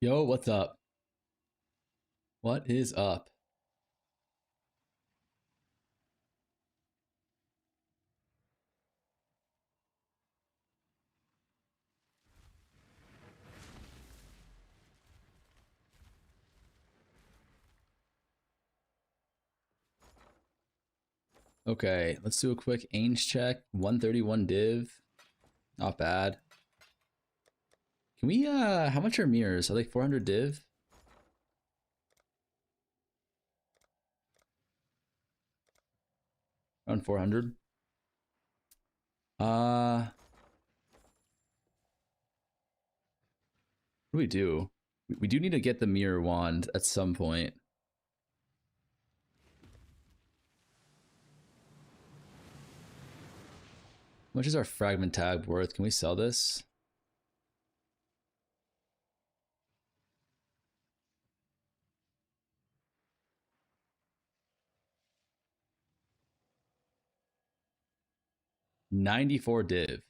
Yo, what's up? What is up? Okay, let's do a quick Ainge check. 131 div. Not bad. Can we, how much are mirrors? Are they 400 div? Around 400. What do we do? We do need to get the mirror wand at some point. How much is our fragment tag worth? Can we sell this? $94 div.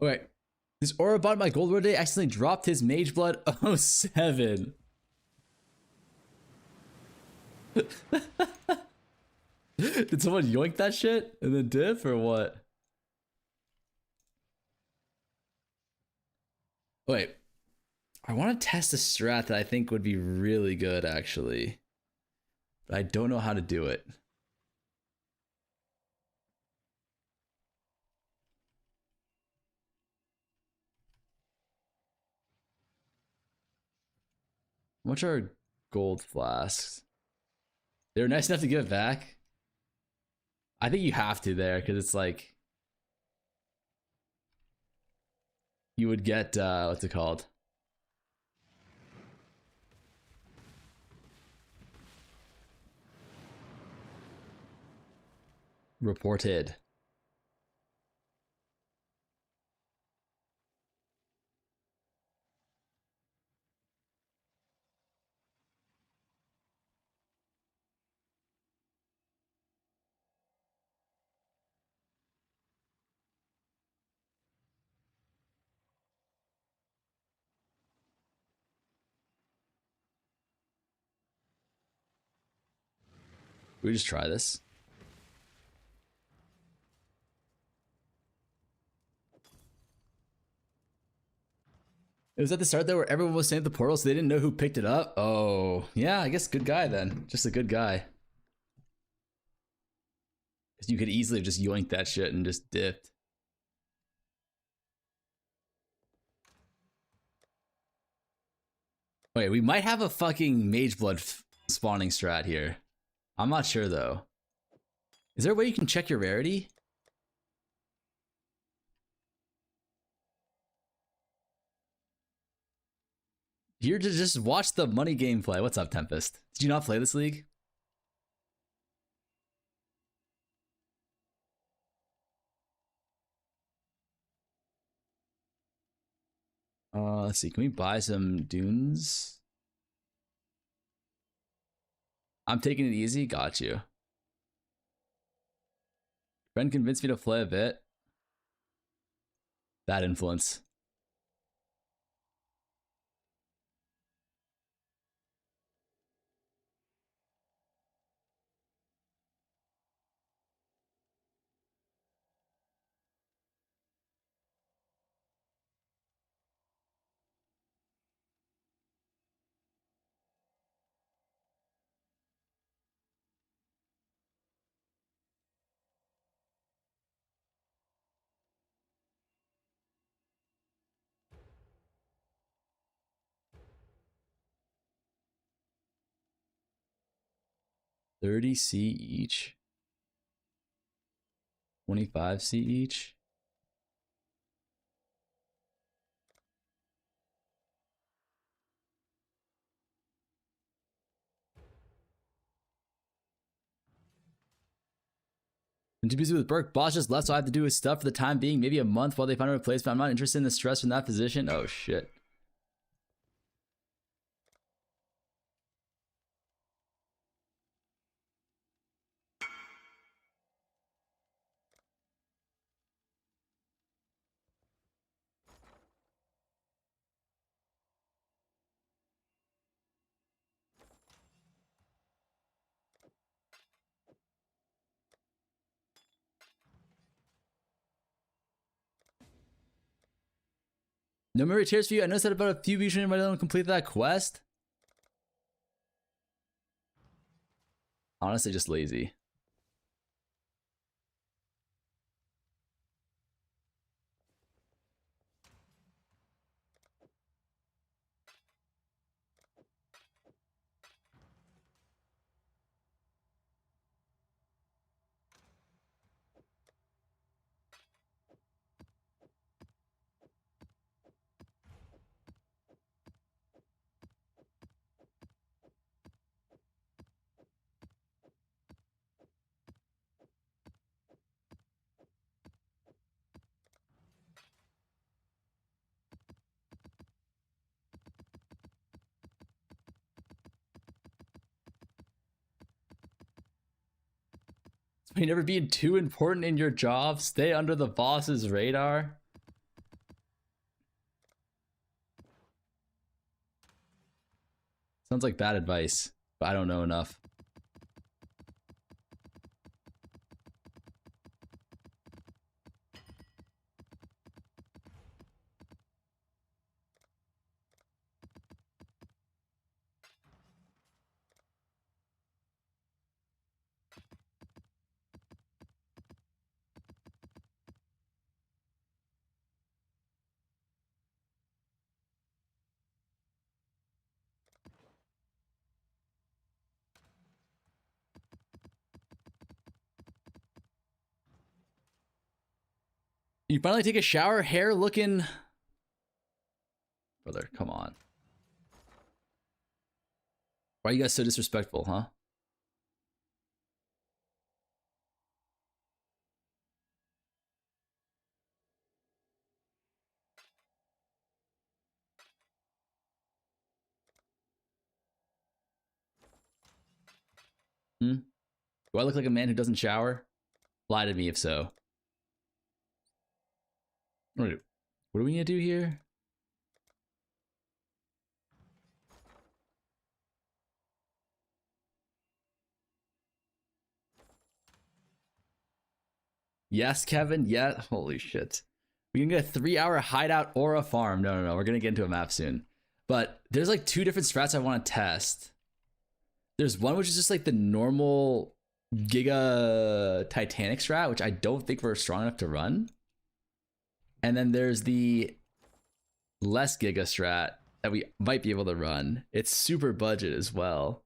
Okay. This aura bought my gold day accidentally dropped his mage blood 07. Did someone yoink that shit and then diff or what? Wait, I want to test a strat that I think would be really good actually, but I don't know how to do it. How much are gold flasks? They're nice enough to give back. I think you have to there because it's like you would get what's it called? Reported. We just try this. It was at the start there where everyone was saying the portal, so they didn't know who picked it up. Oh, yeah, I guess good guy then. Just a good guy. Because you could easily just yoink that shit and just dipped. Wait, we might have a fucking mage blood spawning strat here. I'm not sure though. Is there a way you can check your rarity? Here to just watch the money gameplay. What's up, Tempest? Did you not play this league? Let's see. Can we buy some dunes? I'm taking it easy. Got you. Friend convinced me to play a bit. Bad influence. 30C each. 25C each. And too busy with Burke. Boss just left, so I have to do his stuff for the time being. Maybe a month while they find a replacement. I'm not interested in the stress from that position. Oh, shit. No memory tears for you. I noticed that about a few weeks when I don't complete that quest. Honestly, just lazy. You never being too important in your job. Stay under the boss's radar. Sounds like bad advice, but I don't know enough. You finally take a shower, hair looking... Brother, come on. Why are you guys so disrespectful, huh? Hmm? Do I look like a man who doesn't shower? Lie to me if so. What do we need to do here? Yes, Kevin. Yeah. Holy shit. We can get a 3-hour hideout or a farm. No. We're going to get into a map soon. But there's like 2 different strats I want to test. There's one which is just like the normal Giga Titanic strat, which I don't think we're strong enough to run. And then there's the less Giga strat that we might be able to run. It's super budget as well.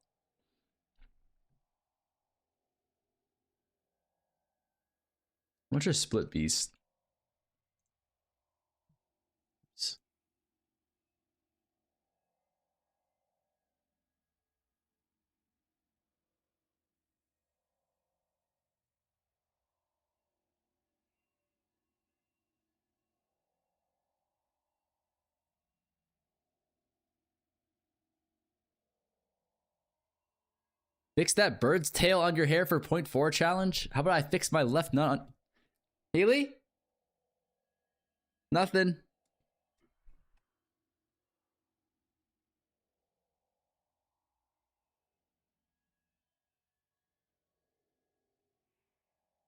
What's your split beast? Fix that bird's tail on your hair for 0.4 challenge? How about I fix my left nut on... Haley? Nothing.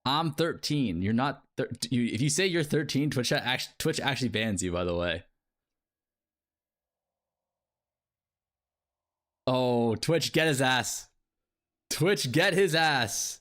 I'm 13. You're not... if you say you're 13, Twitch actually bans you, by the way. Oh, Twitch, get his ass. Twitch, get his ass.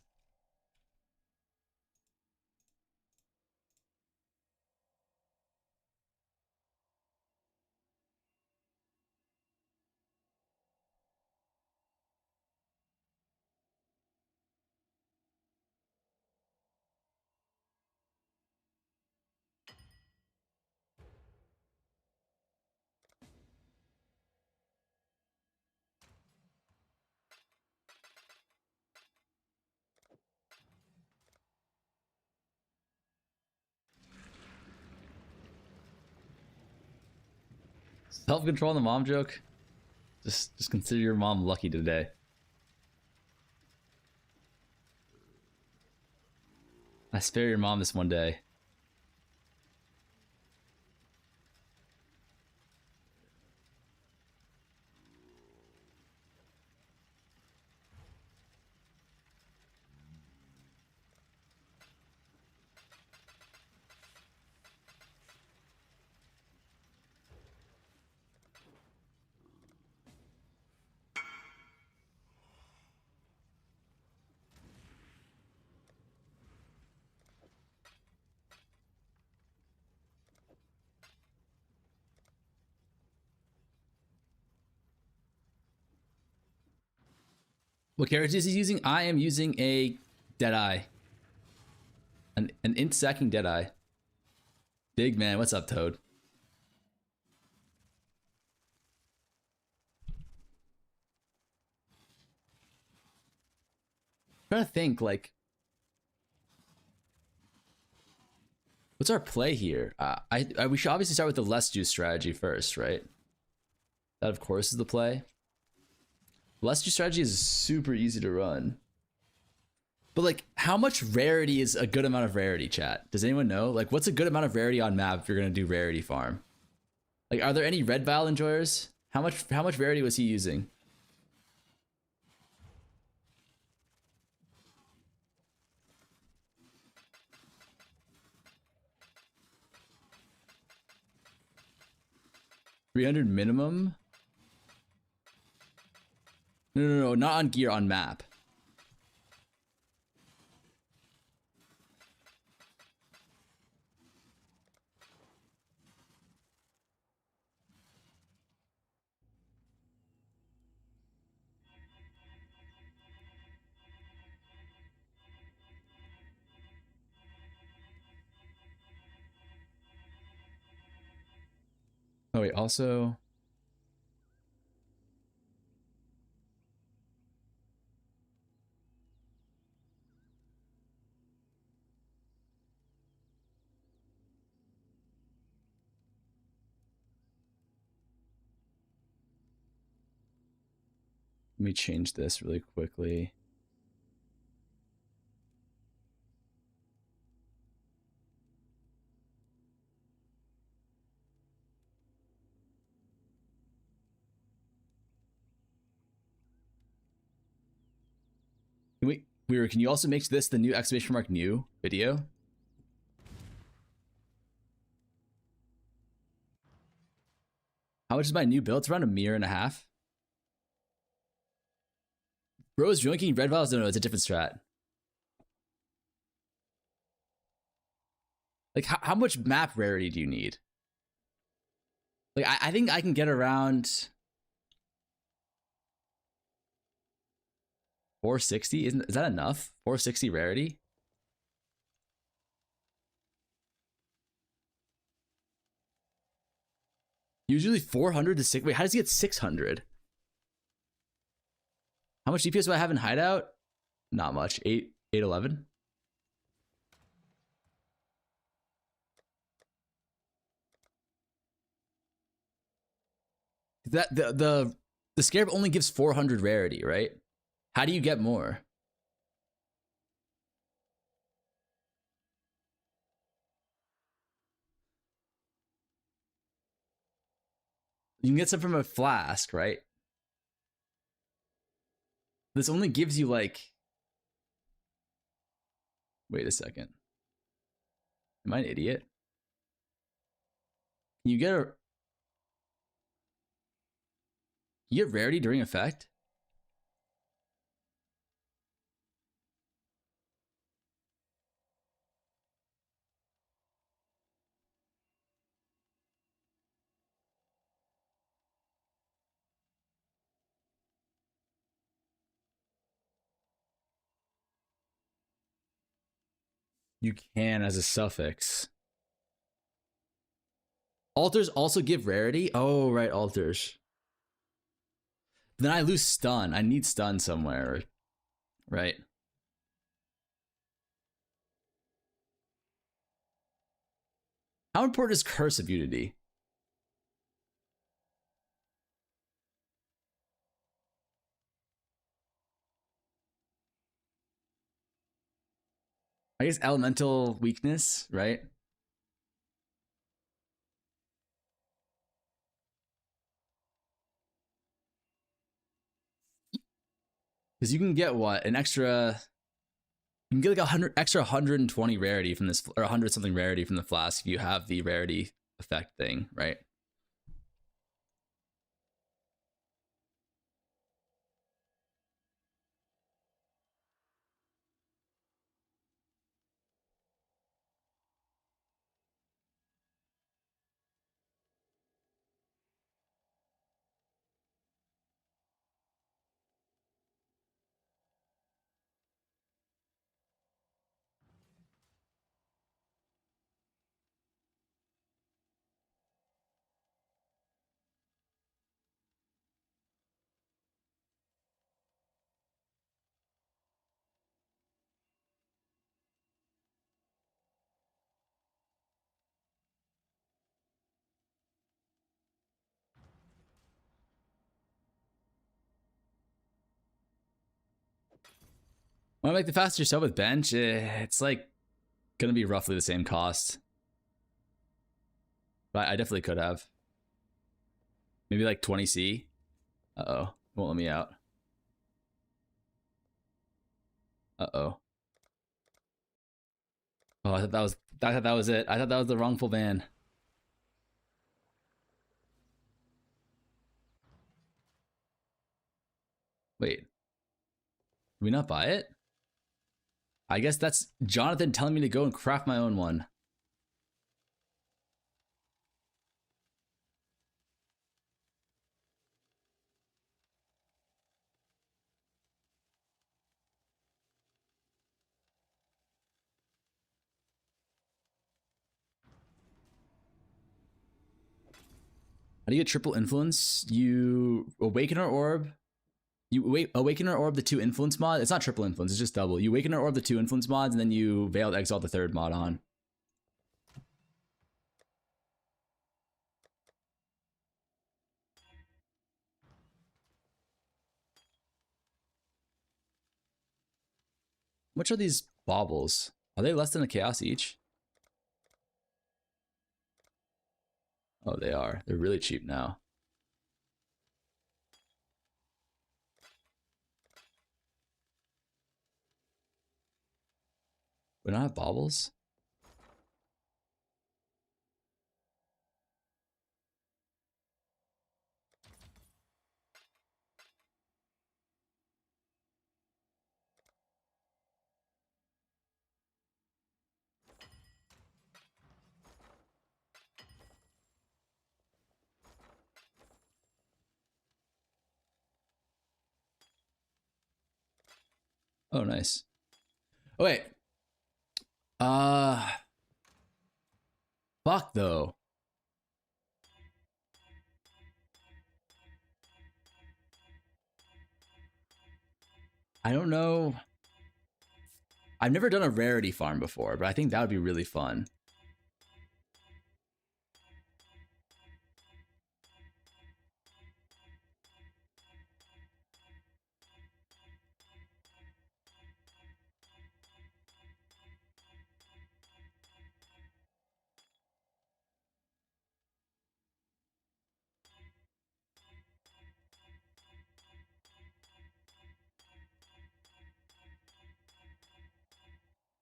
Self-control on the mom joke. Just consider your mom lucky today. I spare your mom this one day. What character is he using? I am using a Deadeye. An int sacking Deadeye. Big man, what's up, Toad? I'm trying to think, like, what's our play here? We should obviously start with the less juice strategy first, right? That, of course, is the play. Less juice strategy is super easy to run. But, like, how much rarity is a good amount of rarity, chat? Does anyone know? Like, what's a good amount of rarity on map if you're going to do rarity farm? Like, are there any red vial enjoyers? How much rarity was he using? $300 minimum? No, not on gear, on map. Oh wait, also... Let me change this really quickly. Can you also make this the new exclamation mark new video? How much is my new build? It's around $1.5 million. Bro's drinking red vials? No, it's a different strat. Like, how much map rarity do you need? Like, I think I can get around 460. Is that enough? 460 rarity? Usually 400 to 6. Wait, how does he get 600? How much DPS do I have in hideout? Not much. 811. That the scarab only gives 400 rarity, right? How do you get more? You can get some from a flask, right? This only gives you like... Wait a second. Am I an idiot? Can you get You get rarity during effect? You can as a suffix. Altars also give rarity? Oh, right, altars. Then I lose stun. I need stun somewhere, right? How important is Curse of Unity? I guess elemental weakness, right? Because you can get what? An extra. You can get like 120 rarity from this, or 100 something rarity from the flask if you have the rarity effect thing, right? Want to make the faster yourself with bench? It's like gonna be roughly the same cost. But I definitely could have. Maybe like 20C. Uh-oh. Won't let me out. Uh-oh. Oh, I thought that was it. I thought that was the wrongful ban. Wait. Did we not buy it? I guess that's Jonathan telling me to go and craft my own one. How do you get triple influence? You awaken our orb. You awaken our orb the 2 influence mod. It's not triple influence, it's just double. You awaken our orb the 2 influence mods, and then you veiled exalt the 3rd mod on. Which are these baubles? Are they less than a chaos each? Oh, they are. They're really cheap now. We don't have baubles? Oh, nice. Oh, wait. Fuck, though. I don't know. I've never done a rarity farm before, but I think that would be really fun.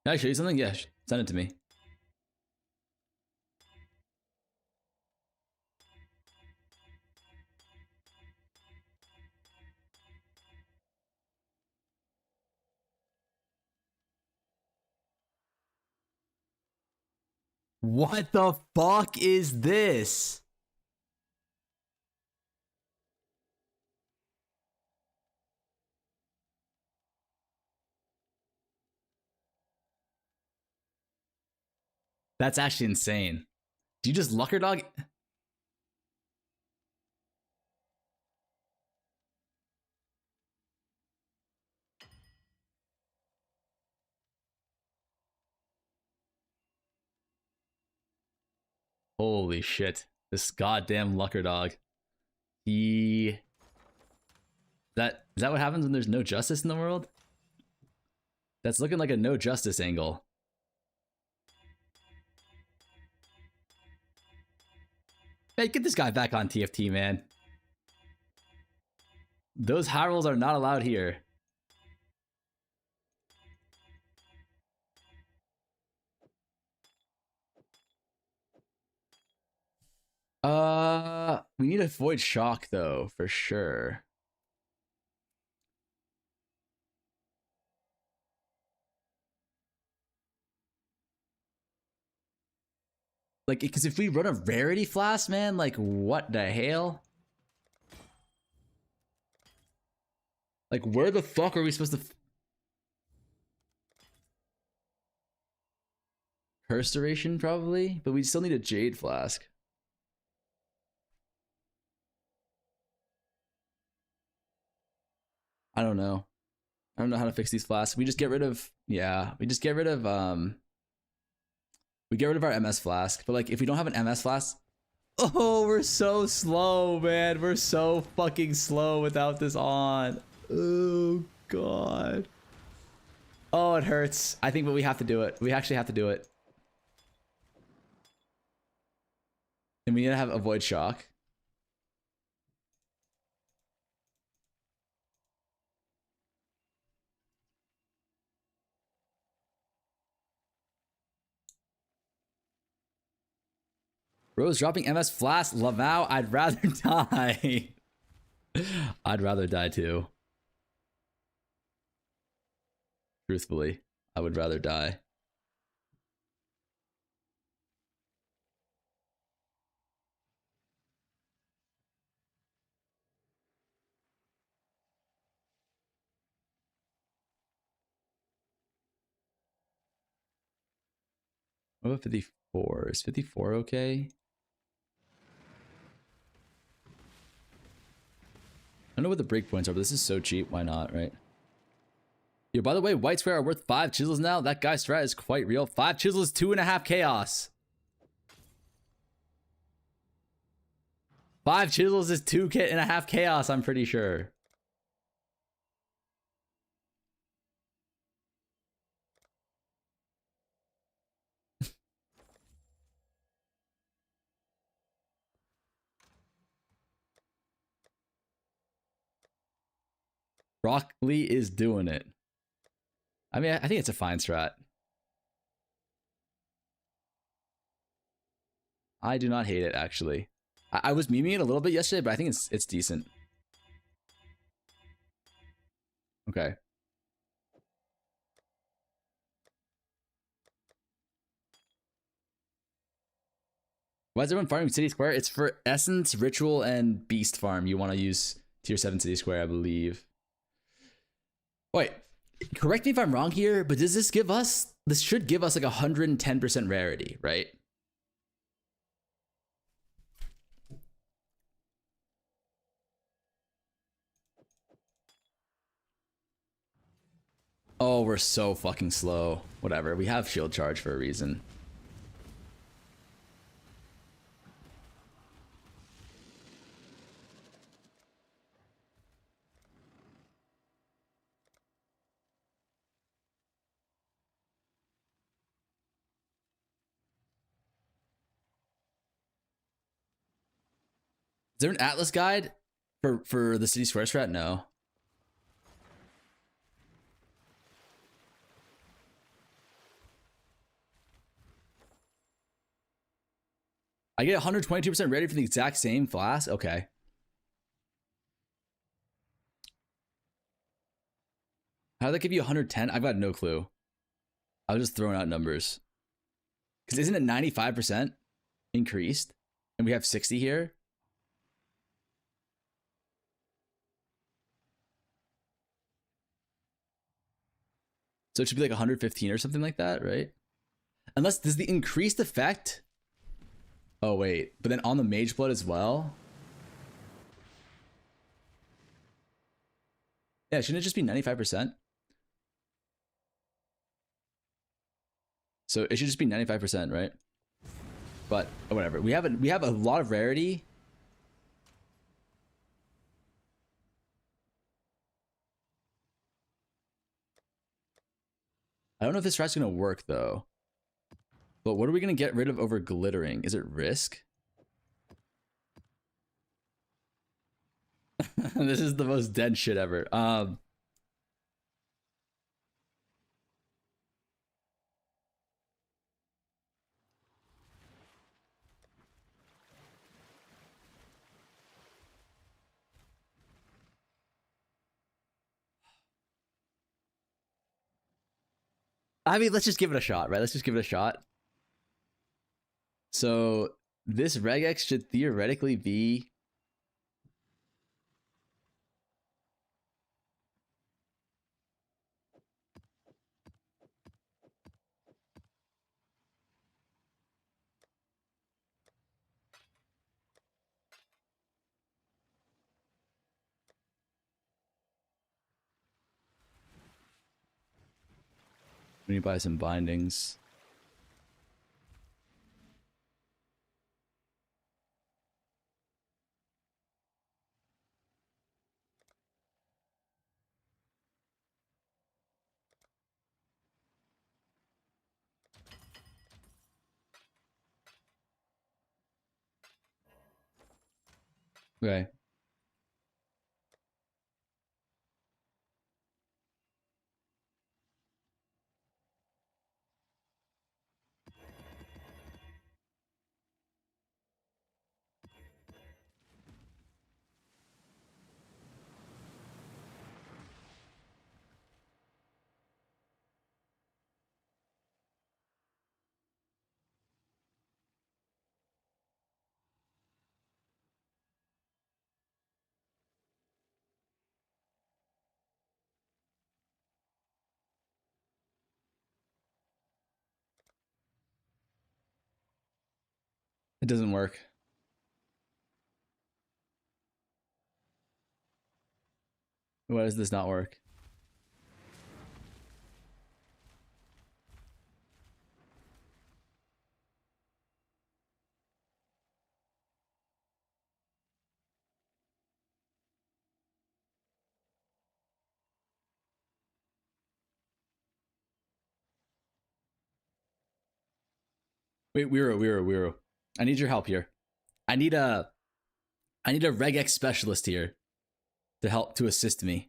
Can I show you something? Yeah, send it to me. What the fuck is this? That's actually insane. Do you just lucker dog? Holy shit. This goddamn lucker dog. Is that what happens when there's no justice in the world? That's looking like a no justice angle. Hey, get this guy back on TFT, man. Those high rolls are not allowed here. We need to avoid shock though, for sure. Like, because if we run a Rarity Flask, man, like, what the hell? Like, where the fuck are we supposed to... Curse Duration, probably? But we still need a Jade Flask. I don't know. I don't know how to fix these flasks. We just get rid of... Yeah, we just get rid of... We get rid of our MS Flask. But, like, if we don't have an MS Flask... Oh, we're so slow, man. We're so fucking slow without this on. Oh, God. Oh, it hurts. I think, but we have to do it. We actually have to do it. And we need to have Avoid Shock. Rose dropping MS Flask. Lavau, I'd rather die. I'd rather die too. Truthfully, I would rather die. What about 54? Is 54 okay? I don't know what the breakpoints are, but this is so cheap. Why not, right? Yo, by the way, white square are worth 5 chisels now. That guy's strat is quite real. 5 chisels, 2.5 chaos. 5 chisels is 2.5 chaos, I'm pretty sure. Broccoli is doing it. I mean, I think it's a fine strat. I do not hate it, actually. I was memeing it a little bit yesterday, but I think it's decent. Okay. Why is everyone farming City Square? It's for Essence, Ritual, and Beast farm. You want to use Tier 7 City Square, I believe. Wait, correct me if I'm wrong here, but does this give us... This should give us like 110% rarity, right? Oh, we're so fucking slow. Whatever, we have shield charge for a reason. Is there an Atlas guide for the City Square strat? No. I get 122% ready for the exact same flask? Okay. How did that give you 110? I've got no clue. I was just throwing out numbers. Because isn't it 95% increased? And we have 60 here? So it should be like 115 or something like that, right? Unless, does the increased effect... Oh, wait. But then on the Mage Blood as well? Yeah, shouldn't it just be 95%? So it should just be 95%, right? But whatever. We have a lot of rarity. I don't know if this strat's gonna work though. But what are we gonna get rid of over glittering? Is it risk? This is the most dense shit ever. I mean, let's just give it a shot, right? Let's just give it a shot. So this regex should theoretically be we need to buy some bindings. Okay. It doesn't work. Why does this not work? Wait, Wiro. I need your help here. I need a regex specialist here to help to assist me.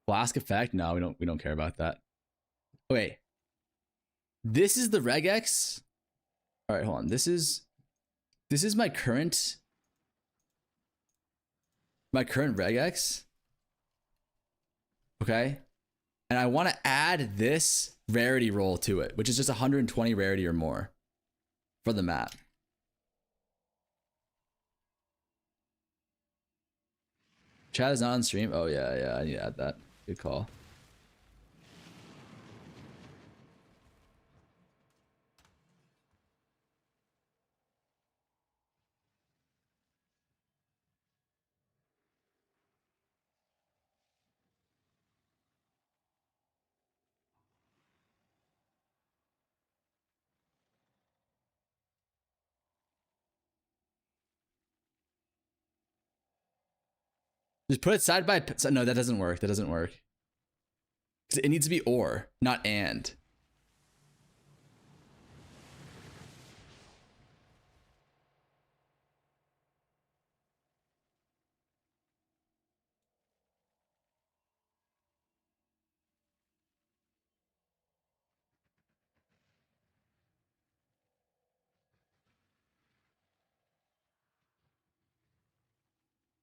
Flask effect? No, we don't care about that. Okay. This is the regex. All right, hold on. This is my current regex. Okay? And I want to add this rarity roll to it, which is just 120 rarity or more for the map. Chat is not on stream. Oh yeah, I need to add that. Good call. Just put it side by. No, that doesn't work. That doesn't work. Because it needs to be or, not and.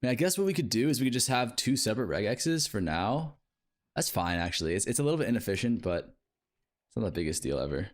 I mean, I guess what we could do is we could just have two separate regexes for now. That's fine, actually. It's a little bit inefficient, but it's not the biggest deal ever.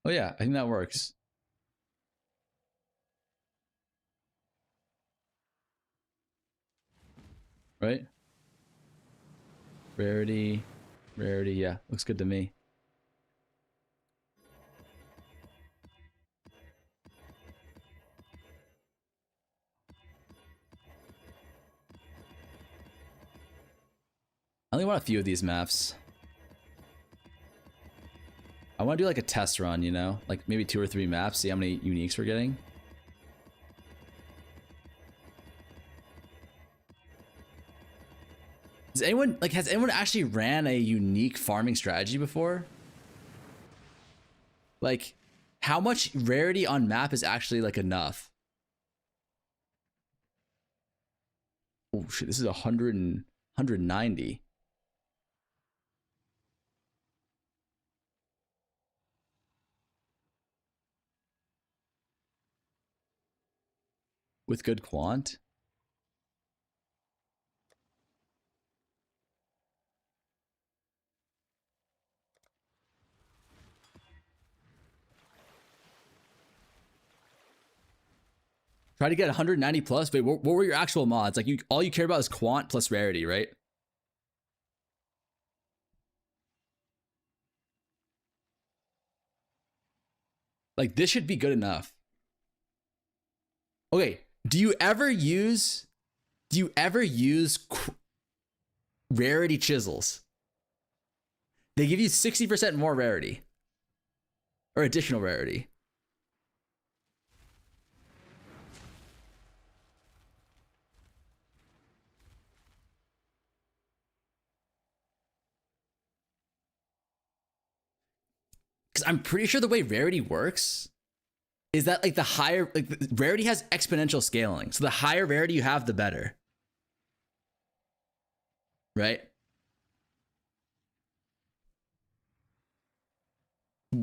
Oh yeah, I think that works. right? Rarity, yeah, looks good to me. I only want a few of these maps. I want to do like a test run, you know? Like maybe 2 or 3 maps, see how many uniques we're getting. Has anyone actually ran a unique farming strategy before? Like, how much rarity on map is actually like enough? Oh shit, this is 190. With good quant? Try to get 190 plus. Wait, what were your actual mods? Like, all you care about is quant plus rarity, right? Like, this should be good enough. Okay, do you ever use rarity chisels? They give you 60% more rarity. Or additional rarity. Because I'm pretty sure the way rarity works is that like the higher, like rarity has exponential scaling. So the higher rarity you have, the better. Right?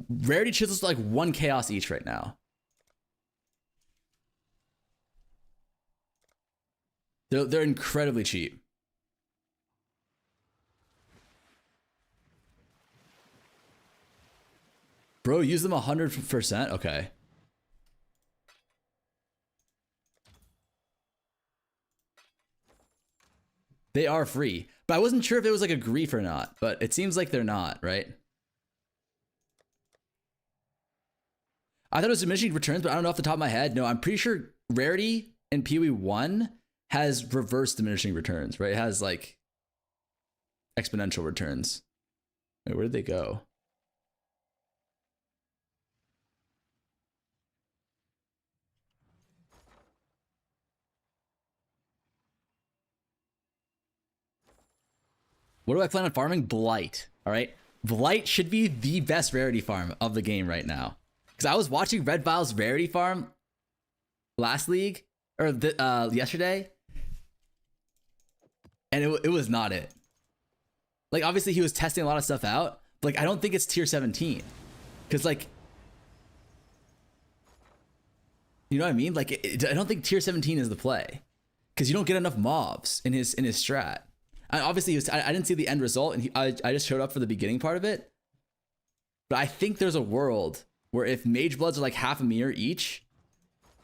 Rarity chisels are like 1 chaos each right now. They're incredibly cheap. Bro, use them 100%? Okay. They are free. But I wasn't sure if it was like a grief or not. But it seems like they're not, right? I thought it was diminishing returns, but I don't know off the top of my head. No, I'm pretty sure Rarity in PoE 1 has reverse diminishing returns, right? It has like exponential returns. Wait, where did they go? What do I plan on farming? Blight. All right. Blight should be the best rarity farm of the game right now. Because I was watching Red Vile's rarity farm last league, or yesterday, and it was not it. Like, obviously he was testing a lot of stuff out, but like, I don't think it's tier 17. Because like, you know what I mean? Like, I don't think tier 17 is the play. Because you don't get enough mobs in his strat. Obviously, I didn't see the end result, and I just showed up for the beginning part of it. But I think there's a world where if Mage Bloods are like half a mirror each,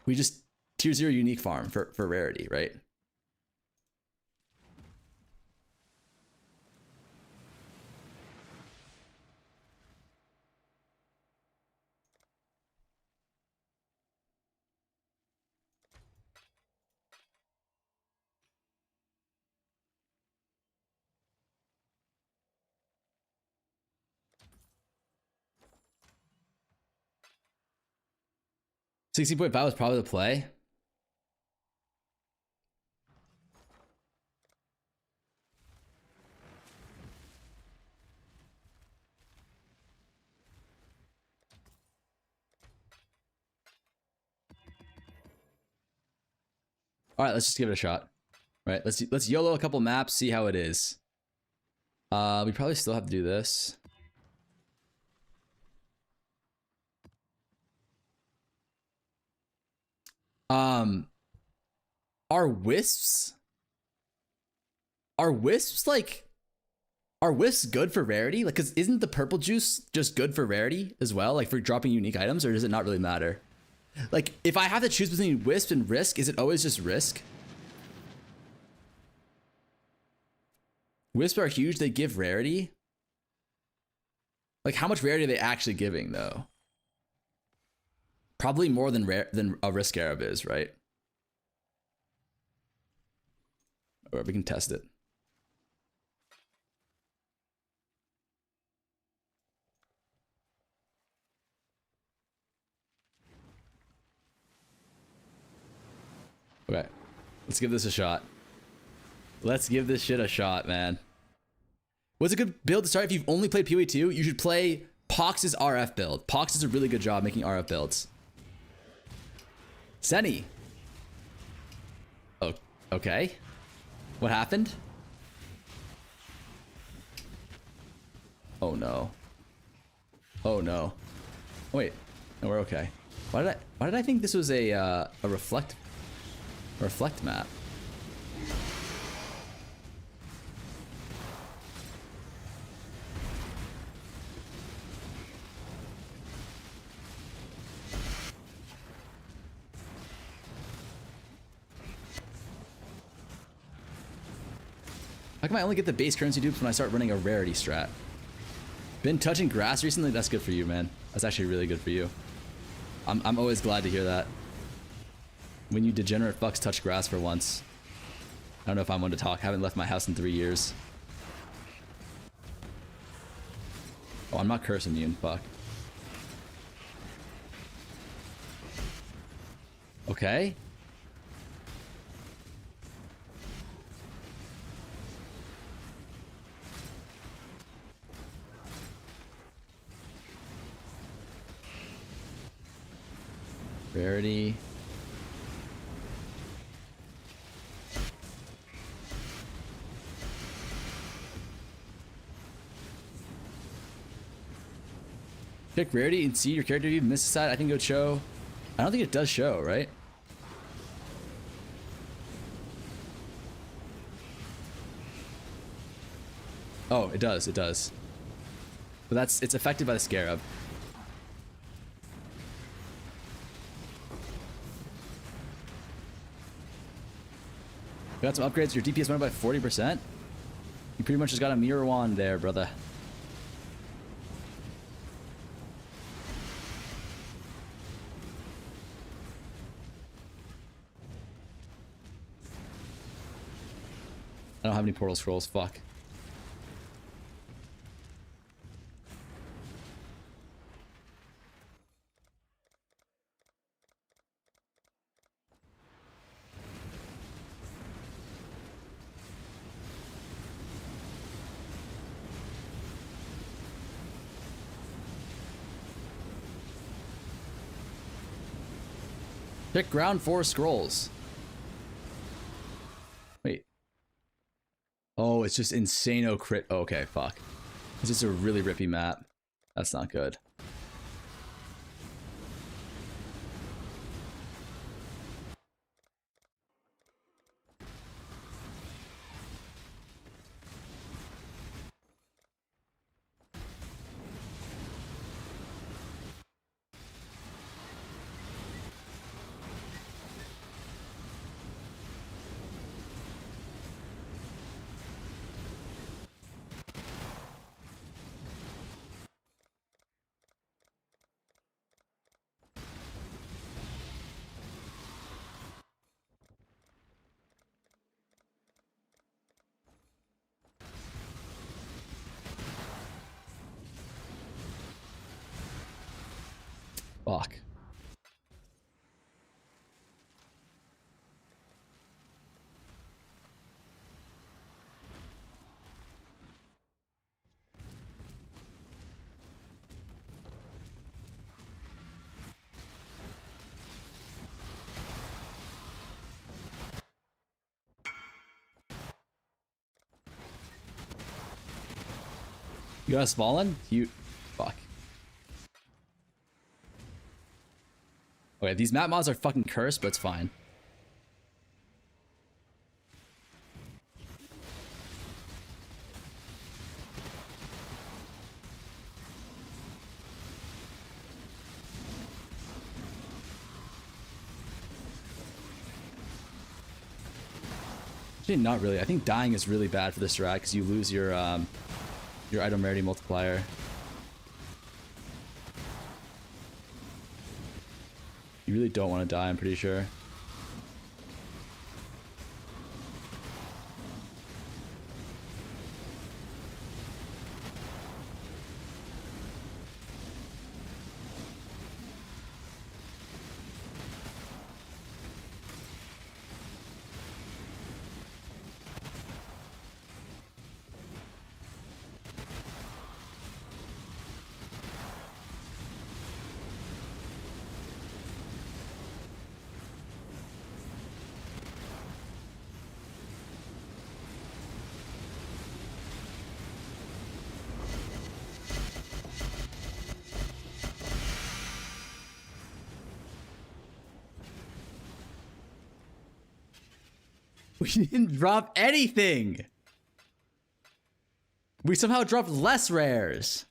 we just tier 0 unique farm for rarity, right? $16.5 was probably the play. All right, let's just give it a shot. All right, let's YOLO a couple maps, see how it is. We probably still have to do this. Are wisps like, are wisps good for rarity? Like, cause isn't the purple juice just good for rarity as well? Like for dropping unique items, or does it not really matter? Like, if I have to choose between wisp and risk, is it always just risk? Wisp are huge. They give rarity. Like, how much rarity are they actually giving, though? Probably more than a Risk Arab is, right? Or we can test it. Okay, let's give this a shot. Let's give this shit a shot, man. What's a good build to start if you've only played PoE 2? You should play Pox's RF build. Pox does a really good job making RF builds. Senny. Oh, okay. What happened? Oh no. Oh no. Wait, no, we're okay. Why did I think this was a reflect map? How come I only get the base currency dupes when I start running a rarity strat? Been touching grass recently? That's good for you, man. That's actually really good for you. I'm always glad to hear that. When you degenerate fucks touch grass for once. I don't know if I'm one to talk. I haven't left my house in 3 years. Oh, I'm not curse immune. Fuck. Okay. Rarity. Check rarity and see your character. If you miss a side, I think it would show. I don't think it does show, right? Oh, it does. It does. But it's affected by the scarab. Got some upgrades. Your DPS went up by 40%. You pretty much just got a mirror wand there, brother. I don't have any portal scrolls. Fuck. Pick ground 4 scrolls. Wait. Oh, it's just insano crit. Oh, okay, fuck. It's just a really rippy map. That's not good. Fuck. You got us fallen? You... Fuck. Okay, these map mods are fucking cursed, but it's fine. Actually, not really. I think dying is really bad for this strat because you lose your item rarity multiplier. You really don't want to die, I'm pretty sure. We didn't drop anything. We somehow dropped less rares.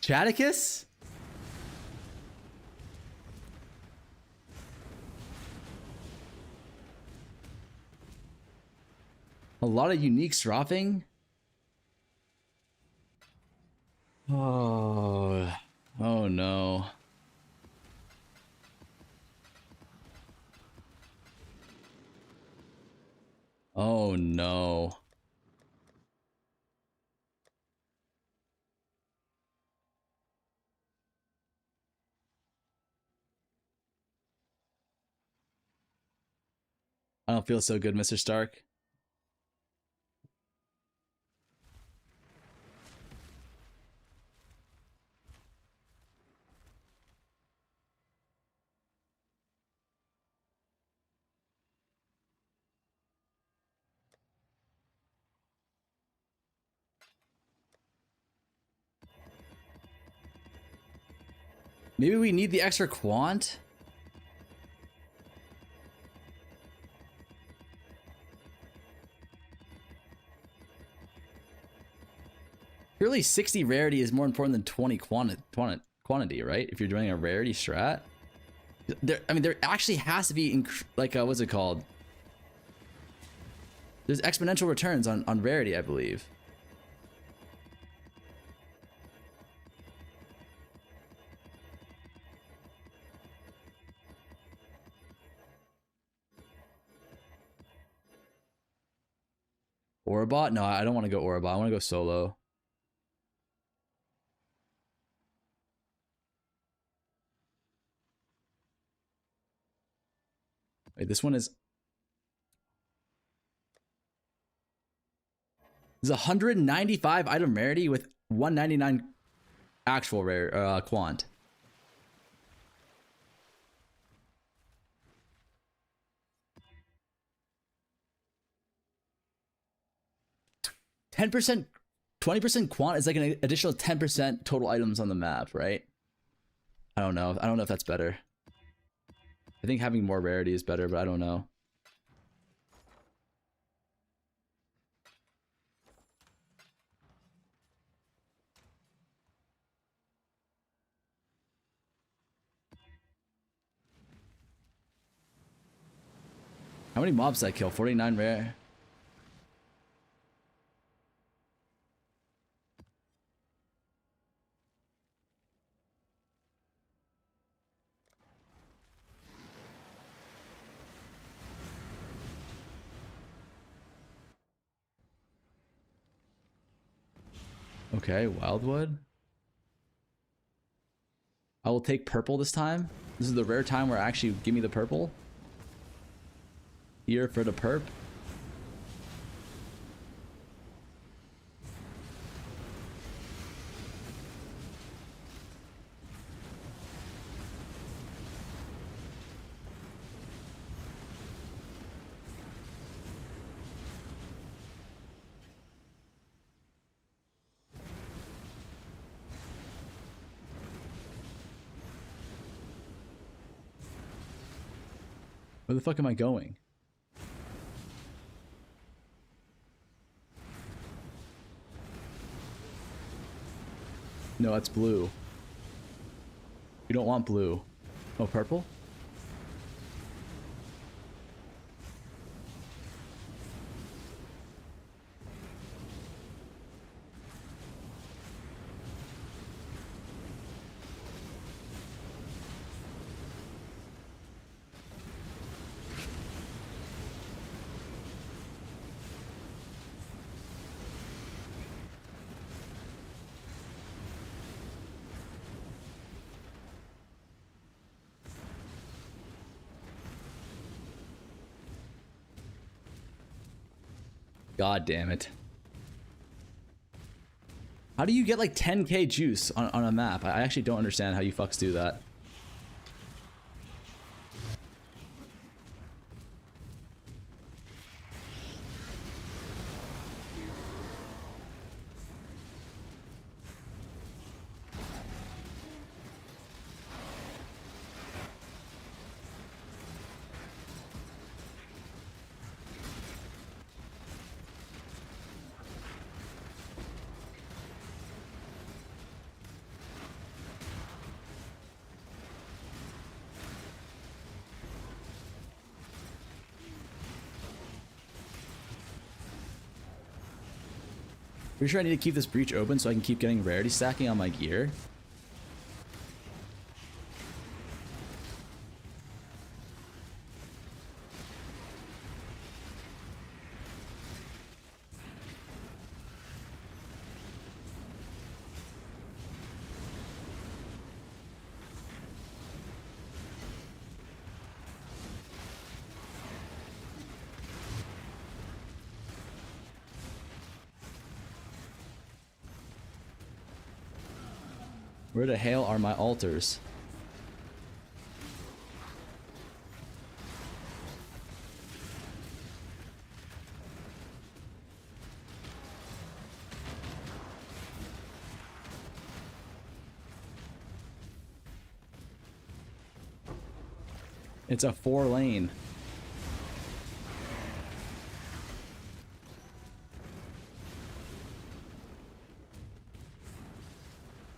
Chaticus? A lot of uniques dropping. Oh no. Oh no. I don't feel so good, Mr. Stark. Maybe we need the extra quant? Surely 60 rarity is more important than 20 quantity, right? If you're doing a rarity strat. I mean, there actually has to be, like, what's it called? There's exponential returns on rarity, I believe. Orabot? No, I don't want to go Orabot. I want to go solo. Wait, this one is... There's 195 item rarity with 199 actual rare quant. %, 20% quant is like an additional 10% total items on the map, right? I don't know. I don't know if that's better. I think having more rarity is better, but I don't know. How many mobs did I kill? 49 rare. Okay, Wildwood. I will take purple this time. This is the rare time where actually give me the purple. Here for the perp. Where the fuck am I going? No, that's blue. You don't want blue. Oh, purple? God damn it. How do you get like 10k juice on a map? I actually don't understand how you fucks do that. Pretty sure I need to keep this breach open so I can keep getting rarity stacking on my gear. Where the hell are my altars? It's a 4-lane.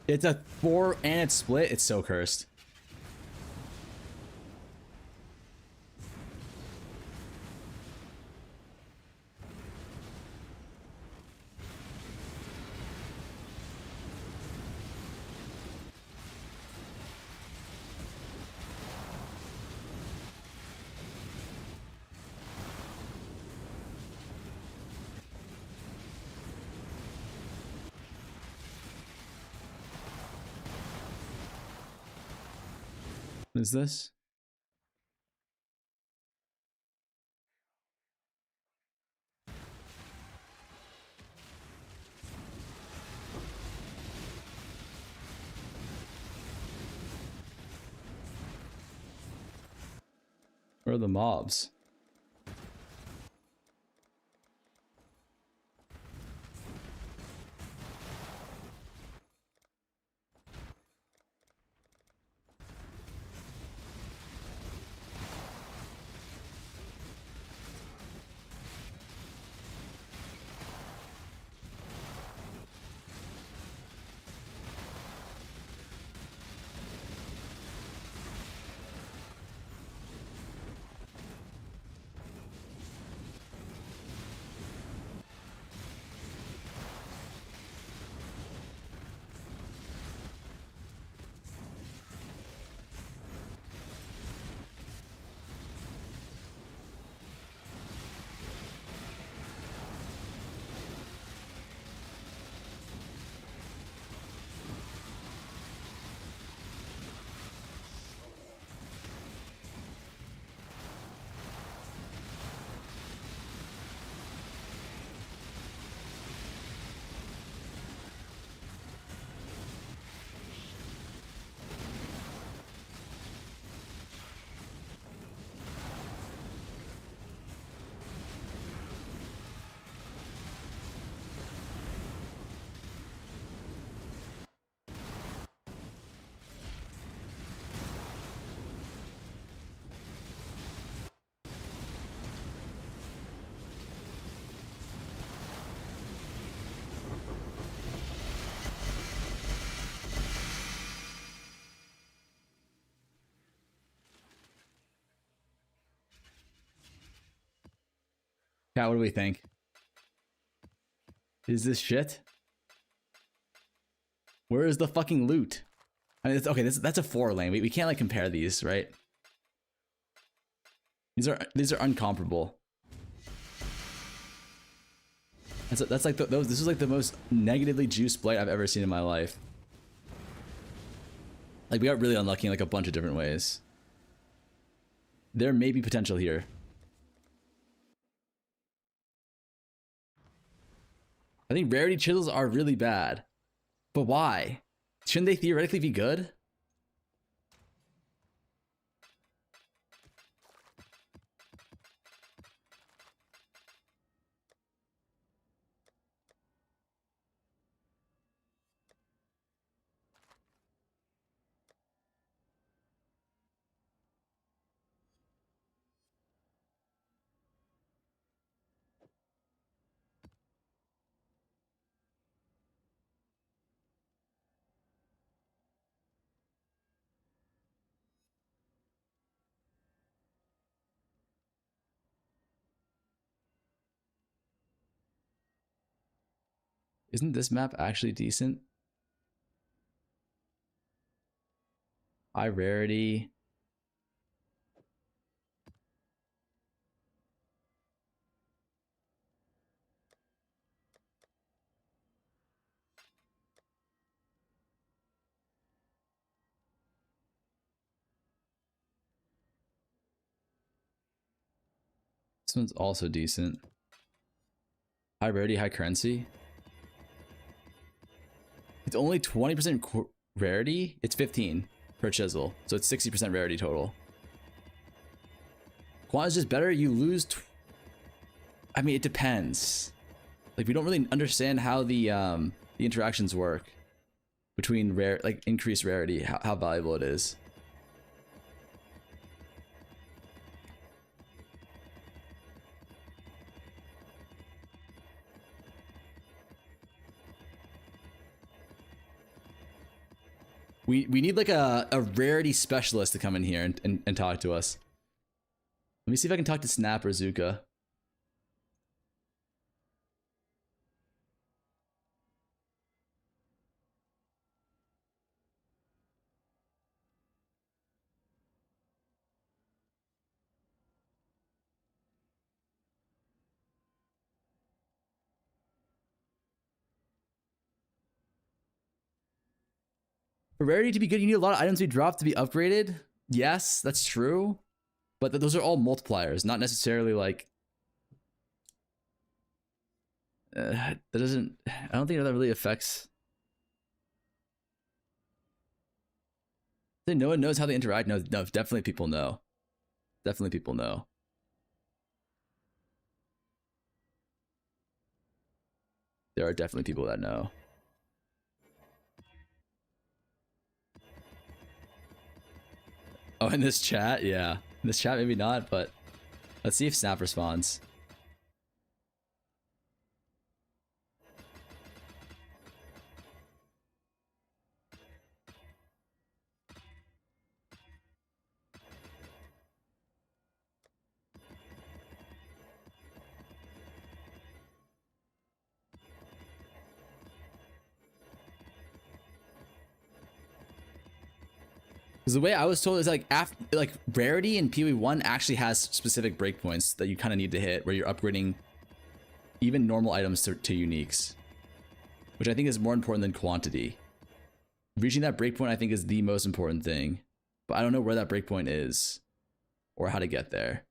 It's a 4 and it's split. It's so cursed. What is this? Where are the mobs? Cat, what do we think? Is this shit? Where is the fucking loot? I mean, okay, that's a 4 lane. We can't like compare these, right? These are uncomparable. That's like this is like the most negatively juiced Blight I've ever seen in my life. Like, we got really unlucky in like a bunch of different ways. There may be potential here. I think rarity chisels are really bad. But why? Shouldn't they theoretically be good? Isn't this map actually decent? High rarity. This one's also decent. High rarity, high currency. It's only 20% rarity. It's 15 per chisel, so it's 60% rarity total. Quant is just better. You lose. I mean, it depends. Like, we don't really understand how the interactions work between increased rarity, how valuable it is. We need like a rarity specialist to come in here and talk to us. Let me see if I can talk to Snap or Zuka. For rarity to be good, you need a lot of items to be dropped to be upgraded. Yes, that's true. But those are all multipliers, not necessarily like... that doesn't... I don't think that really affects... No one knows how they interact. No, definitely people know. Definitely people know. There are definitely people that know. Oh, in this chat? Yeah. In this chat, maybe not, but let's see if Snap responds. Because the way I was told is like rarity in PoE1 actually has specific breakpoints that you kind of need to hit where you're upgrading even normal items to uniques, which I think is more important than quantity. Reaching that breakpoint I think is the most important thing, but I don't know where that breakpoint is or how to get there.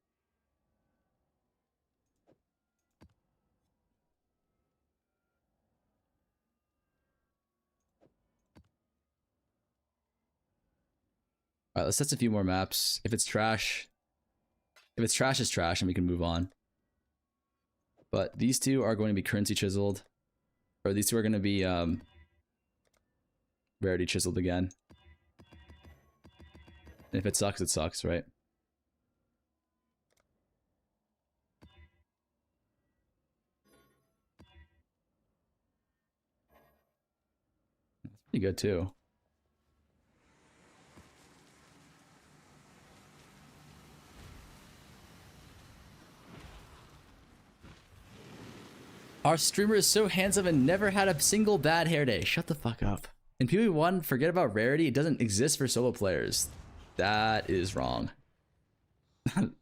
All right, let's test a few more maps. If it's trash, it's trash and we can move on. But these two are going to be currency chiseled, or these two are going to be rarity chiseled again. And if it sucks, right? That's pretty good too. Our streamer is so handsome and never had a single bad hair day. Shut the fuck up. In PvP1, forget about Rarity. It doesn't exist for solo players. That is wrong.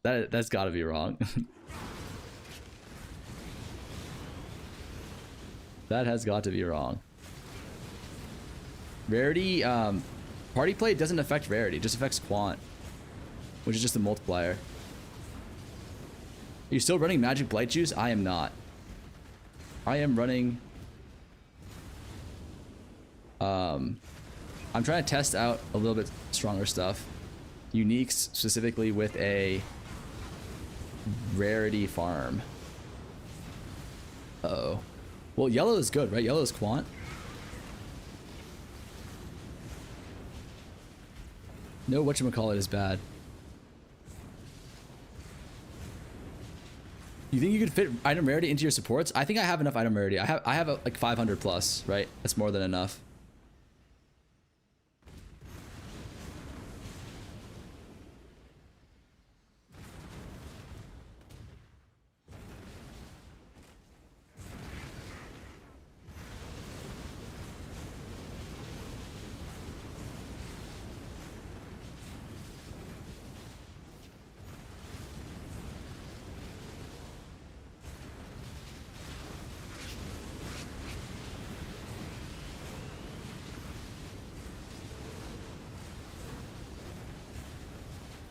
That's got to be wrong. That has got to be wrong. Rarity, party play doesn't affect Rarity. It just affects Quant, which is just a multiplier. Are you still running Magic Blight Juice? I am not. I am running... I'm trying to test out a little bit stronger stuff. Uniques, specifically with a Rarity farm. Uh-oh. Well, yellow is good, right? Yellow is Quant. No whatchamacallit is bad. You think you could fit item rarity into your supports? I think I have enough item rarity. I have like 500 plus, right? That's more than enough.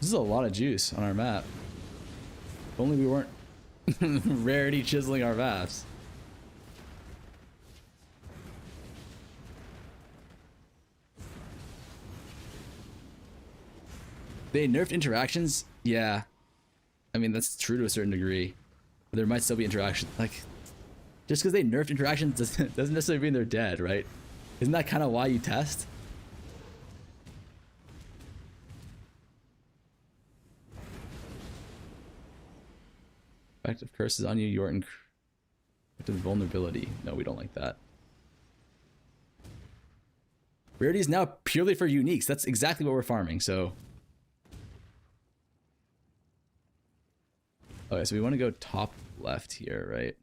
This is a lot of juice on our map. If only we weren't rarity chiseling our maps. They nerfed interactions? Yeah. I mean, that's true to a certain degree. But there might still be interaction. Like, just because they nerfed interactions doesn't necessarily mean they're dead, right? Isn't that kind of why you test? Effective curses on you, you're in vulnerability. No, we don't like that. Rarity is now purely for uniques. That's exactly what we're farming, so. Okay, so we want to go top left here, right?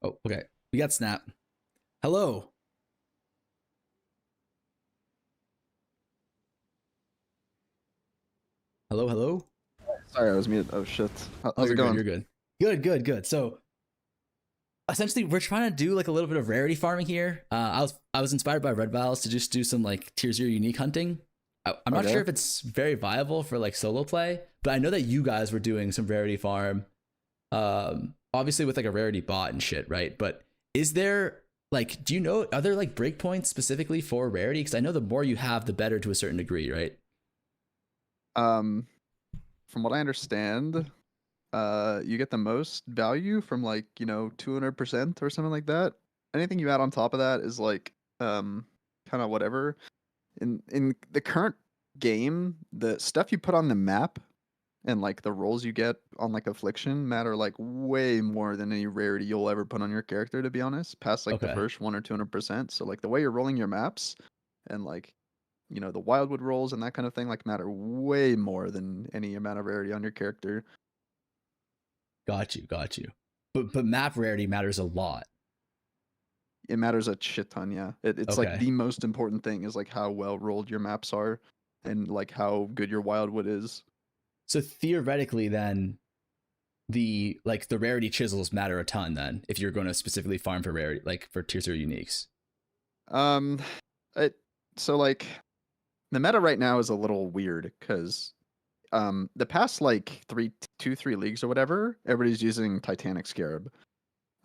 Oh, okay. We got Snap. Hello. Hello, hello. Sorry, I was muted. Oh shit. How's it going? You're good. Good. So essentially we're trying to do like a little bit of rarity farming here. I was inspired by Red Vials to just do some like tier 0 unique hunting. I'm not sure if it's very viable for like solo play, but I know that you guys were doing some rarity farm. Obviously with like a rarity bot and shit, right? But is there like, do you know, are there like breakpoints specifically for rarity? Because I know the more you have, the better to a certain degree, right? From what I understand, you get the most value from like, 200% or something like that. Anything you add on top of that is like, kind of whatever. In the current game, the stuff you put on the map and like the rolls you get on like affliction matter like way more than any rarity you'll ever put on your character, to be honest, past like the first 1 or 200%. So like the way you're rolling your maps and like, the wildwood rolls and that kind of thing like matter way more than any amount of rarity on your character. Got you. But map rarity matters a lot. It matters a shit ton, yeah. It's like the most important thing is like how well rolled your maps are and like how good your wildwood is. So theoretically then the rarity chisels matter a ton then if you're going to specifically farm for rarity, like for tier 0 uniques. So like the meta right now is a little weird because the past like 3 leagues or whatever, everybody's using Titanic Scarab.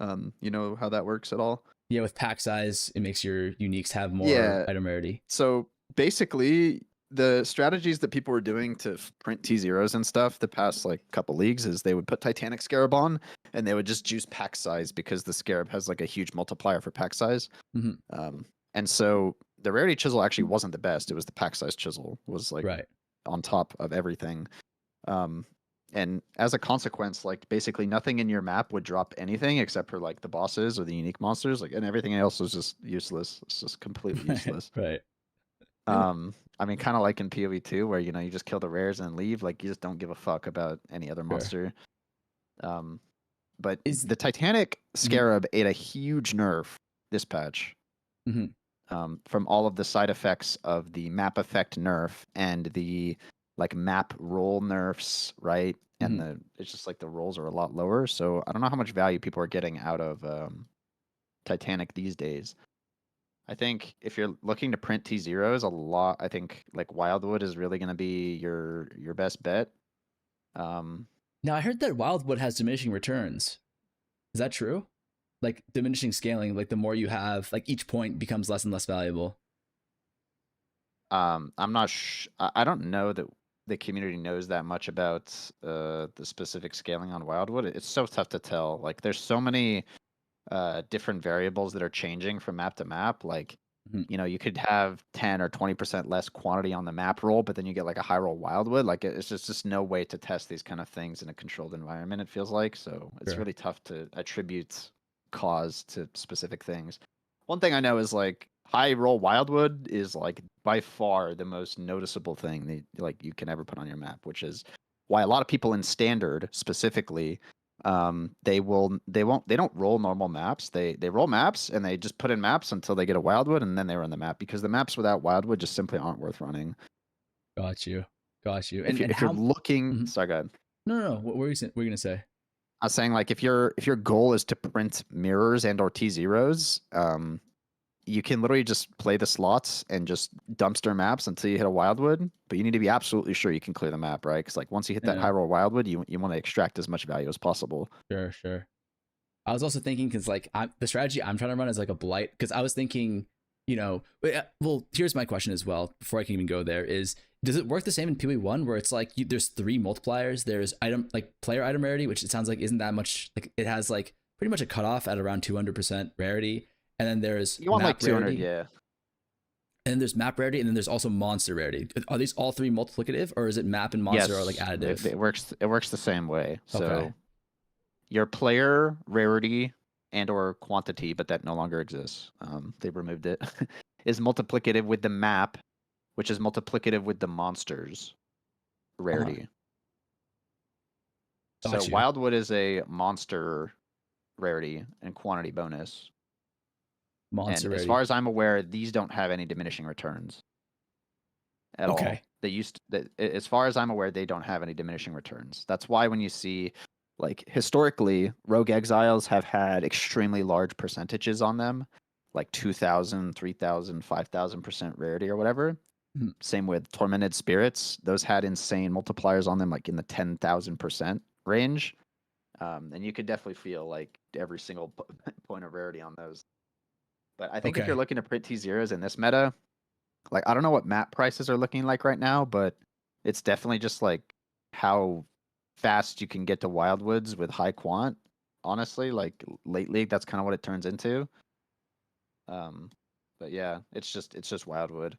You know how that works at all? Yeah, with Packsize, it makes your uniques have more item rarity. So basically, the strategies that people were doing to print T0s and stuff the past like couple leagues is they would put Titanic Scarab on and they would just juice Packsize because the Scarab has like a huge multiplier for Packsize. Mm-hmm. And so the rarity chisel actually wasn't the best. It was the Packsize chisel was like on top of everything. And as a consequence, like basically nothing in your map would drop anything except for like the bosses or the unique monsters, like, and everything else was just useless. It's just completely useless. Right. I mean, kind of like in PoE2 where, you know, you just kill the rares and leave, like you just don't give a fuck about any other Sure. monster. Um, but Is the Titanic Mhm, Scarab ate a huge nerf this patch. mhm, From all of the side effects of the map effect nerf and the like map roll nerfs, right? And mhm. the it's just like the rolls are a lot lower. So I don't know how much value people are getting out of Titanic these days. I think if you're looking to print T zeros, a lot. I think like Wildwood is really going to be your best bet. Um, Now I heard that Wildwood has diminishing returns. Is that true? Like diminishing scaling, like the more you have, like each point becomes less and less valuable. I'm not. I don't know that the community knows that much about the specific scaling on Wildwood. It's so tough to tell. Like, there's so many different variables that are changing from map to map. Like, Mhm. you know, you could have 10 or 20% less quantity on the map roll, but then you get like a high roll Wildwood. Like, it's just no way to test these kind of things in a controlled environment. It feels like so. It's Sure. really tough to attribute cause to specific things. One thing I know is like high roll Wildwood is like by far the most noticeable thing that like you can ever put on your map, which is why a lot of people in standard specifically they don't roll normal maps. They roll maps and they just put in maps until they get a Wildwood and then they run the map because the maps without Wildwood just simply aren't worth running. Got you. Got you. If you And if you're how? looking, Mhm. sorry, go ahead. No, no, no. What were you gonna say? I was saying like if your goal is to print mirrors and or T zeros, you can literally just play the slots and just dumpster maps until you hit a Wildwood. But you need to be absolutely sure you can clear the map, right? Because like once you hit that Yeah. high roll Wildwood, you want to extract as much value as possible. Sure. Sure. I was also thinking because like the strategy I'm trying to run is like a blight because I was thinking, well, here's my question as well before I can even go there is does it work the same in PoE1 where it's like there's three multipliers? There's item like player item rarity, which it sounds like isn't that much. Like it has like pretty much a cutoff at around 200% rarity, and then there's You want like map 200, rarity, yeah. and then there's map rarity, and then there's also monster rarity. Are these all three multiplicative, or is it map and monster are like Yes, additive? it works the same way. Okay, So your player rarity and or quantity, but that no longer exists. They removed it. Is multiplicative with the map, which is multiplicative with the monsters uh-huh. rarity. So Got you. Wildwood is a monster rarity and quantity bonus. Monster And as far rarity. as I'm aware, these don't have any diminishing returns at all. Okay. They used to, as far as I'm aware, they don't have any diminishing returns. That's why when you see, like historically, Rogue Exiles have had extremely large percentages on them, like 2,000, 3,000, 5,000% rarity or whatever. Mhm. Same with Tormented Spirits; those had insane multipliers on them, like in the 10,000% range. And you could definitely feel like every single point of rarity on those. But I think if you're Okay. looking to print T zeros in this meta, like I don't know what map prices are looking like right now, but it's definitely just like how fast you can get to Wildwoods with high quant. Honestly, like late league, that's kind of what it turns into. Um, but yeah, it's just Wildwood.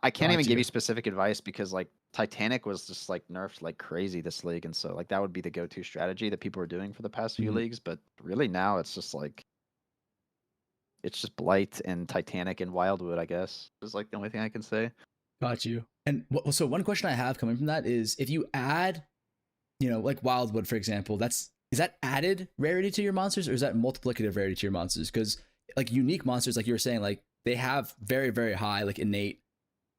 I can't even Got give you. you specific advice because like Titanic was just like nerfed like crazy this league, and so like that would be the go-to strategy that people are doing for the past few Mhm. leagues. But really now it's just like it's just Blight and Titanic and Wildwood, I guess. Is like the only thing I can say. Got you. And so one question I have coming from that is if you add, like Wildwood, for example, is that added rarity to your monsters or is that multiplicative rarity to your monsters? Because like unique monsters, like you were saying, like they have very, very high, like innate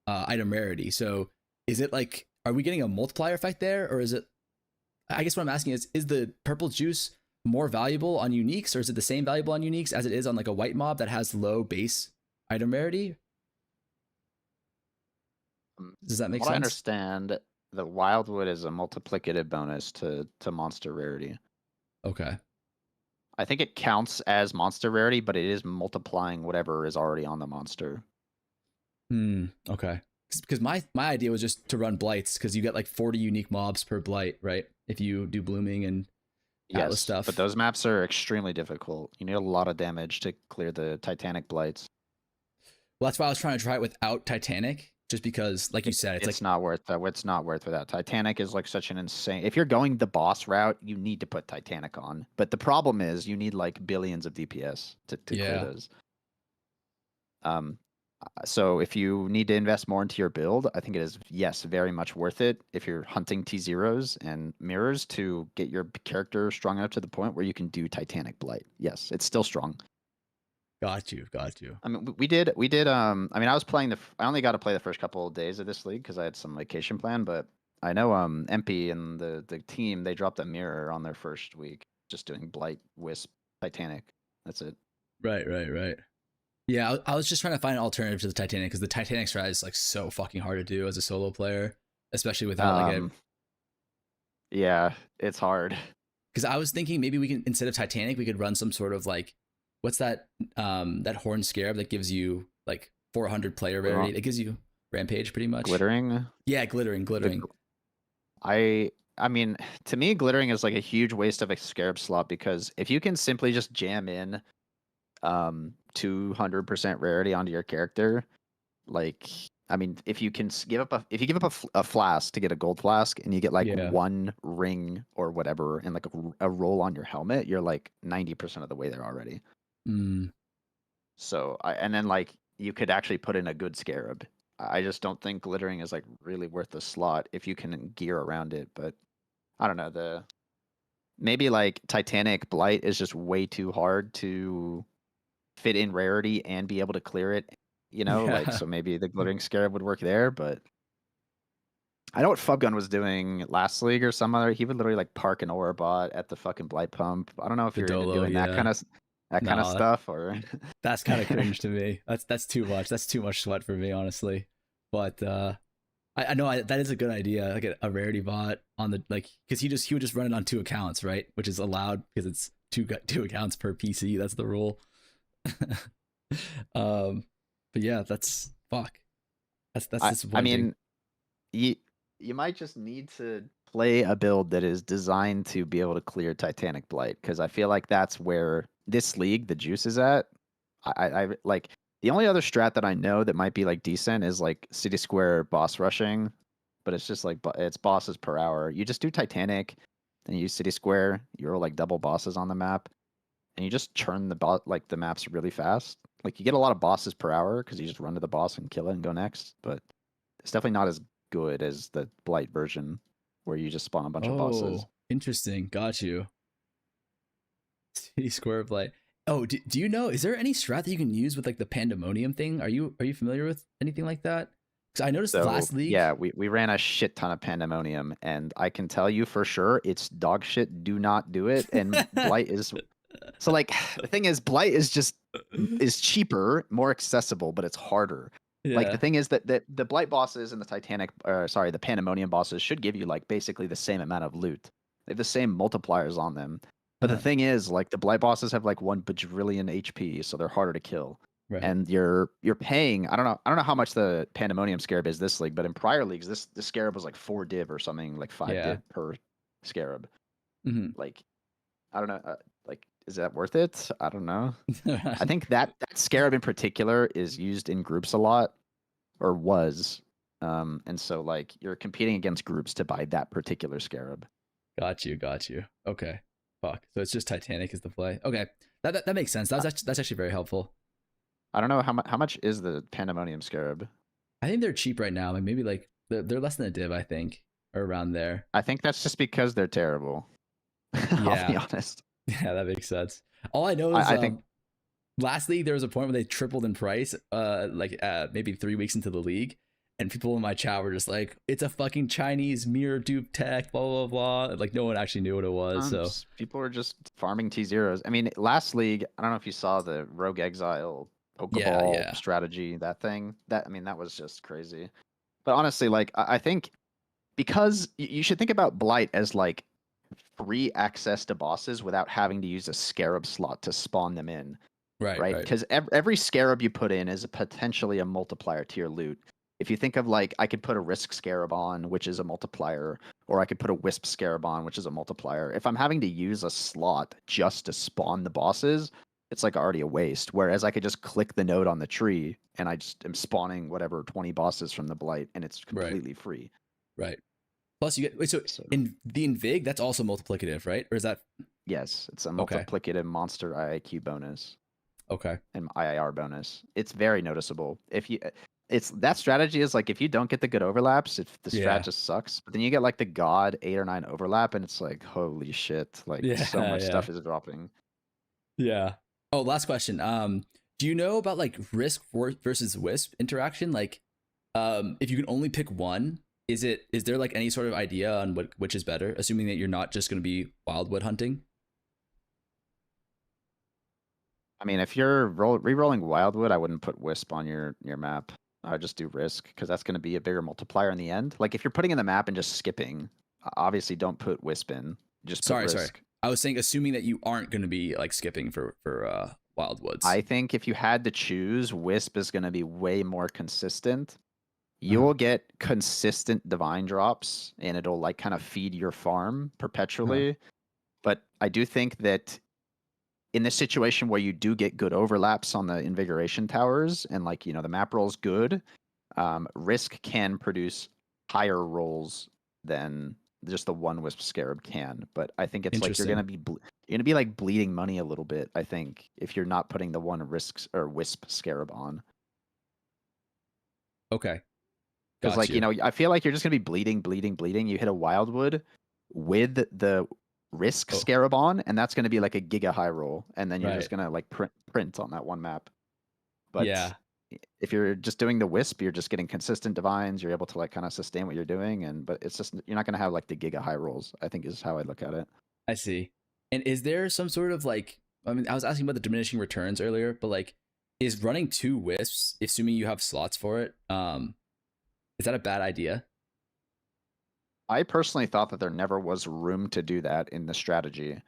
item rarity. So is it like, are we getting a multiplier effect there? Or is it, I guess what I'm asking is the purple juice more valuable on uniques or is it the same valuable on uniques as it is on like a white mob that has low base item rarity? Does that From make what I sense? understand, the Wildwood is a multiplicative bonus to monster rarity. Okay. I think it counts as monster rarity, but it is multiplying whatever is already on the monster. Okay. Because my idea was just to run blights because you get like 40 unique mobs per blight, right? If you do blooming and Atlas Yes, but stuff. those maps are extremely difficult. You need a lot of damage to clear the Titanic blights. Well, that's why I was trying to try it without Titanic. just because, like you said, it's like not worth that. It's not worth without Titanic is like such an insane. If you're going the boss route, you need to put Titanic on. But the problem is you need like billions of DPS to clear those. So if you need to invest more into your build, I think it is, yes, very much worth it if you're hunting T0s and mirrors to get your character strong enough to the point where you can do Titanic Blight. Yes, it's still strong. Got you. I mean, we did. I mean, I was playing I only got to play the first couple of days of this league because I had some vacation plan. But I know MP and the team, they dropped a mirror on their first week, just doing Blight, Wisp, Titanic. That's it. Right. Yeah, I was just trying to find an alternative to the Titanic because the Titanic strat is like so fucking hard to do as a solo player, especially without like a. Yeah, it's hard. Because I was thinking maybe we can, instead of Titanic, we could run some sort of like, what's that horn scarab that gives you like 400 player rarity? It gives you rampage pretty much. Glittering. Yeah, glittering. I mean, to me, glittering is like a huge waste of a scarab slot because if you can simply just jam in 200% rarity onto your character, like, I mean, if you give up a flask to get a gold flask and you get like one ring or whatever and like a roll on your helmet, you're like 90% of the way there already. So and then like you could actually put in a good scarab. I just don't think glittering is like really worth the slot if you can gear around it. But I don't know, maybe like Titanic Blight is just way too hard to fit in rarity and be able to clear it, like, so maybe the glittering scarab would work there. But I know what Fubgun was doing last league or some other. He would literally like park an aura bot at the fucking Blight pump. I don't know if you're into doing that kind of stuff, or that's kind of cringe to me. That's too much. That's too much sweat for me, honestly. But I know that is a good idea, like a rarity bot on the, like, because he would just run it on 2 accounts, right? Which is allowed because it's two accounts per PC. That's the rule. But yeah, that's disappointing. I mean, you might just need to play a build that is designed to be able to clear Titanic Blight, because I feel like that's where this league, the juice is at. I like, the only other strat that I know that might be like decent is like City Square boss rushing, but it's just like, it's bosses per hour. You just do Titanic, then you use City Square, you roll like double bosses on the map, and you just churn the maps really fast. Like, you get a lot of bosses per hour because you just run to the boss and kill it and go next. But it's definitely not as good as the Blight version where you just spawn a bunch of bosses. Interesting. Got you. City Square Blight. Oh, do you know, is there any strat that you can use with like the pandemonium thing? Are you familiar with anything like that? Because I noticed last league. Yeah, we ran a shit ton of pandemonium, and I can tell you for sure it's dog shit. Do not do it. And Blight is. So like, the thing is, Blight is cheaper, more accessible, but it's harder. Yeah. Like, the thing is that the Blight bosses and the Pandemonium bosses should give you like basically the same amount of loot. They have the same multipliers on them. But the thing is, like, the Blight bosses have like 1 bajillion HP, so they're harder to kill. Right. And you're paying, I don't know how much the Pandemonium scarab is this league, but in prior leagues, the scarab was like 4 div or something, like 5 div per scarab. Like, I don't know, like, is that worth it? I don't know. I think that scarab in particular is used in groups a lot, or was. And so like, you're competing against groups to buy that particular scarab. Got you. Okay. Fuck. So it's just Titanic is the play. Okay. That makes sense. That's actually very helpful. I don't know how much is the Pandemonium scarab. I think they're cheap right now. Like, maybe like they're less than a div, I think, or around there. I think that's just because they're terrible. I'll be honest. Yeah, that makes sense. All I know is I think last league there was a point where they tripled in price, maybe 3 weeks into the league, and people in my chat were just like, "It's a fucking Chinese mirror dupe tech, blah blah blah." Like, no one actually knew what it was. So people were just farming T0s. I mean, last league, I don't know if you saw the Rogue Exile Pokeball strategy. That thing, that was just crazy. But honestly, like, I think because you should think about Blight as like free access to bosses without having to use a scarab slot to spawn them in. Right? Because every scarab you put in is potentially a multiplier to your loot. If you think of like, I could put a risk scarab on, which is a multiplier, or I could put a wisp scarab on, which is a multiplier. If I'm having to use a slot just to spawn the bosses, it's like already a waste. Whereas I could just click the node on the tree and I just am spawning whatever 20 bosses from the Blight, and it's Right. completely free. Right. Plus, you get so So in the Invig, that's also multiplicative, right? Or is that yes, it's a Okay. multiplicative monster IIQ bonus okay? and IIR bonus. It's very noticeable. If you it's that strategy is like if you don't get the good overlaps, if the Yeah. strat just sucks. But then you get like the god 8 or 9 overlap, and it's like holy shit, like so Yeah, much yeah. stuff is dropping. Yeah. Oh, last question. Do you know about like risk versus wisp interaction? Like, if you can only pick one, is there like any sort of idea on which is better, assuming that you're not just going to be wildwood hunting? I mean, if you're re-rolling Wildwood, I wouldn't put Wisp on your map. I would just do Risk because that's going to be a bigger multiplier in the end. Like if you're putting in the map and just skipping, obviously don't put Wisp in. Just put Sorry. Risk. I was saying assuming that you aren't going to be like skipping for wildwoods. I think if you had to choose, Wisp is going to be way more consistent. You will get consistent divine drops, and it'll like kind of feed your farm perpetually. But I do think that in this situation where you do get good overlaps on the invigoration towers and like the map roll's good, Risk can produce higher rolls than just the one Wisp Scarab can. But I think it's like you're gonna be like bleeding money a little bit. I think if you're not putting the one Risk or Wisp Scarab on. Okay. Because like I feel like you're just gonna be bleeding. You hit a Wildwood with the Risk Scarab on, and that's gonna be like a Giga high roll, and then you're just gonna like print on that one map. But yeah, if you're just doing the Wisp, you're just getting consistent divines. You're able to like kind of sustain what you're doing, but it's just you're not gonna have like the Giga high rolls. I think is how I look at it. I see. And is there some sort of like? I mean, I was asking about the diminishing returns earlier, but like, is running 2 wisps, assuming you have slots for it, is that a bad idea? I personally thought that there never was room to do that in the strategy,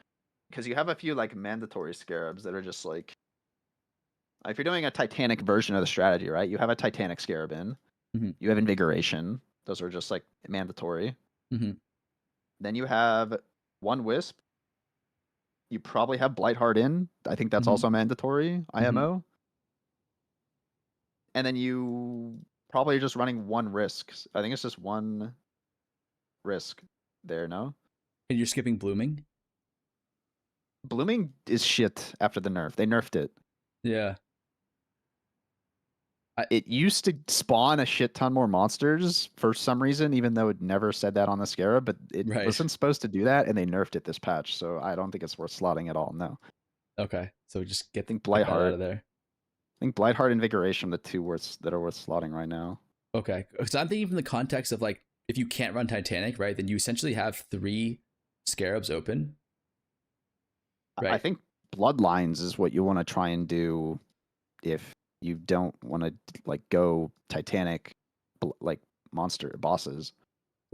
because you have a few like mandatory scarabs that are just like, if you're doing a Titanic version of the strategy, right? You have a Titanic scarab in, you have invigoration. Those are just like mandatory. Then you have 1 wisp. You probably have Blightheart in. I think that's also mandatory IMO. And then you probably are just running 1 risk. I think it's just 1 risk there, no? And you're skipping blooming? Blooming is shit after the nerf. They nerfed it. Yeah. It used to spawn a shit ton more monsters for some reason, even though it never said that on the Scarab, but it wasn't supposed to do that, and they nerfed it this patch, so I don't think it's worth slotting at all, no. Okay, so just get Blightheart out of there. I think Blightheart Invigoration are the 2 that are worth slotting right now. Okay, because I'm thinking from the context of like, if you can't run Titanic, right, then you essentially have 3 Scarabs open. Right? I think Bloodlines is what you want to try and do if you don't want to like go Titanic like monster bosses.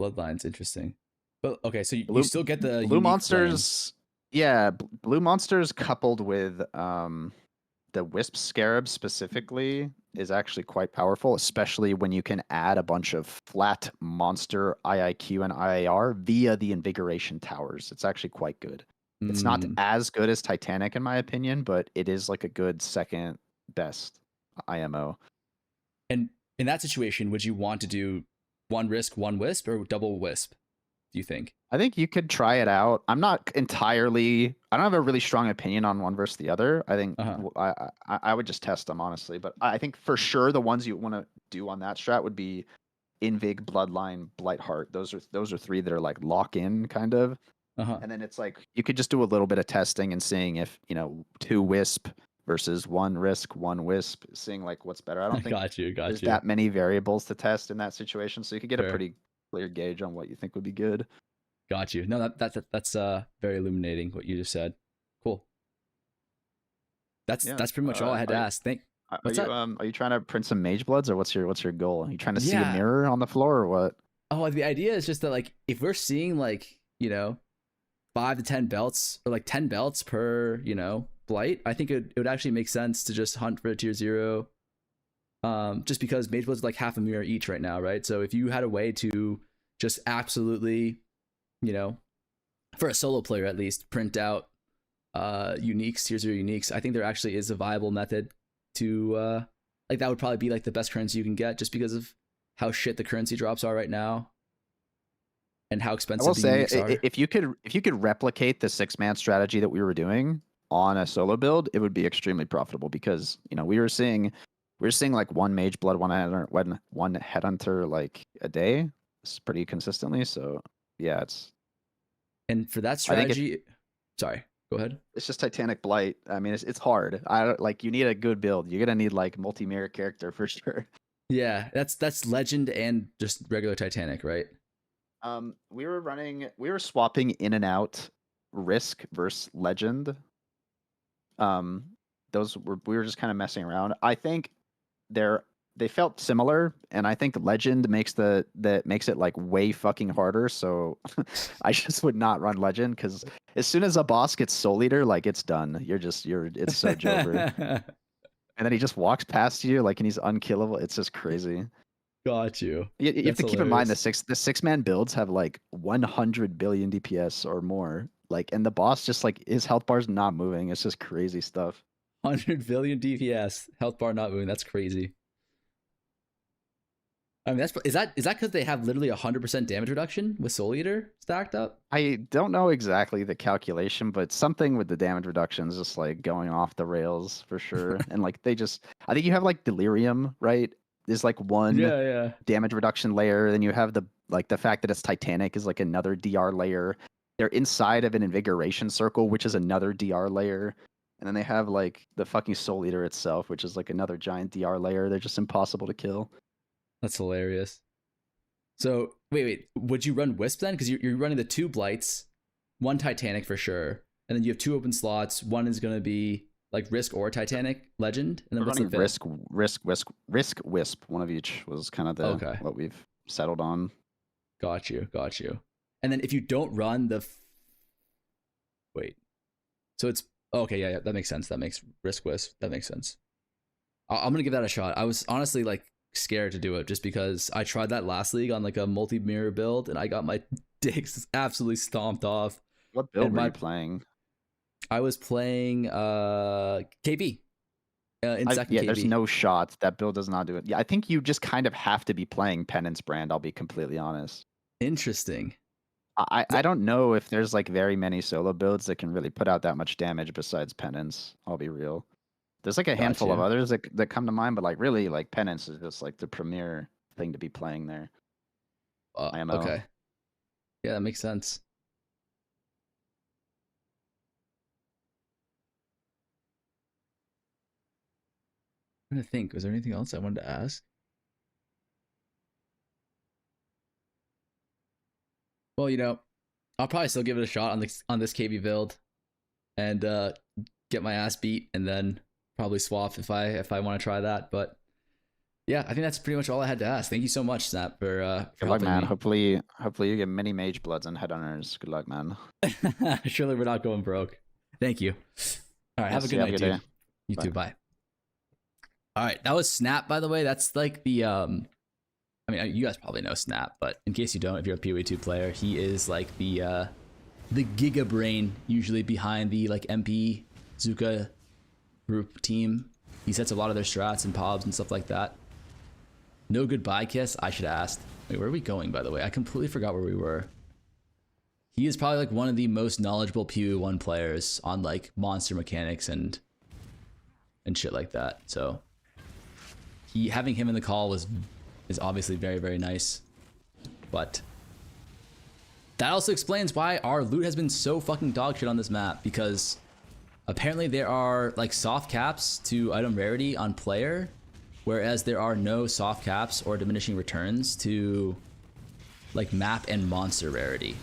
Bloodlines, interesting. But okay, so you still get the blue monsters. Flame. Yeah, blue monsters coupled with the Wisp Scarab specifically is actually quite powerful, especially when you can add a bunch of flat monster IIQ and IAR via the Invigoration Towers. It's actually quite good. It's not as good as Titanic in my opinion, but it is like a good second best IMO. And in that situation, would you want to do 1 risk, 1 wisp, or double wisp, do you think? I think you could try it out. I don't have a really strong opinion on one versus the other. I think I would just test them, honestly. But I think for sure the ones you want to do on that strat would be Invig, Bloodline, Blightheart. Those are 3 that are like lock in kind of. And then it's like you could just do a little bit of testing and seeing if 2 wisp versus 1 risk, 1 wisp, seeing like what's better. I don't think there's that many variables to test in that situation, so you could get a pretty clear gauge on what you think would be good. Got you. No, that's very illuminating what you just said. Cool. That's pretty much all I had to ask. Are you trying to print some Mage Bloods, or what's your goal? Are you trying to see a mirror on the floor, or what? Oh, the idea is just that like if we're seeing like 5 to 10 belts or like 10 belts per Blight, I think it would actually make sense to just hunt for a tier 0. Just because Mage Bloods like half a mirror each right now, right? So if you had a way to just absolutely, for a solo player at least, print out uniques, tier 0 uniques, I think there actually is a viable method to like that would probably be like the best currency you can get just because of how shit the currency drops are right now and how I expensive will the say, uniques are. if you could replicate the 6-man strategy that we were doing on a solo build, it would be extremely profitable because we were seeing like one mage blood, one headhunter like a day. It's pretty consistently. So yeah, And for that I think strategy, sorry, go ahead. it's just Titanic Blight. I mean, it's hard. I don't like you need a good build. You're gonna need like multi-mirror character for sure. Yeah, that's legend and just regular Titanic, right? We were swapping in and out Risk versus Legend. We were just kind of messing around. I think they felt similar, and I think Legend makes it like way fucking harder. So I just would not run Legend because as soon as a boss gets Soul Eater, like it's done. It's so Jover. And then he just walks past you like, and he's unkillable. It's just crazy. Got you. You have That's to keep in mind hilarious. the 6-man builds have like 100 billion DPS or more. Like, and the boss just like his health bar's not moving. It's just crazy stuff. 100 billion DPS, health bar not moving. That's crazy. I mean, is that because they have literally 100% damage reduction with Soul Eater stacked up? I don't know exactly the calculation, but something with the damage reduction is just like going off the rails for sure. And like I think you have like Delirium, right? There's like one Yeah. damage reduction layer. Then you have the fact that it's Titanic is like another DR layer. They're inside of an invigoration circle, which is another DR layer. And then they have like the fucking Soul Eater itself, which is like another giant DR layer. They're just impossible to kill. That's hilarious. So wait, would you run Wisp then? Because you're running the 2 Blights, 1 Titanic for sure, and then you have 2 open slots. One is gonna be like Risk or Titanic Legend, and then We're what's the running Risk, Wisp. One of each was kind of what we've settled on. Got you. And then if you don't run wait, so it's okay. Yeah, that makes sense. That makes Risk Wisp. That makes sense. I'm gonna give that a shot. I was honestly like scared to do it just because I tried that last league on like a multi-mirror build and I got my dicks absolutely stomped off. What build were you playing? I was playing KB in second KB. There's no shot. That build does not do it. Yeah, I think you just kind of have to be playing Penance Brand, I'll be completely honest. Interesting. I don't know if there's like very many solo builds that can really put out that much damage besides Penance, I'll be real. There's like a handful of others that come to mind, but like really like Penance is just like the premier thing to be playing there. Okay. Yeah, that makes sense. I'm trying to think, was there anything else I wanted to ask? Well, I'll probably still give it a shot on this KB build and get my ass beat and then probably swap if I want to try that. But yeah, I think that's pretty much all I had to ask. Thank you so much, Snap, for Good luck, man. me. Hopefully you get many mage bloods and headhunters. Good luck, man. Surely we're not going broke. Thank you. All right, have a good night, dude. You too. Bye. All right, that was Snap, by the way. That's like the I mean, you guys probably know Snap, but in case you don't, if you're a PoE2 player, he is like the Giga brain, usually behind the like MP Zuka group team. He sets a lot of their strats and pobs and stuff like that. No goodbye kiss. I should have asked. Wait, where are we going, by the way? I completely forgot where we were. He is probably like one of the most knowledgeable PoE1 players on like monster mechanics and shit like that. So having him in the call is obviously very, very nice. But that also explains why our loot has been so fucking dog shit on this map, because apparently there are like soft caps to item rarity on player, whereas there are no soft caps or diminishing returns to like map and monster rarity.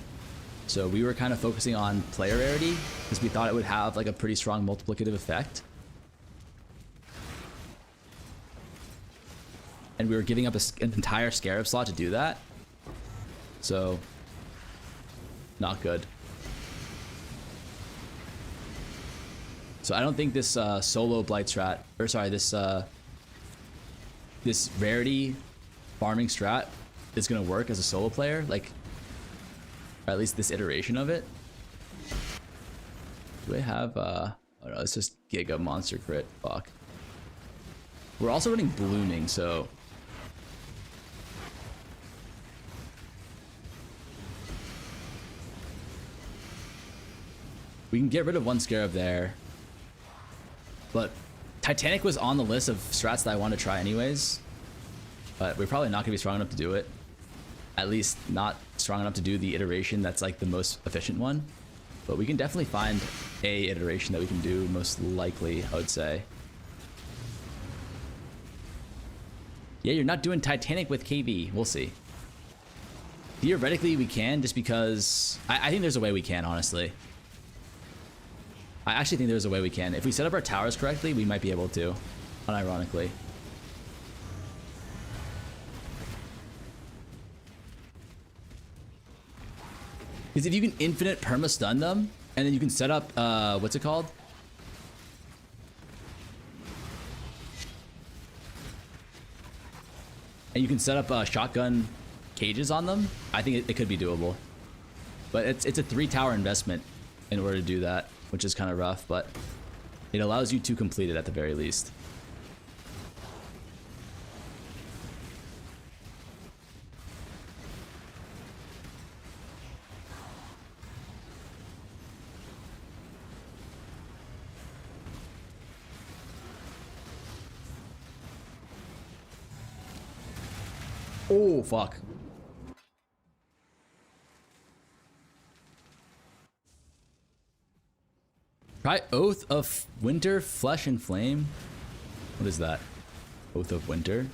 So we were kind of focusing on player rarity because we thought it would have like a pretty strong multiplicative effect. And we were giving up an entire Scarab slot to do that. So, not good. So I don't think this solo Blight strat, or sorry, this Rarity farming strat is gonna work as a solo player, like, or at least this iteration of it. Do they have oh no, it's just Giga monster crit. Fuck. We're also running ballooning, so we can get rid of one Scarab there. But Titanic was on the list of strats that I want to try anyways. But we're probably not going to be strong enough to do it. At least not strong enough to do the iteration that's like the most efficient one. But we can definitely find a iteration that we can do most likely, I would say. Yeah, you're not doing Titanic with KV. We'll see. Theoretically, we can, just because I think there's a way we can, honestly. I actually think there's a way we can. If we set up our towers correctly, we might be able to, unironically. Because if you can infinite perma-stun them, and then you can set up, what's it called? And you can set up shotgun cages on them, I think it could be doable. But it's a 3-tower investment in order to do that, which is kind of rough, but it allows you to complete it at the very least. Oh, fuck. Try Oath of Winter, Flesh and Flame. What is that? Oath of Winter?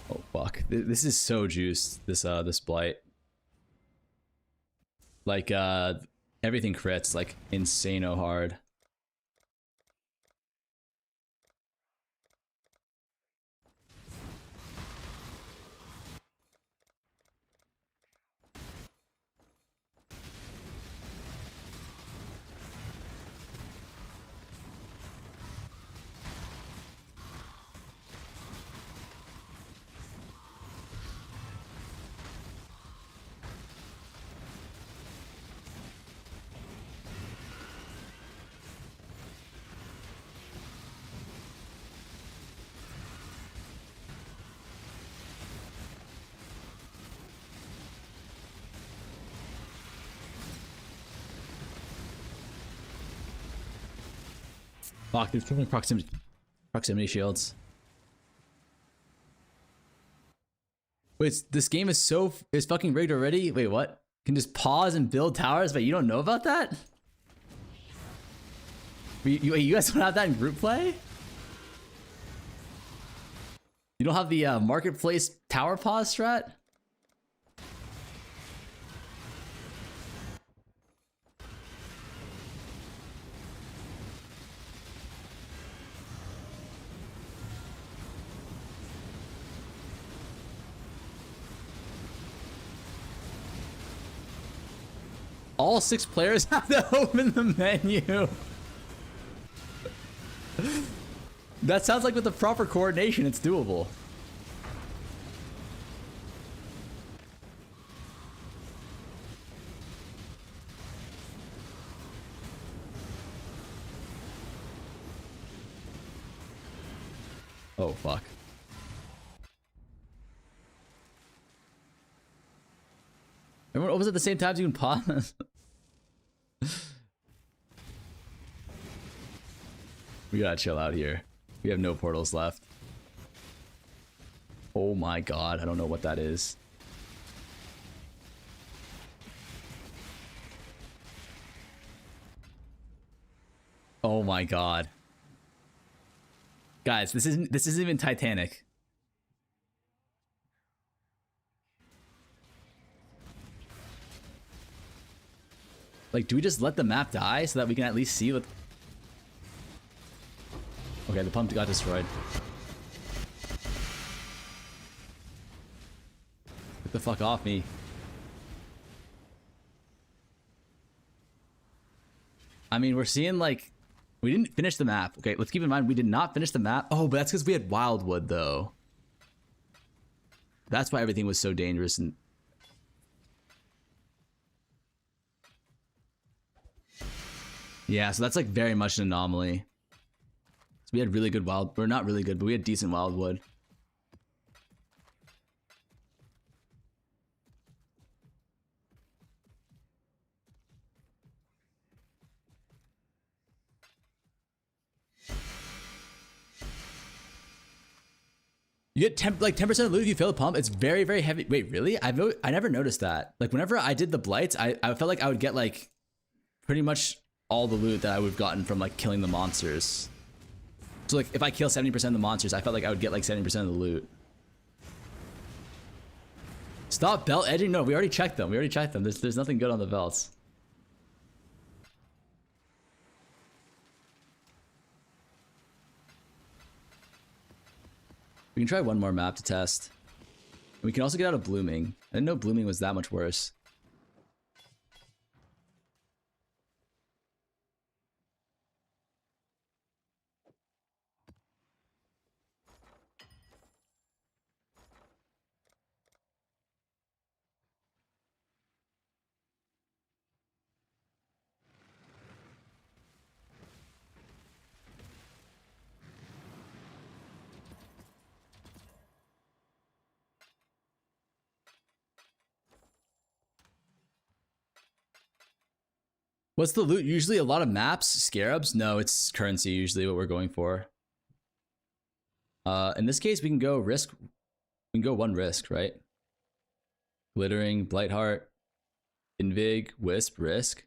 Oh fuck. This is so juiced, this Blight. Like everything crits like insano hard. Fuck, there's too many proximity shields. Wait, this game is fucking rigged already? Wait, what? Can just pause and build towers, but you don't know about that? You guys don't have that in group play? You don't have the marketplace tower pause strat? All 6 players have to open the menu. That sounds like with the proper coordination, it's doable. Oh, fuck. Everyone opens at the same time so you can pause. We gotta chill out here. We have no portals left. Oh my god, I don't know what that is. Oh my god. Guys, this isn't even Titanic. Like, do we just let the map die so that we can at least see what... Okay, the pump got destroyed. Get the fuck off me. I mean, we're seeing, like... We didn't finish the map. Okay, let's keep in mind, we did not finish the map. Oh, but that's because we had Wildwood, though. That's why everything was so dangerous and... Yeah, so that's like very much an anomaly. So we had really good wild... Or not really good, but we had decent Wildwood. You get 10% of loot if you fill a pump. It's very, very heavy. Wait, really? I never noticed that. Like, whenever I did the blights, I felt like I would get, like, pretty much all the loot that I would have gotten from, like, killing the monsters. So, like, if I kill 70% of the monsters, I felt like I would get, like, 70% of the loot. Stop belt edging? No, we already checked them. There's nothing good on the belts. We can try one more map to test. We can also get out of blooming. I didn't know blooming was that much worse. What's the loot? Usually a lot of maps, scarabs? No, it's currency usually what we're going for. In this case, we can go risk. We can go one risk, right? Glittering, Blight Heart, Invig, Wisp, risk.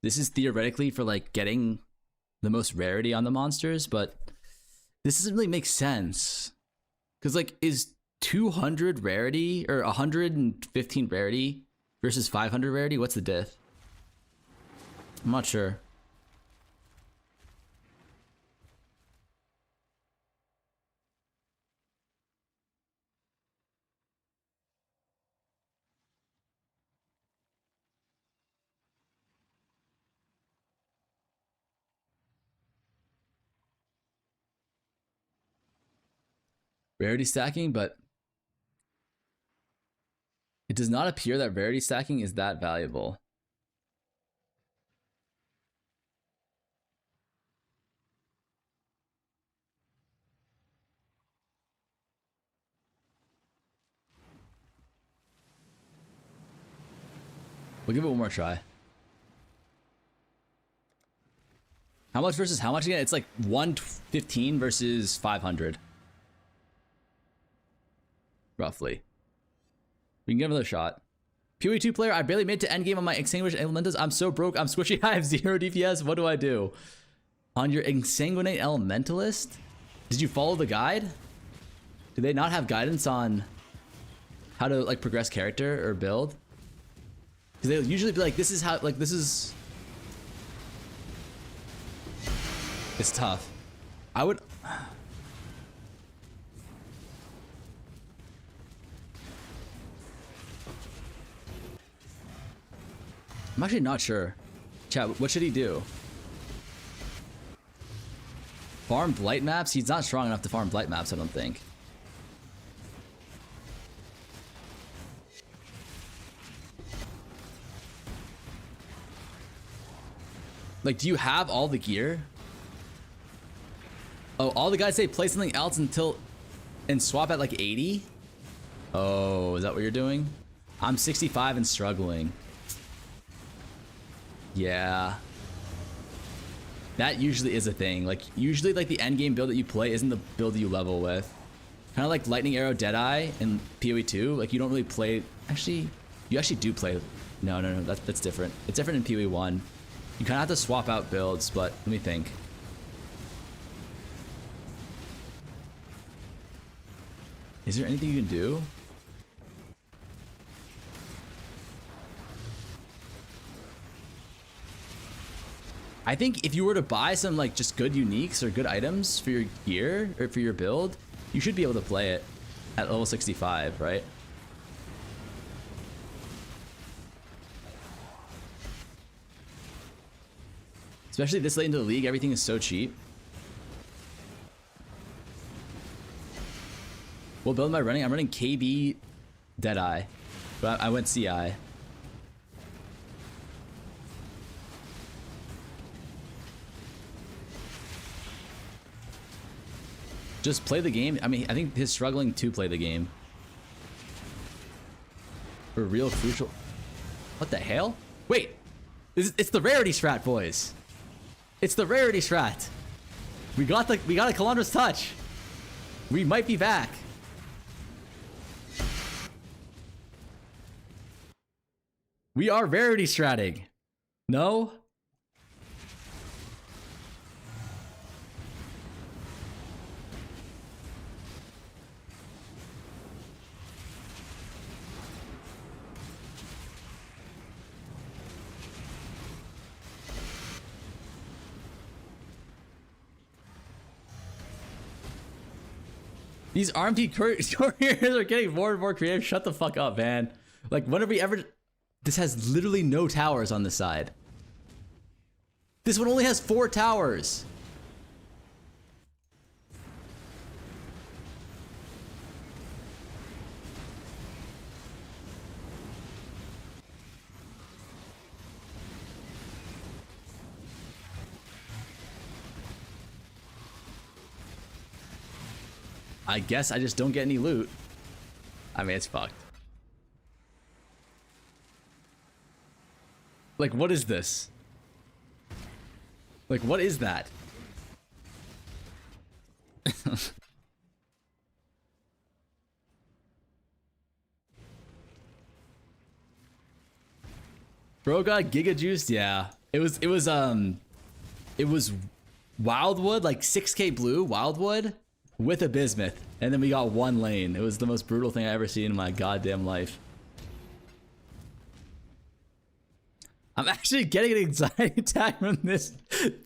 This is theoretically for like getting the most rarity on the monsters, but this doesn't really make sense. Because like, is 200 rarity or 115 rarity versus 500 rarity? What's the diff? I'm not sure. Rarity stacking, but it does not appear that rarity stacking is that valuable. We'll give it one more try. How much versus how much again? It's like 115 versus 500. Roughly. We can give another shot. PoE2 player, I barely made to endgame on my Extinguished Elementals. I'm so broke, I'm squishy, I have 0 DPS. What do I do? On your Exsanguinate Elementalist? Did you follow the guide? Do they not have guidance on how to like progress character or build? Because they'll usually be like, this is how, like, this is... It's tough. I would... I'm actually not sure. Chat, what should he do? Farm Blight maps? He's not strong enough to farm Blight maps, I don't think. Like, do you have all the gear? Oh, all the guys say play something else until... and swap at like 80? Oh, is that what you're doing? I'm 65 and struggling. Yeah. That usually is a thing. Like, usually like the end game build that you play isn't the build that you level with. Kind of like Lightning Arrow Deadeye in PoE2. Like, you don't really play... Actually, you actually do play... No, that's different. It's different in PoE1. You kind of have to swap out builds, but let me think. Is there anything you can do? I think if you were to buy some like just good uniques or good items for your gear or for your build, you should be able to play it at level 65, right? Especially this late into the league, everything is so cheap. What build am I running? I'm running KB Deadeye, but I went CI. Just play the game. I mean, I think he's struggling to play the game. For real crucial. What the hell? Wait, it's the Rarity strat, boys. It's the Rarity strat. We got a Calandra's touch. We might be back. We are Rarity stratting. No? These RMT couriers are getting more and more creative. Shut the fuck up, man. Like, when have we ever... This has literally no towers on the side. This one only has 4 towers. I guess I just don't get any loot. I mean, it's fucked. Like, what is this? Like, what is that? Bro got Giga juiced? Yeah. It was Wildwood, like 6k blue Wildwood with a bismuth, and then we got 1 lane. It was the most brutal thing I ever seen in my goddamn life. I'm actually getting an anxiety attack from this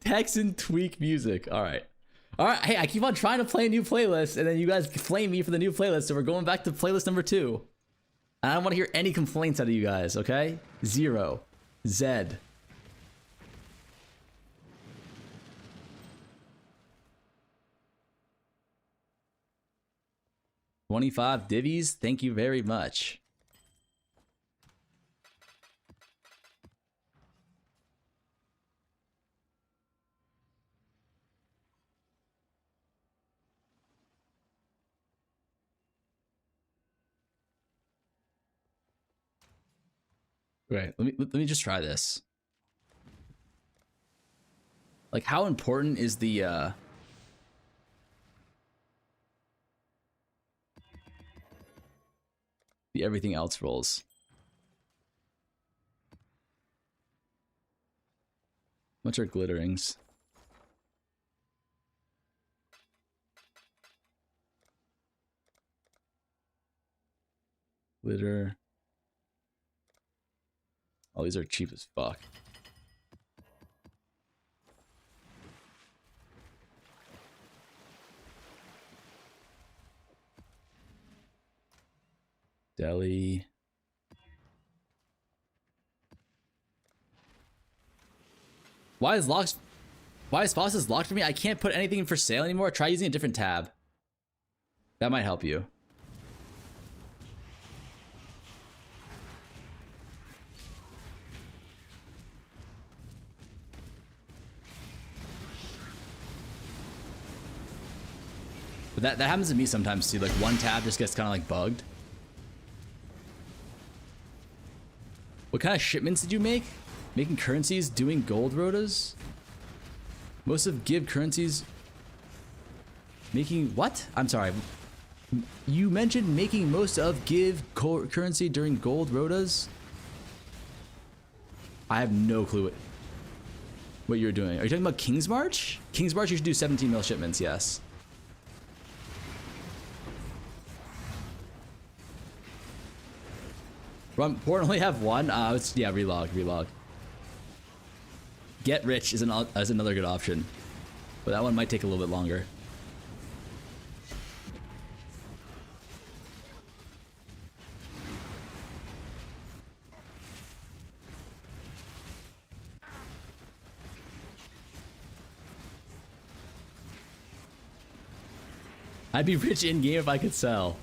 Texan tweak music. All right. Hey, I keep on trying to play a new playlist, and then you guys flame me for the new playlist, so we're going back to playlist number 2. And I don't want to hear any complaints out of you guys, okay? 0. Zed. $25 divvies. Thank you very much. Right, let me just try this. Like, how important is the everything else rolls? How much are glitterings? Glitter. Oh, these are cheap as fuck. Deli. Why is Bosses locked for me? I can't put anything in for sale anymore. Try using a different tab. That might help you. But that happens to me sometimes too. Like, one tab just gets kind of like bugged. What kind of shipments did you make? Making currencies, doing gold rotas? Most of give currencies... Making what? I'm sorry. You mentioned making most of give currency during gold rotas? I have no clue. what you're doing. Are you talking about King's March? King's March, you should do 17 mil shipments, yes. Port only have one? Yeah, relog. Get Rich is another good option. But that one might take a little bit longer. I'd be rich in game if I could sell.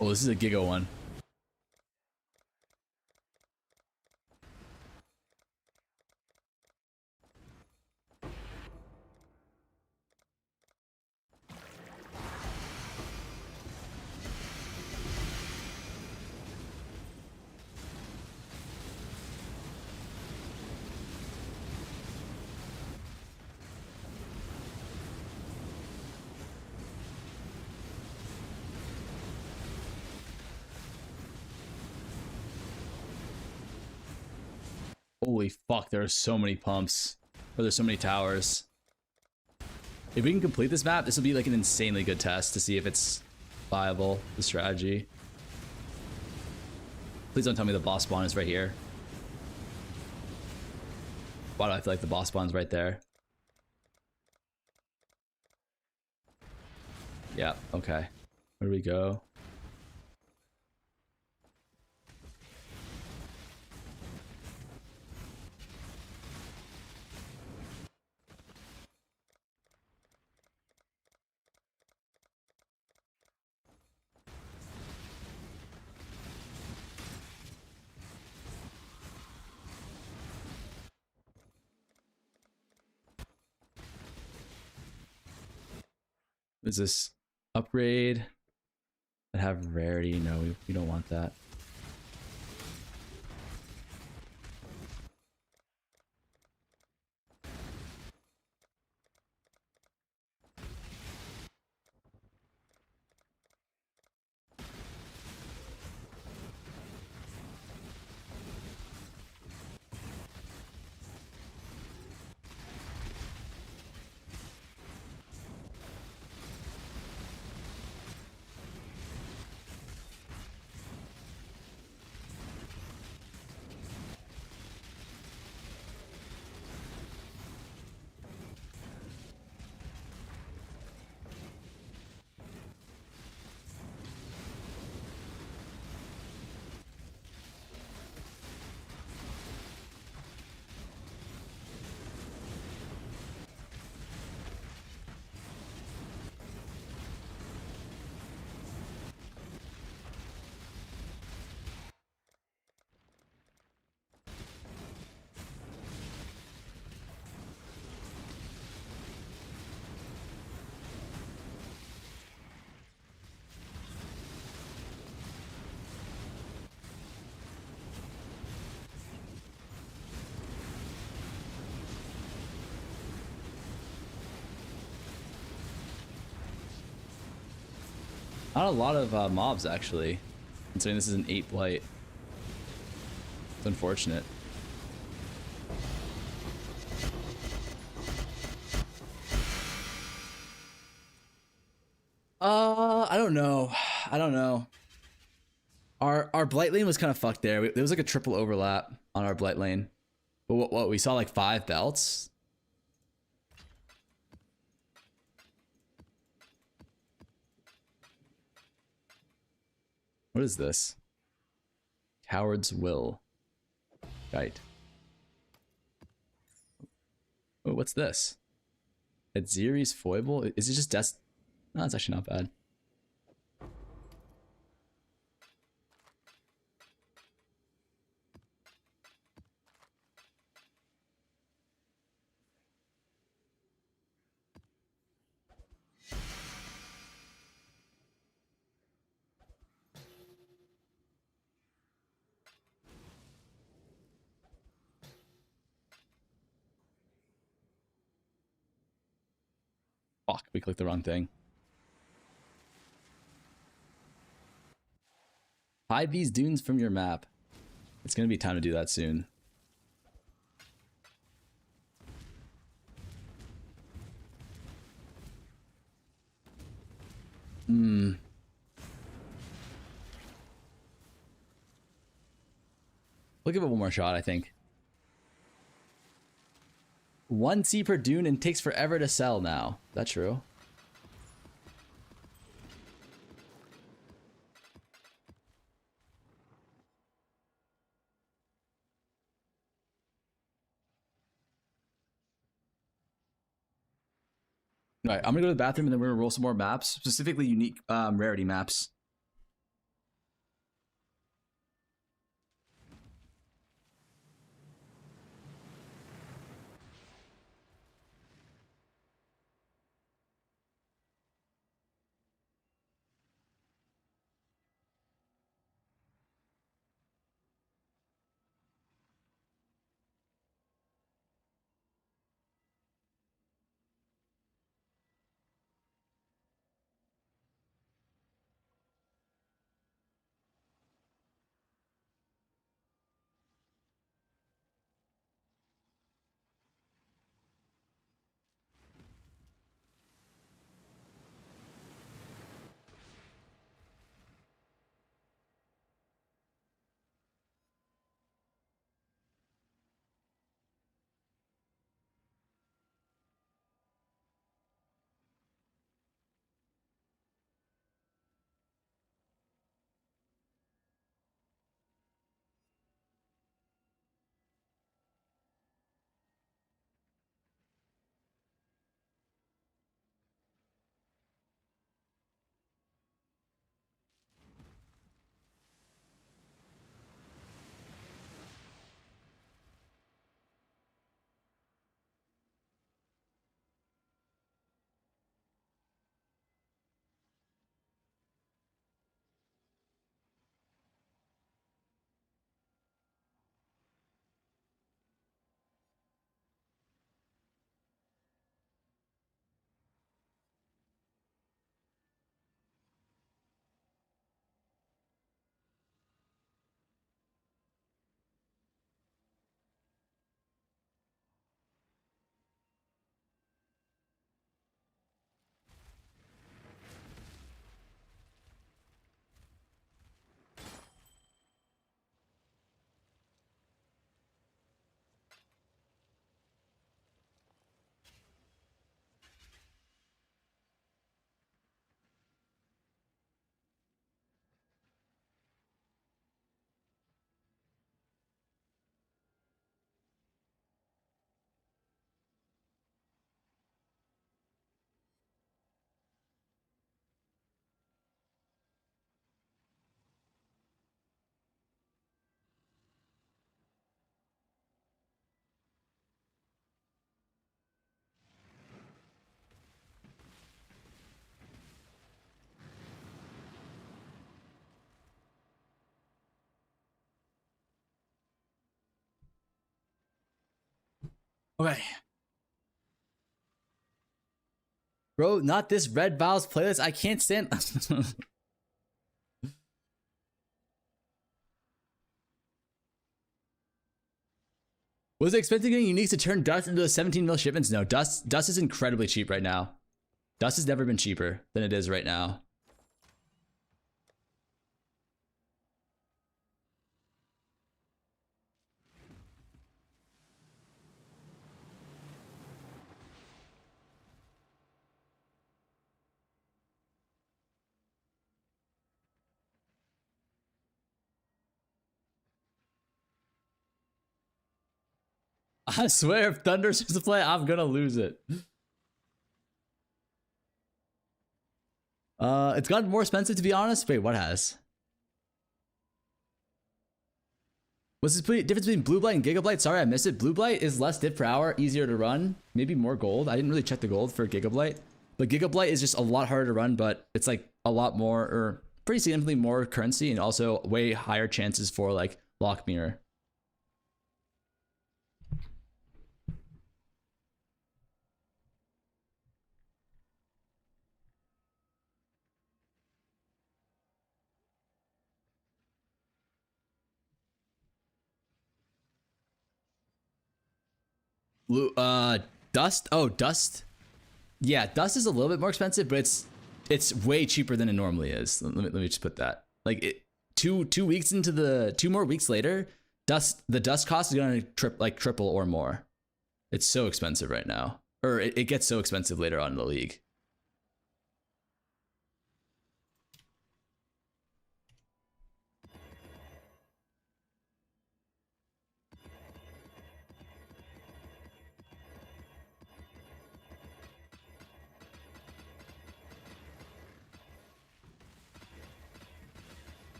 Oh, this is a Giga one. Holy fuck, there are so many pumps. Or there's so many towers. If we can complete this map, this will be like an insanely good test to see if it's viable, the strategy. Please don't tell me the boss spawn is right here. Why do I feel like the boss spawn's right there? Yeah, okay. Where do we go? Is this upgrade that have rarity? No, we don't want that. Not a lot of mobs, actually, considering this is an 8 Blight. It's unfortunate. I don't know. I don't know. Our Blight lane was kind of fucked there. There was like a triple overlap on our Blight lane. But what we saw like 5 belts? What is this? Coward's Will. Right. Oh, what's this? Adziri's Foible? Is it just No, it's actually not bad. Fuck, we clicked the wrong thing. Hide these dunes from your map. It's gonna be time to do that soon. We'll give it one more shot, I think. 1 C per dune and takes forever to sell now. That's true. All right, I'm gonna go to the bathroom and then we're gonna roll some more maps, specifically unique rarity maps. Okay. Bro, not this Red Vials playlist. I can't stand. Was it expensive getting uniques to turn dust into a 17 mil shipments? No, dust is incredibly cheap right now. Dust has never been cheaper than it is right now. I swear, if Thunder starts to play, I'm gonna lose it. It's gotten more expensive, to be honest. Wait, what has? What's the difference between Blue Blight and Giga Blight? Sorry, I missed it. Blue Blight is less diff per hour, easier to run, maybe more gold. I didn't really check the gold for Giga Blight, but Giga Blight is just a lot harder to run, but it's like a lot more, or pretty significantly more currency, and also way higher chances for like lock mirror. Dust. Oh, dust. Yeah, dust is a little bit more expensive, but it's way cheaper than it normally is. Let me just put that. Like two weeks into the 2 more weeks later, the dust cost is gonna triple or more. It's so expensive right now, or it gets so expensive later on in the league.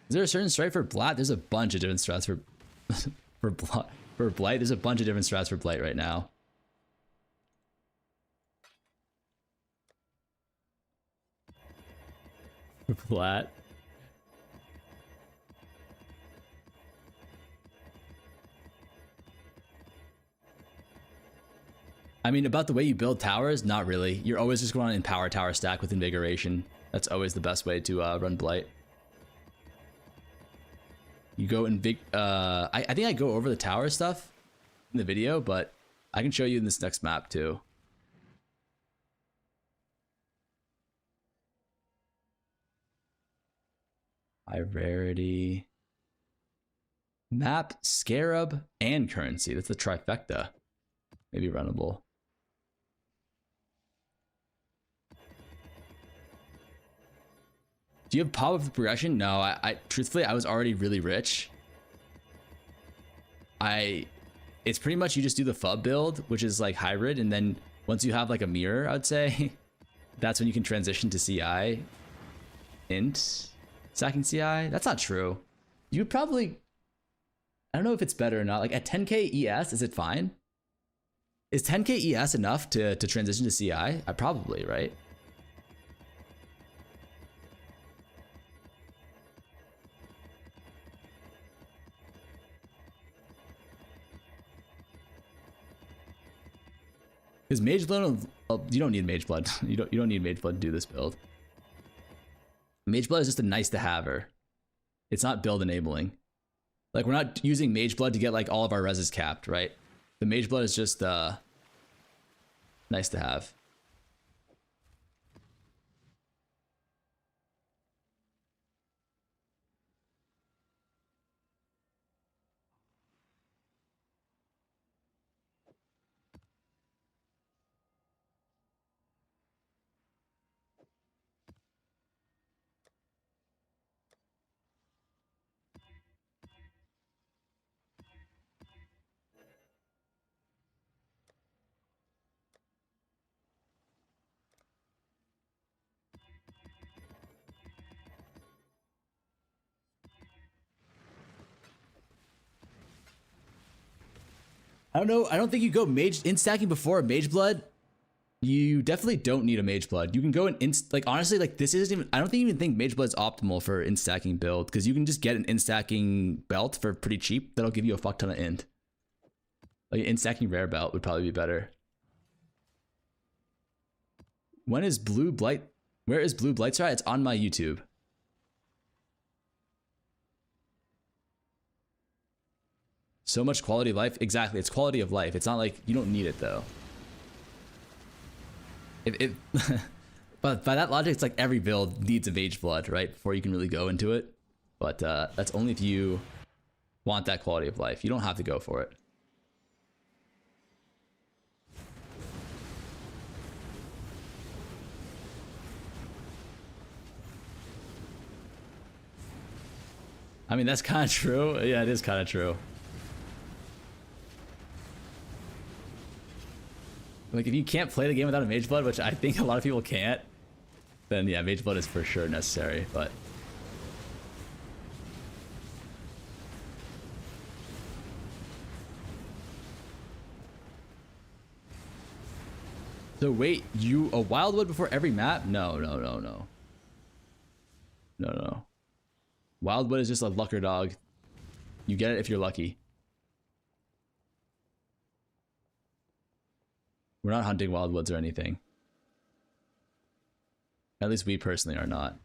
Is there a certain strat for Blight? There's a bunch of different strats for Blight. There's a bunch of different strats for Blight right now. Blight. I mean, about the way you build towers, not really. You're always just going on in power tower stack with invigoration. That's always the best way to run Blight. You go in big. I think I go over the tower stuff in the video, but I can show you in this next map too. High rarity. Map, scarab, and currency. That's the trifecta. Maybe runnable. Do you have pop of progression? No, I truthfully, I was already really rich. It's pretty much you just do the FUB build, which is like hybrid, and then once you have like a mirror, I would say, that's when you can transition to CI. Int stacking CI. That's not true. You probably, I don't know if it's better or not. Like at 10k ES, is it fine? Is 10k ES enough to transition to CI? I probably, right? Because Mage Blood, you don't need Mage Blood. You don't need Mage Blood to do this build. Mage Blood is just a nice to haver. It's not build enabling. Like we're not using Mage Blood to get like all of our reses capped, right? The Mage Blood is just nice to have. I don't know. I don't think you go mage in stacking before a Mage Blood. You definitely don't need a Mage Blood. You can go in like honestly, like this isn't even. I don't even think Mage Blood's optimal for in stacking build because you can just get an in stacking belt for pretty cheap. That'll give you a fuck ton of int. Like an in stacking rare belt would probably be better. When is Blue Blight? Where is Blue Blight strat? It's on my YouTube. so much quality of life. Exactly, it's quality of life. It's not like you don't need it though. But by that logic, it's like every build needs a Mage Blood, right? Before you can really go into it. But that's only if you want that quality of life. You don't have to go for it. I mean, that's kind of true. Yeah, it is kind of true. Like, if you can't play the game without a Mage Blood, which I think a lot of people can't, then yeah, Mage Blood is for sure necessary, but... So wait, a Wildwood before every map? No. No. Wildwood is just a lucker dog. You get it if you're lucky. We're not hunting Wildwoods or anything. At least we personally are not.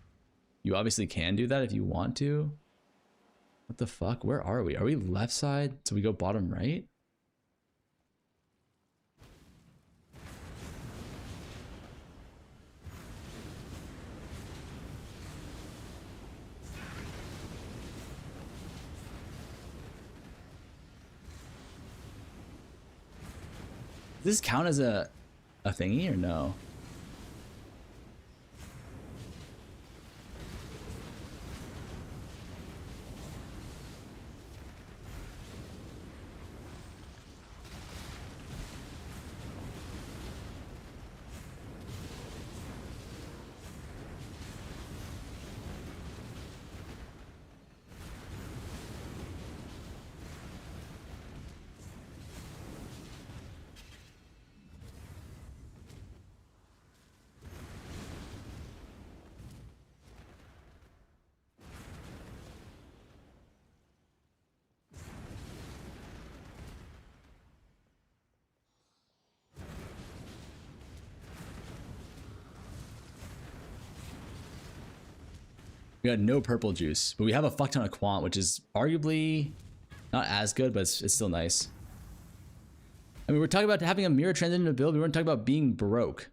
You obviously can do that if you want to. What the fuck? Where are we? Are we left side? So we go bottom right? Does this count as a thingy or no? We got no purple juice, but we have a fuck ton of quant, which is arguably not as good, but it's still nice. I mean, we're talking about having a mirror transition to build. We weren't talking about being broke.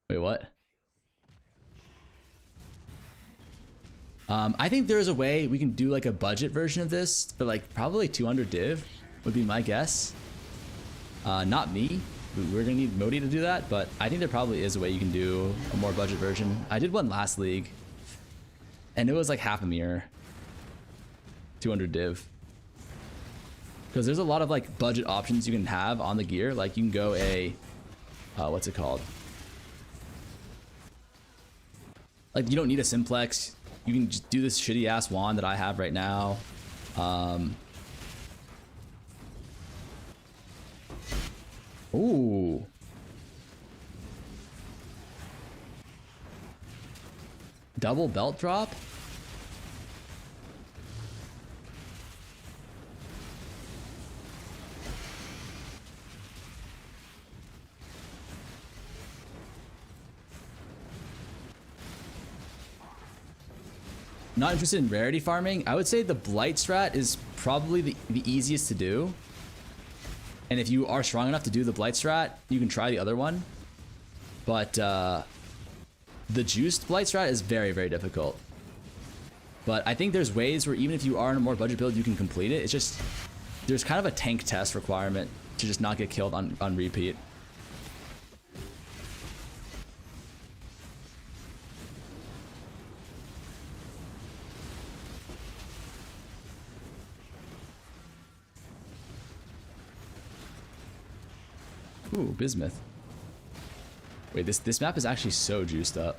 Wait, what? I think there's a way we can do like a budget version of this, but like probably 200 div would be my guess. Not me. We're gonna need Modi to do that, but I think there probably is a way you can do a more budget version. I did one last league, and it was like half a mirror. 200 div. Because there's a lot of like budget options you can have on the gear. Like you can go a, what's it called? Like you don't need a simplex. You can just do this shitty ass wand that I have right now. Ooh. Double belt drop? Not interested in rarity farming. I would say the Blight strat is probably the easiest to do. And if you are strong enough to do the Blight strat, you can try the other one. But the juiced Blight strat is very, very difficult. But I think there's ways where even if you are in a more budget build, you can complete it. It's just, there's kind of a tank test requirement to just not get killed on repeat. Ooh, bismuth. Wait, this map is actually so juiced up.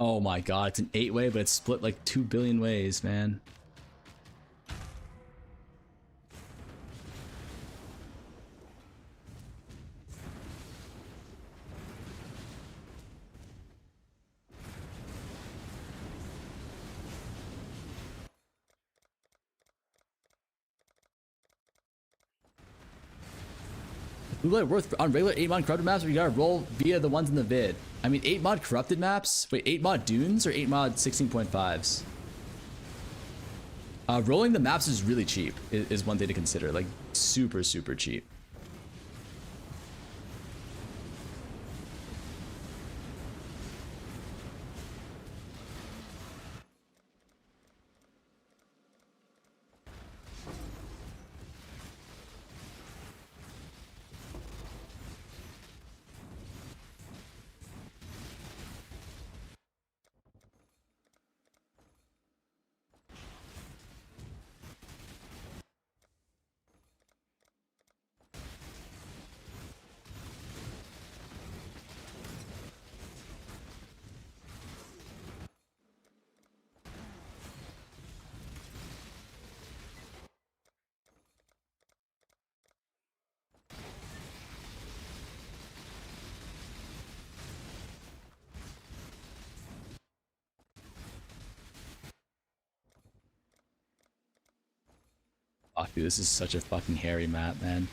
Oh my god, it's an 8-way, but it's split like 2 billion ways, man. Blue worth on regular 8-mod corrupted maps, or you gotta roll via the ones in the vid. I mean, 8-mod corrupted maps. Wait, 8-mod dunes or 8-mod 16.5s? Rolling the maps is really cheap. Is one thing to consider. Like super cheap. Fuck, dude, this is such a fucking hairy map, man.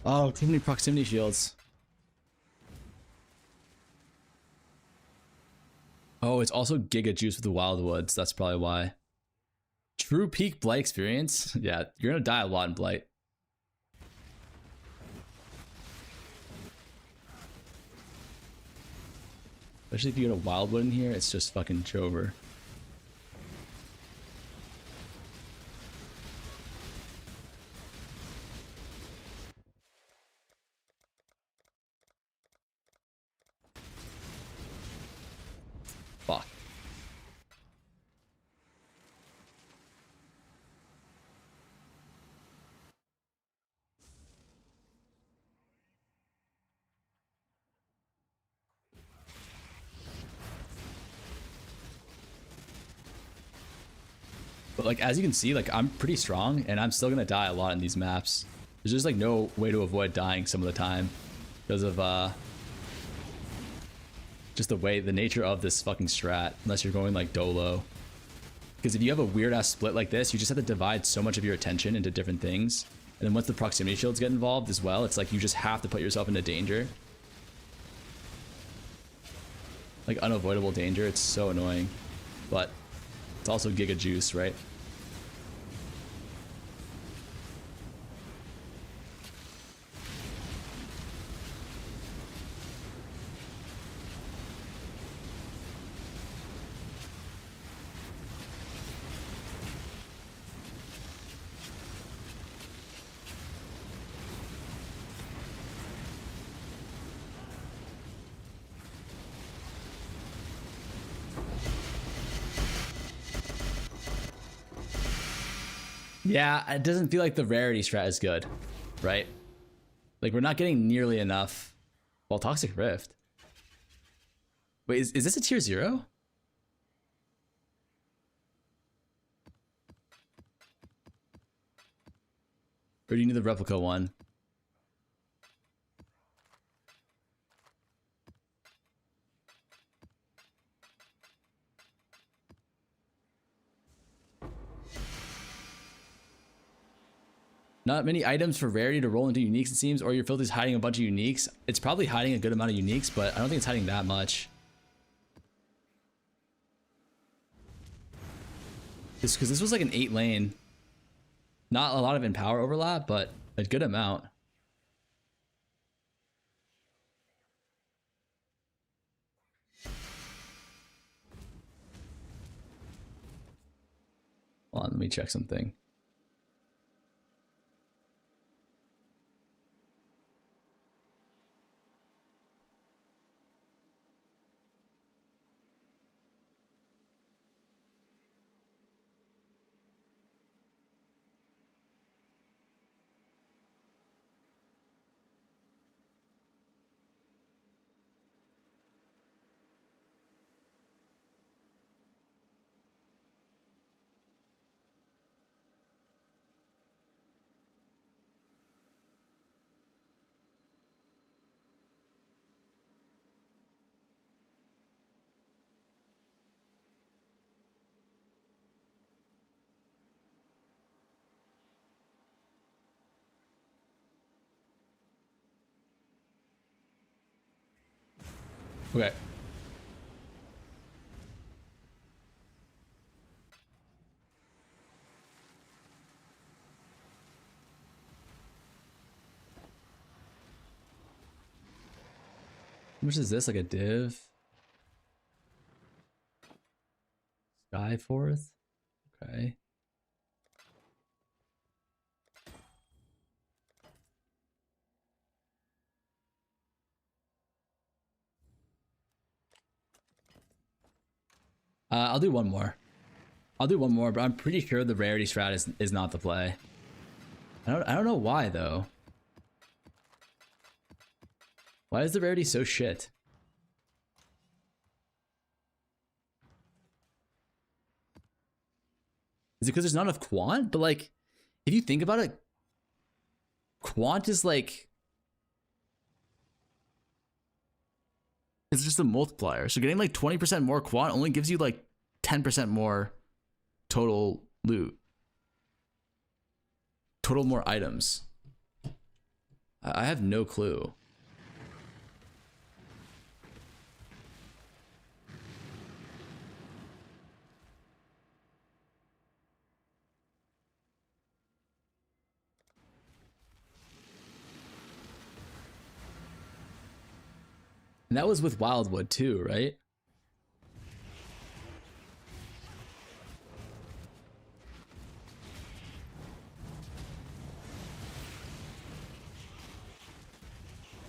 Oh, too many proximity shields. Oh, it's also Giga Juice with the Wildwoods. That's probably why. True peak Blight experience. Yeah, you're gonna die a lot in Blight. Especially if you get a Wildwood in here, it's just fucking Jover. Fuck. But like, as you can see, like I'm pretty strong and I'm still gonna die a lot in these maps. There's just like no way to avoid dying some of the time because of just the nature of this fucking strat, unless you're going like Dolo. Because if you have a weird ass split like this, you just have to divide so much of your attention into different things. And then once the proximity shields get involved as well, it's like you just have to put yourself into danger. Like unavoidable danger. It's so annoying. But it's also Giga Juice, right? Yeah, it doesn't feel like the Rarity strat is good, right? Like we're not getting nearly enough. Well, Toxic Rift. Wait, is this a tier 0? Or do you need the replica one? Not many items for Rarity to roll into uniques, it seems, or your filter's hiding a bunch of uniques. It's probably hiding a good amount of uniques, but I don't think it's hiding that much. Because this was like an 8 lane. Not a lot of in-power overlap, but a good amount. Hold on, let me check something. Okay. How much is this? Like a div? Skyforth? Okay. I'll do one more. I'll do one more, but I'm pretty sure the rarity strat is not the play. I don't know why though. Why is the rarity so shit? Is it because there's not enough quant? But like, if you think about it, quant is like, it's just a multiplier. So getting like 20% more quant only gives you like 10% more total loot. Total more items. I have no clue. And that was with Wildwood too, right?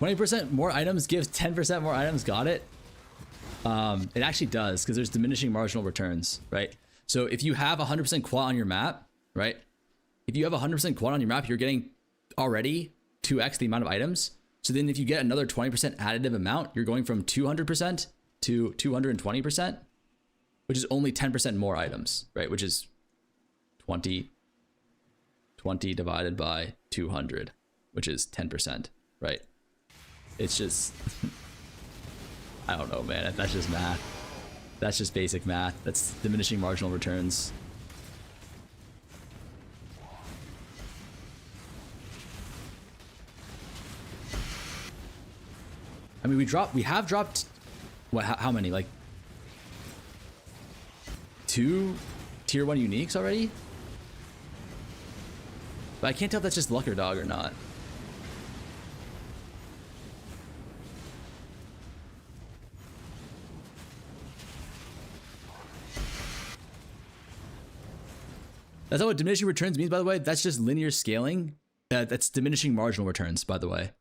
%, more items gives 10% more items. Got it? It actually does, because there's diminishing marginal returns, right? So if you have 100% quad on your map, right? If you have 100% quad on your map, you're getting already 2x the amount of items. So then if you get another 20% additive amount, you're going from 200% to 220%, which is only 10% more items, right? Which is 20 divided by 200, which is 10%, right? It's just, I don't know, man. That's just math. That's just basic math. That's diminishing marginal returns. I mean, we have dropped, what, how many? Like 2 tier 1 uniques already? But I can't tell if that's just luck or dog or not. That's not what diminishing returns means, by the way. That's just linear scaling. That's diminishing marginal returns, by the way.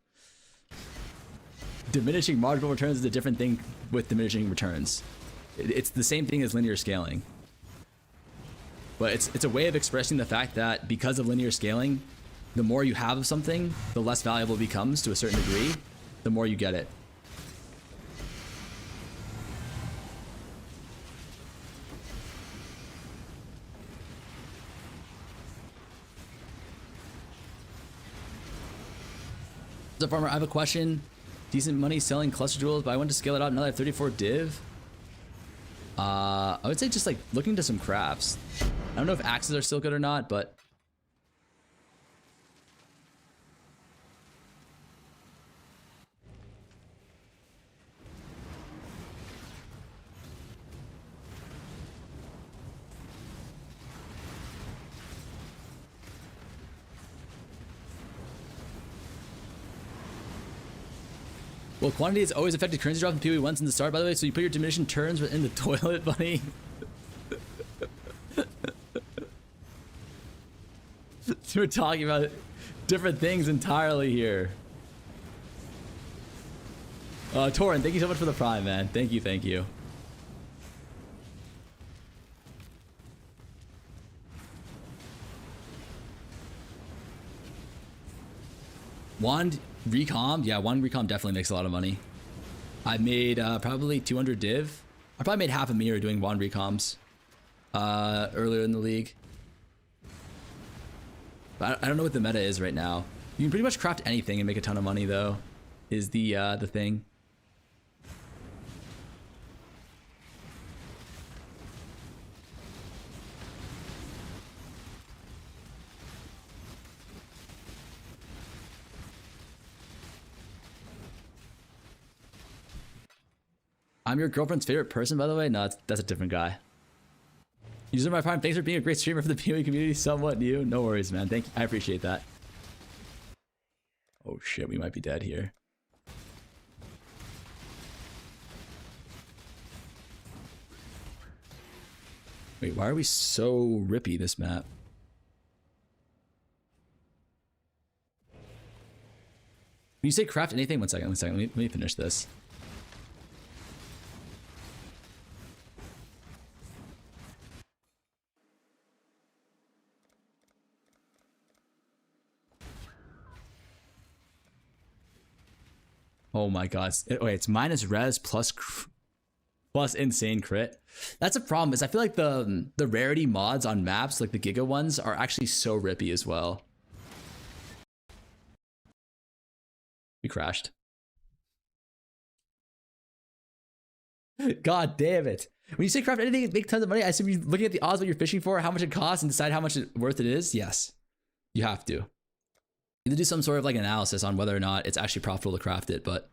Diminishing marginal returns is a different thing with diminishing returns. It's the same thing as linear scaling. But it's a way of expressing the fact that because of linear scaling, the more you have of something, the less valuable it becomes to a certain degree, the more you get it. So farmer, I have a question. Decent money selling cluster jewels, but I want to scale it out. Now that I have 34 div. I would say just like looking to some crafts. I don't know if axes are still good or not, but well, quantity has always affected currency drop in PoE once in the start, by the way, so you put your diminishing turns in the toilet, buddy. We're talking about different things entirely here. Torin, thank you so much for the prime, man. Thank you, thank you. Wand recom, yeah, one recom definitely makes a lot of money. I made probably 200 div. I probably made half a mirror doing wand recoms earlier in the league. But I don't know what the meta is right now. You can pretty much craft anything and make a ton of money, though, is the thing. I'm your girlfriend's favorite person, by the way. No, that's a different guy. User my prime, thanks for being a great streamer for the PoE community. Somewhat new. No worries, man. Thank you. I appreciate that. Oh shit, we might be dead here. Wait, why are we so rippy this map? When you say craft anything, one second. Let me finish this. Oh my god. Wait, it's minus res plus insane crit. That's a problem, is I feel like the rarity mods on maps, like the Giga ones, are actually so rippy as well. We crashed. God damn it. When you say craft anything and make tons of money, I assume you're looking at the odds, what you're fishing for, how much it costs, and decide how much worth it is? Yes. You have to. You have to do some sort of like analysis on whether or not it's actually profitable to craft it, but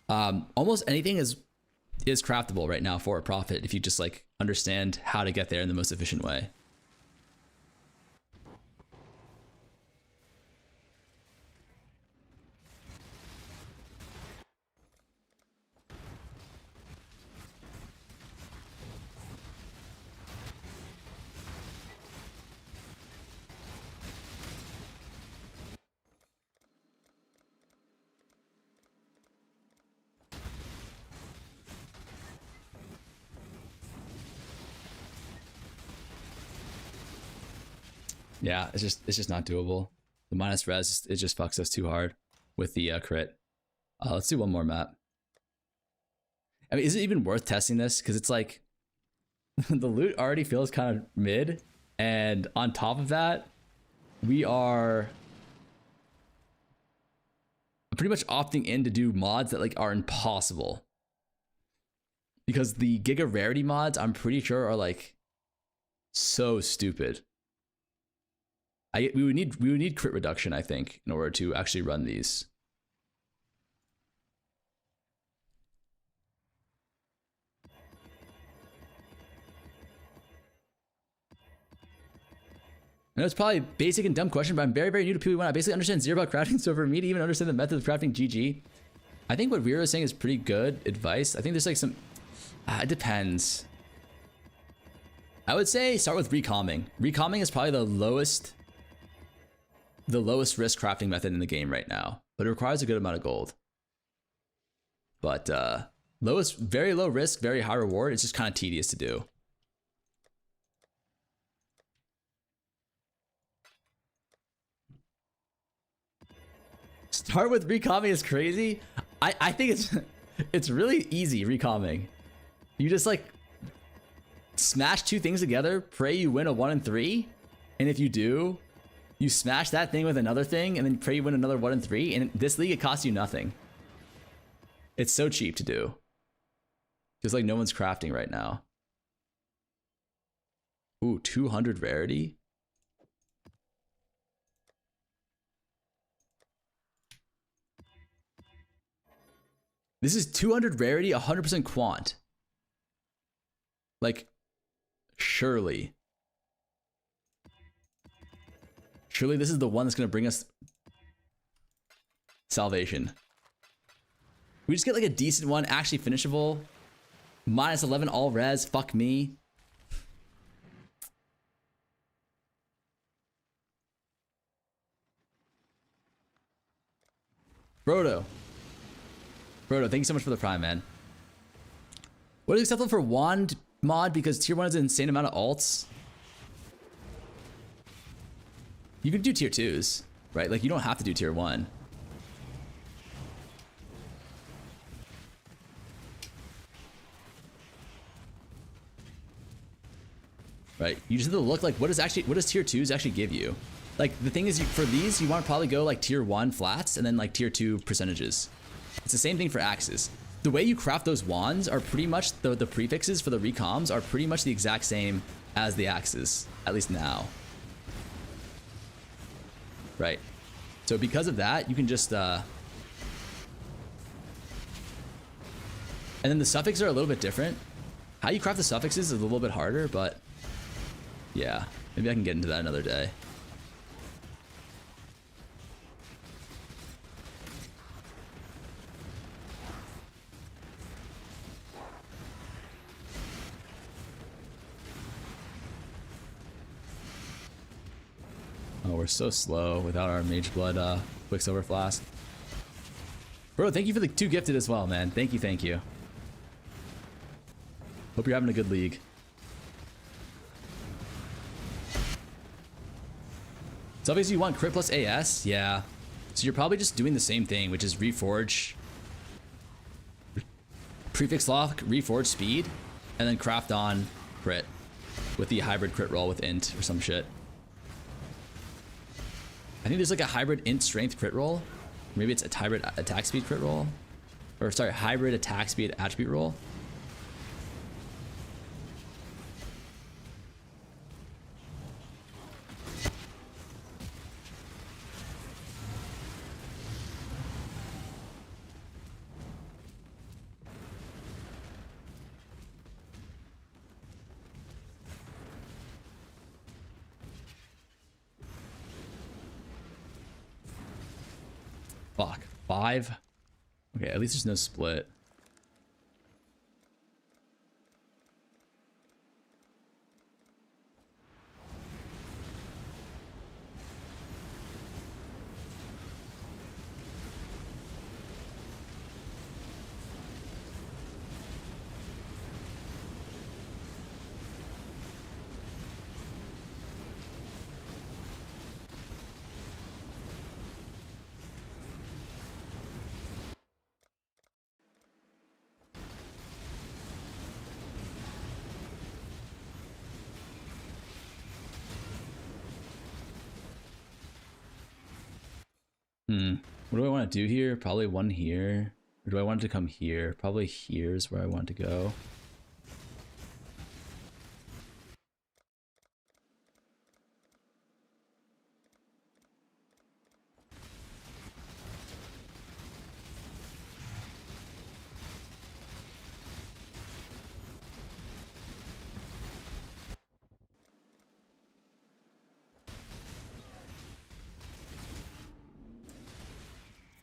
almost anything is craftable right now for a profit if you just like understand how to get there in the most efficient way. Yeah, it's just not doable. The minus res, it just fucks us too hard with the crit. Let's do one more map. I mean, is it even worth testing this? Because it's like the loot already feels kind of mid, and on top of that, we are pretty much opting in to do mods that like are impossible. Because the Giga Rarity mods, I'm pretty sure, are like so stupid. We would need crit reduction, I think, in order to actually run these. I know it's probably a basic and dumb question, but I'm very, very new to PoE1. I basically understand zero about crafting, so for me to even understand the method of crafting GG, I think what Riro is saying is pretty good advice. I think there's like some... it depends. I would say start with recalming. Recalming is probably the lowest risk crafting method in the game right now, but it requires a good amount of gold. But very low risk, very high reward. It's just kind of tedious to do. Start with recalming is crazy. I think it's really easy recalming. You just like smash two things together, pray you win a 1 and 3, and if you do, you smash that thing with another thing, and then pray you win another 1 and 3. And in this league, it costs you nothing. It's so cheap to do. Just like no one's crafting right now. Ooh, 200 rarity. This is 200 rarity, 100% quant. Like, surely. Surely this is the one that's going to bring us salvation. We just get like a decent one, actually finishable. Minus 11 all res, fuck me. Brodo, thank you so much for the prime, man. What is acceptable for wand mod? Because tier 1 is an insane amount of alts. You can do tier 2s, right? Like you don't have to do tier 1. Right? You just have to look like what does tier 2s actually give you? Like the thing is, for these, you want to probably go like tier 1 flats and then like tier 2 percentages. It's the same thing for axes. The way you craft those wands are pretty much, the prefixes for the recoms are pretty much the exact same as the axes, at least now. Right. So because of that, you can just And then the suffixes are a little bit different. How you craft the suffixes is a little bit harder, but yeah, maybe I can get into that another day. Oh, we're so slow without our Mage Blood Quicksilver Flask. Bro, thank you for the 2 gifted as well, man. Thank you, thank you. Hope you're having a good league. So obviously you want crit plus AS? Yeah. So you're probably just doing the same thing, which is reforge, prefix lock, reforge speed, and then craft on crit with the hybrid crit roll with int or some shit. I think there's like a hybrid int strength crit roll. Maybe it's a hybrid attack speed crit roll. Or sorry, hybrid attack speed attribute roll. Fuck. 5? Okay, at least there's no split. What do I want to do here? Probably one here. Or do I want it to come here? Probably here's where I want to go.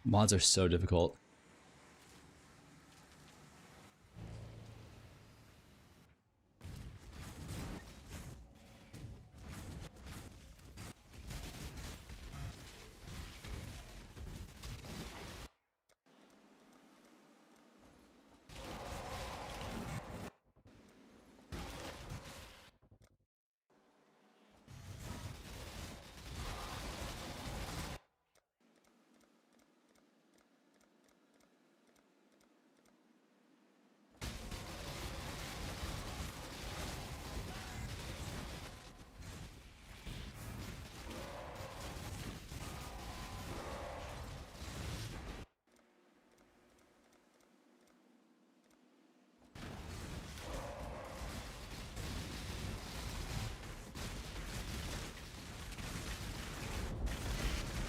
Mods are so difficult.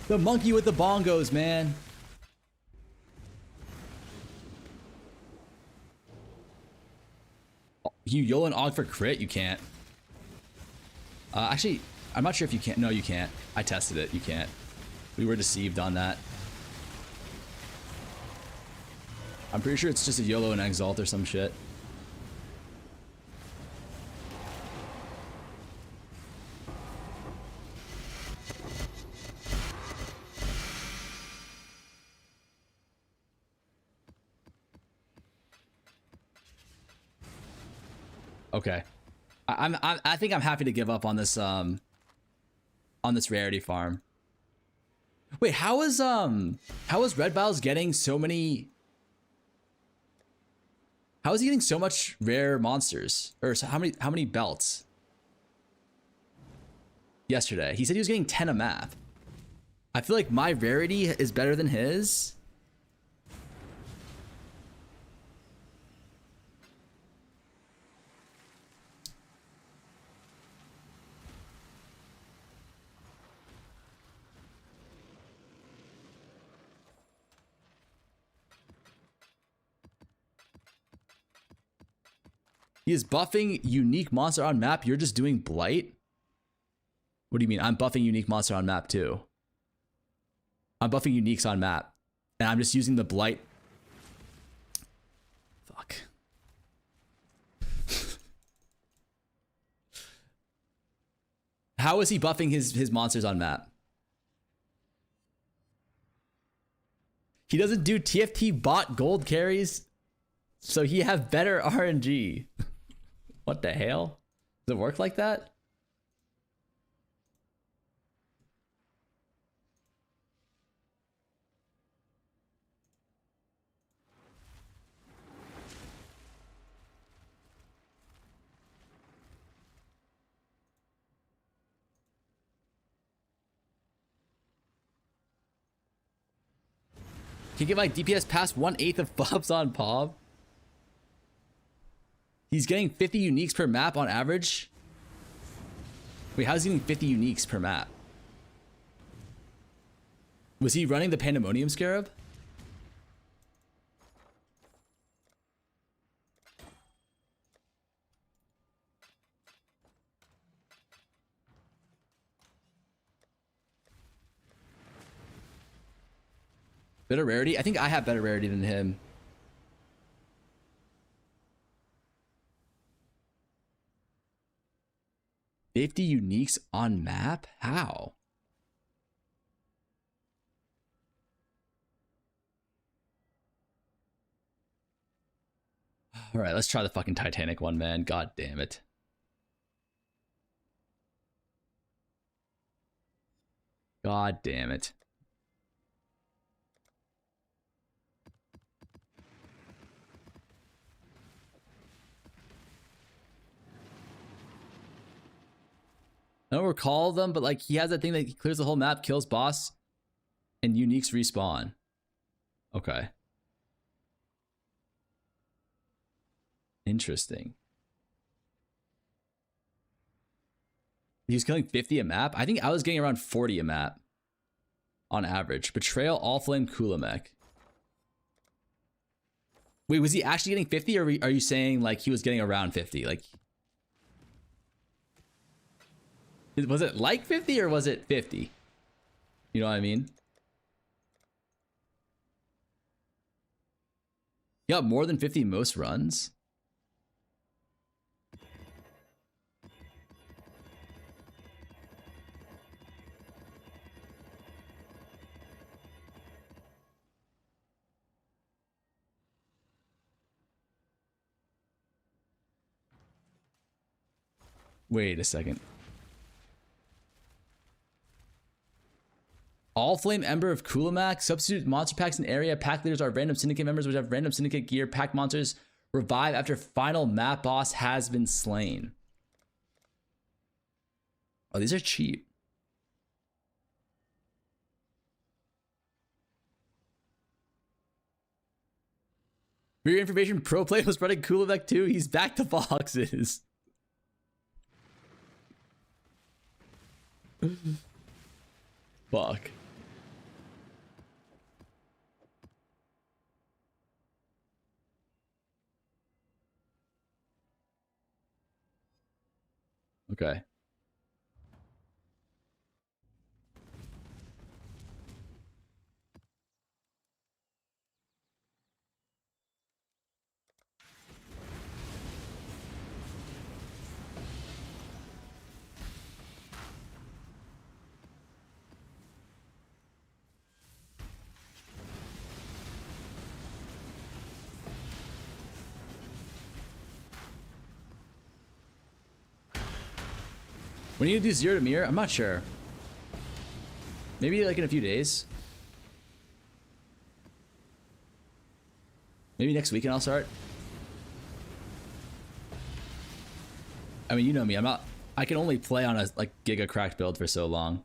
The monkey with the bongos, man. You YOLO and Og for crit? You can't. Actually, I'm not sure if you can't. No, you can't. I tested it. You can't. We were deceived on that. I'm pretty sure it's just a YOLO and Exalt or some shit. Okay, I think I'm happy to give up on this rarity farm. Wait, how is Red Vials getting so many? How is he getting so much rare monsters? Or how many belts? Yesterday, he said he was getting 10 a map. I feel like my rarity is better than his. He is buffing unique monster on map. You're just doing Blight? What do you mean? I'm buffing unique monster on map too. I'm buffing uniques on map. And I'm just using the Blight. Fuck. How is he buffing his monsters on map? He doesn't do TFT bot gold carries, so he have better RNG. What the hell? Does it work like that? Can you get my DPS past 1/8 of buffs on Pob? He's getting 50 uniques per map on average. Wait, how's he getting 50 uniques per map? Was he running the Pandemonium Scarab? Better rarity? I think I have better rarity than him. $50 uniques on map? How? All right, let's try the fucking Titanic one, man. God damn it. God damn it. I don't recall them, but like he has that thing that he clears the whole map, kills boss, and uniques respawn. Okay. Interesting. He was killing 50 a map. I think I was getting around 40 a map on average. Betrayal, All Flame, Kulamek. Wait, was he actually getting 50, or are you saying like he was getting around 50? Like, was it like 50 or was it 50? You know what I mean? You got more than 50 most runs? Wait a second. All Flame Ember of Kulamak. Substitute monster packs in area. Pack leaders are random syndicate members which have random syndicate gear. Pack monsters revive after final map boss has been slain. Oh, these are cheap. For your information, Pro Play was running Kulamak too. He's back to boxes. Fuck. Okay. When you do zero to mirror, I'm not sure. Maybe like in a few days. Maybe next weekend I'll start. I mean, you know me. I can only play on a like Giga cracked build for so long.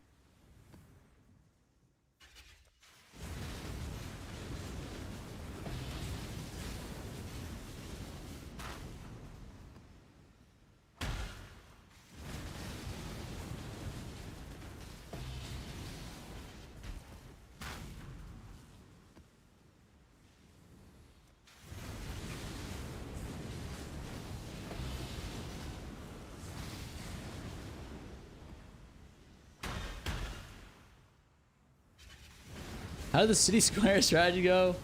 How did the city square strategy go?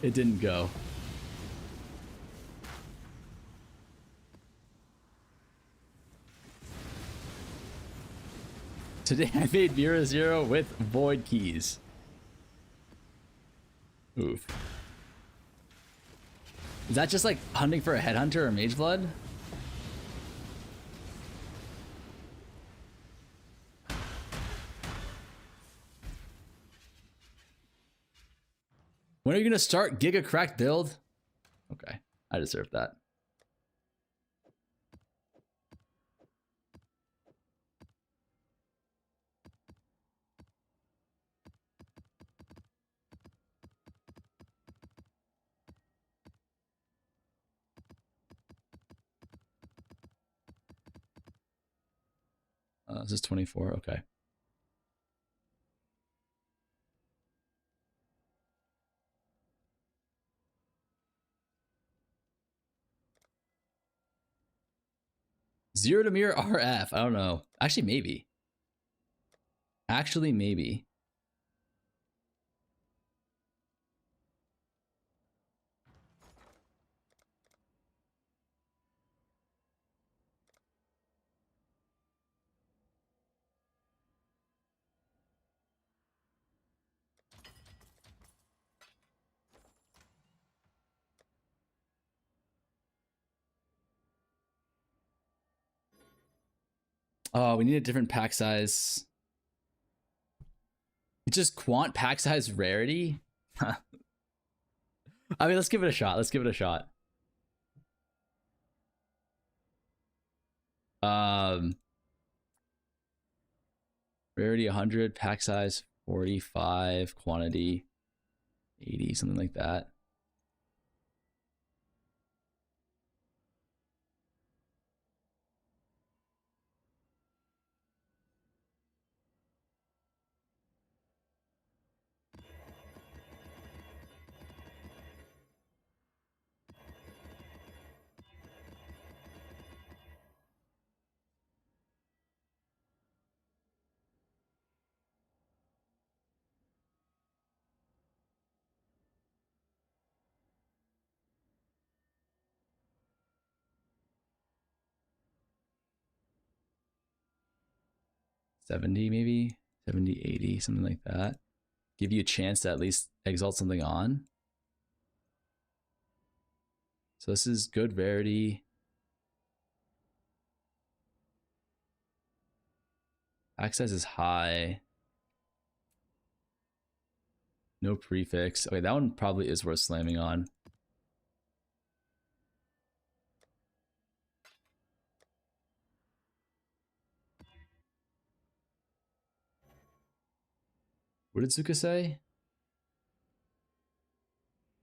It didn't go. Today I made Mira Zero with void keys. Oof. Is that just like hunting for a headhunter or mage blood? When are you gonna start Giga cracked build? Okay, I deserve that. This is 24, okay. Zerotomir RF, I don't know. Actually, maybe. Actually, maybe. Oh, we need a different pack size. It's just quant pack size rarity. I mean, let's give it a shot. Let's give it a shot. Rarity 100, pack size 45, quantity 80, something like that. $70 maybe, $70, $80, something like that. Give you a chance to at least exalt something on. So this is good rarity. Pack size is high. No prefix. Okay, that one probably is worth slamming on. What did Zuka say?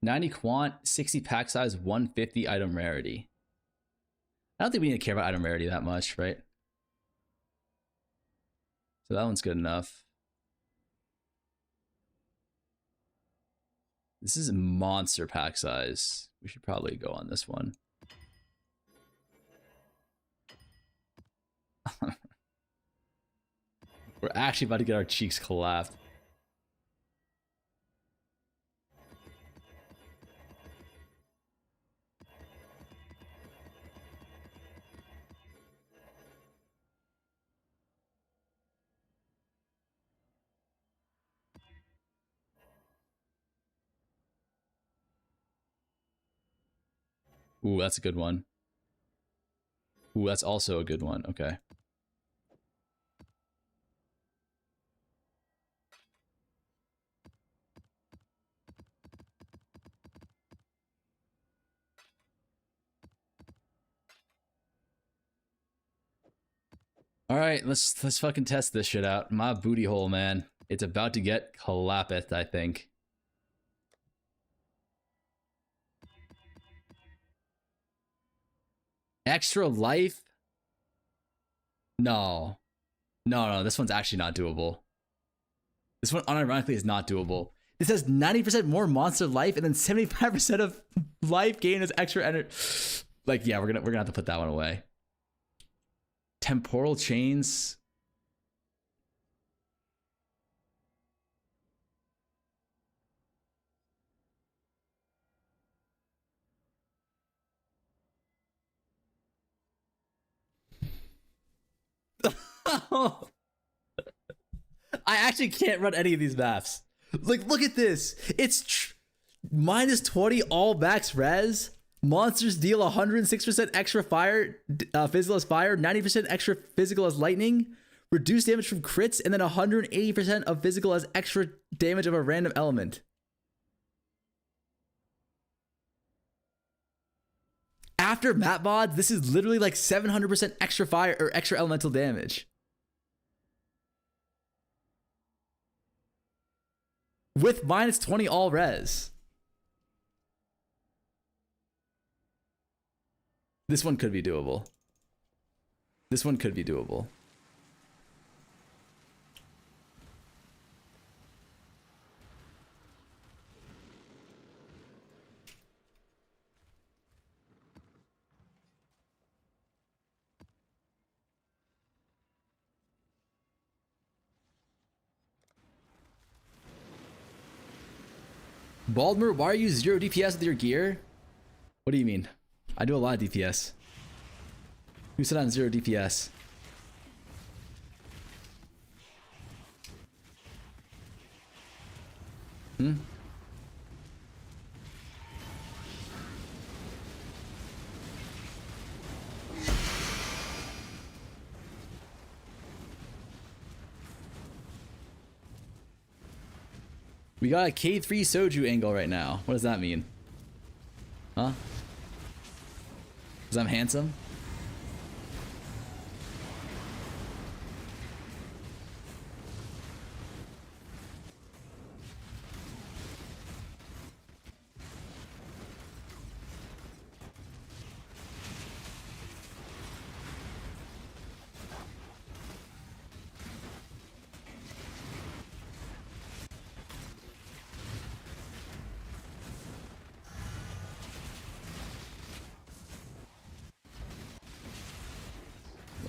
90 quant, 60 pack size, 150 item rarity. I don't think we need to care about item rarity that much, right? So that one's good enough. This is a monster pack size. We should probably go on this one. We're actually about to get our cheeks collapsed. Ooh, that's a good one. Ooh, that's also a good one. Okay. All right, let's fucking test this shit out. My booty hole, man. It's about to get collapsed, I think. Extra life? No. No, this one's actually not doable. This one unironically is not doable. This has 90% more monster life and then 75% of life gain as extra energy. Like, yeah, we're gonna have to put that one away. Temporal chains. I actually can't run any of these maps. Like, look at this. It's minus 20 all max res. Monsters deal 106% extra fire, physical as fire, 90% extra physical as lightning, reduced damage from crits, and then 180% of physical as extra damage of a random element. After map mods, this is literally like 700% extra fire or extra elemental damage. With minus 20 all res. This one could be doable. This one could be doable. Baldmer, why are you 0 DPS with your gear? What do you mean? I do a lot of DPS. Who said I'm 0 DPS? Hmm? We got a K3 Soju angle right now. What does that mean? Huh? Because I'm handsome?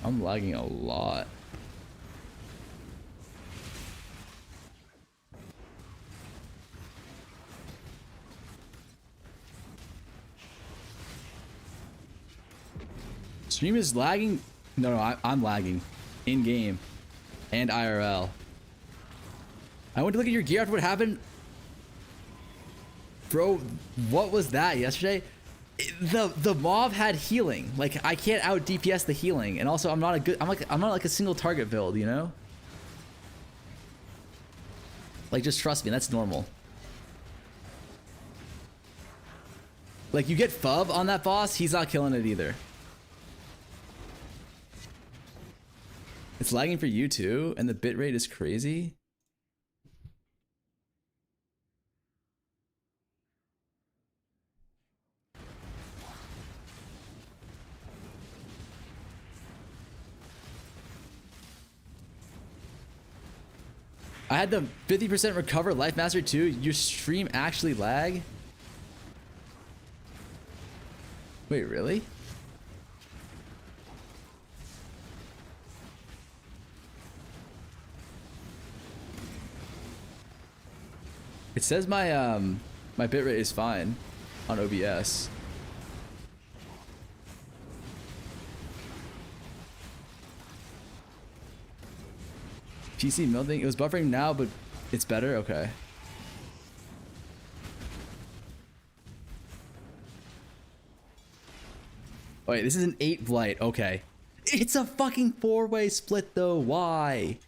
I'm lagging a lot. Stream is lagging? No, I'm lagging. In game. And IRL. I went to look at your gear after what happened. Bro, what was that yesterday? The mob had healing. Like, I can't out DPS the healing, and also I'm not like a single target build, you know? Like, just trust me, that's normal. Like, you get Fub on that boss, he's not killing it either. It's lagging for you too, and the bitrate is crazy. I had the 50% recover life master too. Your stream actually lag? Wait, really? It says my my bitrate is fine on OBS. PC melting. It was buffering now, but it's better. Okay. Wait, this is an 8 Blight. Okay. It's a fucking 4-way split though. Why?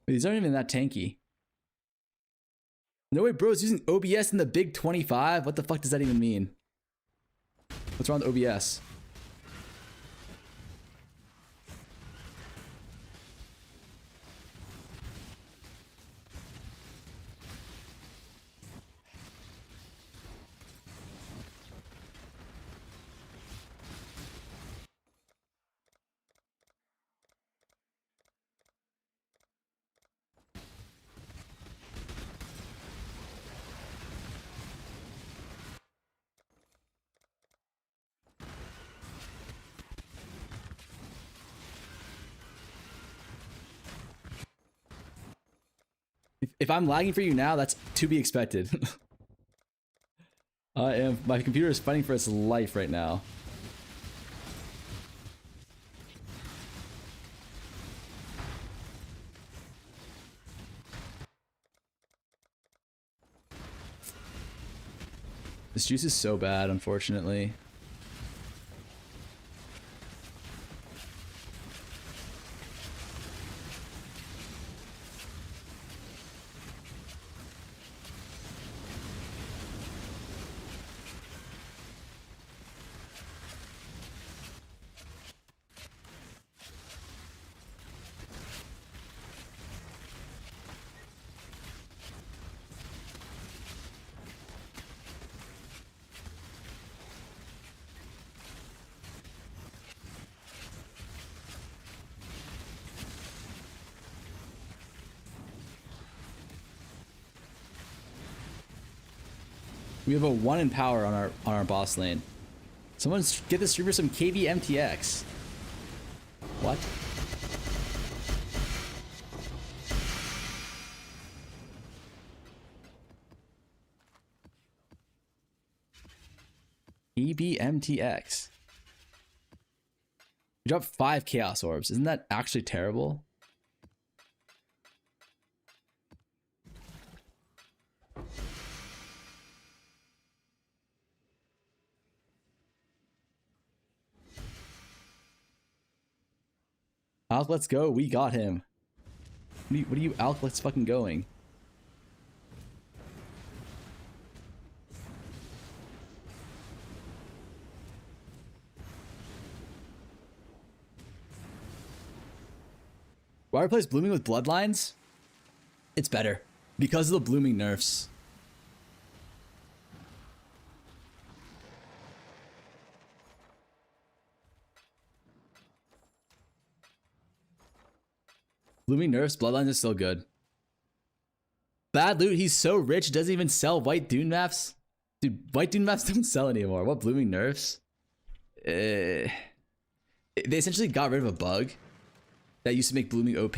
These aren't even that tanky. No way, bro, is using OBS in the big 25? What the fuck does that even mean? What's wrong with OBS? If I'm lagging for you now, that's to be expected. I am. My computer is fighting for its life right now. This juice is so bad, unfortunately. We have a 1 in power on our boss lane. Someone get the streamer some KV MTX. What? EBMTX. We dropped 5 Chaos Orbs. Isn't that actually terrible? Alk, let's go. We got him. What are you Alk, let's fucking going. Why replace blooming with bloodlines? It's better because of the blooming nerfs. Blooming nerfs, bloodlines is still good. Bad loot, he's so rich, doesn't even sell white dune maps. Dude, white dune maps don't sell anymore. What blooming nerfs? They essentially got rid of a bug that used to make blooming OP.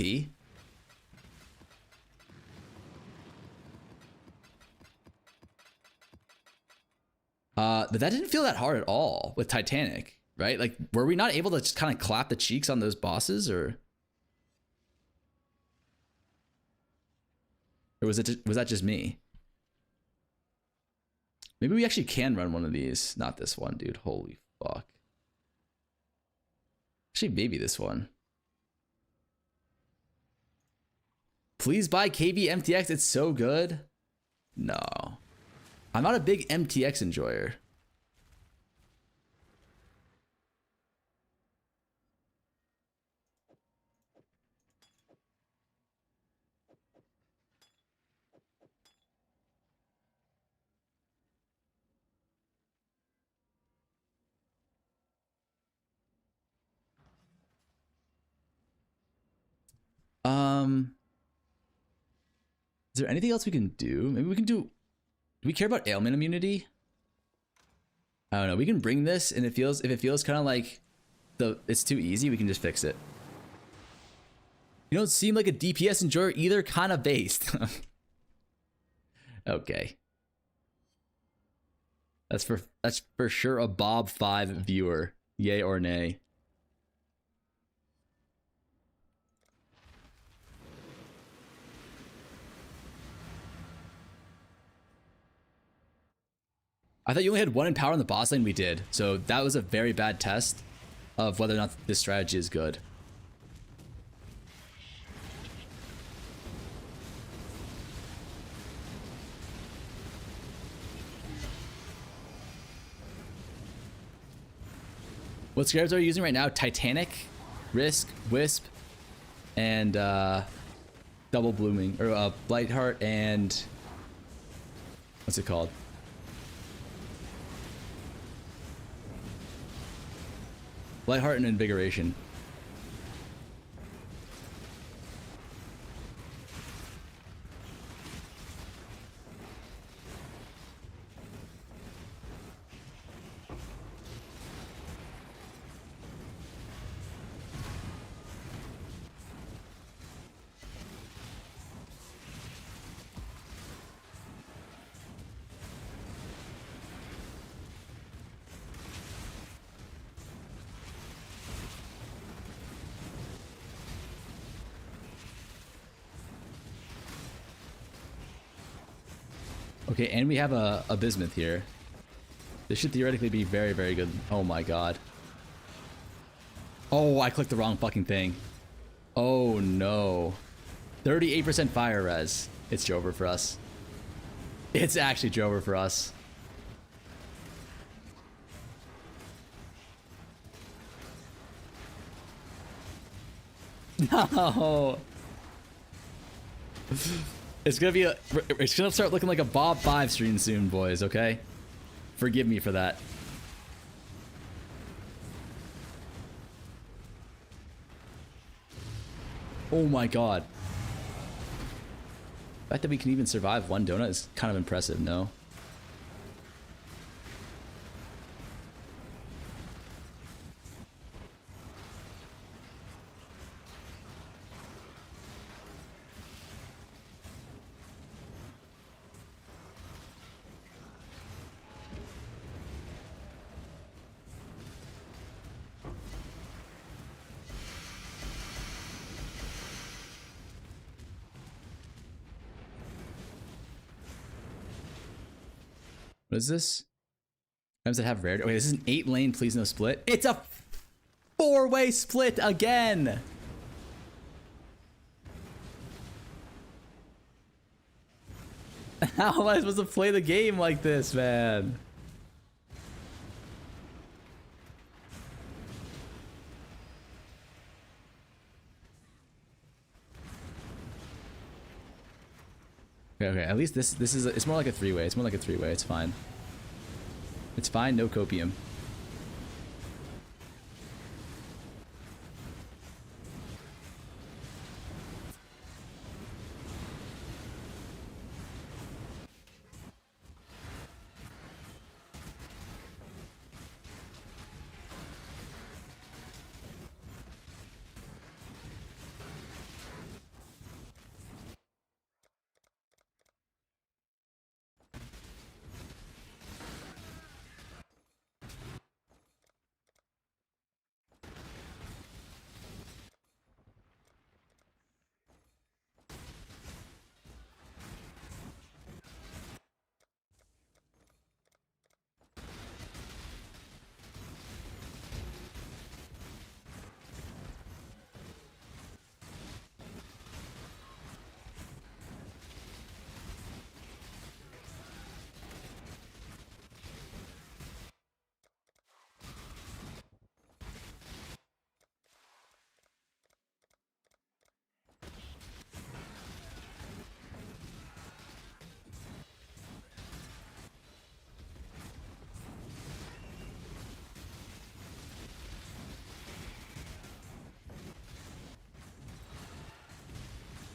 But that didn't feel that hard at all with Titanic, right? Like, were we not able to just kind of clap the cheeks on those bosses, or was that just me? Maybe we actually can run one of these. Not this one, dude. Holy fuck. Actually, maybe this one. Please buy KV MTX. It's so good. No. I'm not a big MTX enjoyer. Is there anything else we can do? Maybe we can do we care about ailment immunity? I don't know. We can bring this, and if it feels kind of like it's too easy, we can just fix it. You don't seem like a DPS enjoyer either, kind of based. Okay. That's for sure a Bob 5 viewer. Yay or nay? I thought you only had 1 in power in the boss lane. We did. So that was a very bad test of whether or not this strategy is good. What scarabs are you using right now? Titanic, Risk, Wisp, and double blooming, or Blight Heart, and what's it called? Blight Heart and Invigoration. Okay, and we have a bismuth here. This should theoretically be very, very good. Oh my god. Oh, I clicked the wrong fucking thing. Oh no. 38% fire res. It's Jover for us. It's actually Jover for us. No. It's gonna start looking like a Bob 5 stream soon, boys, okay? Forgive me for that. Oh my god. The fact that we can even survive one donut is kind of impressive, no? What is this? Times that have rarity. Okay, this is an 8-lane, please no split. It's a 4-way split again! How am I supposed to play the game like this, man? Okay, at least this is it's more like a 3-way. It's more like a 3-way. It's fine. It's fine. No copium.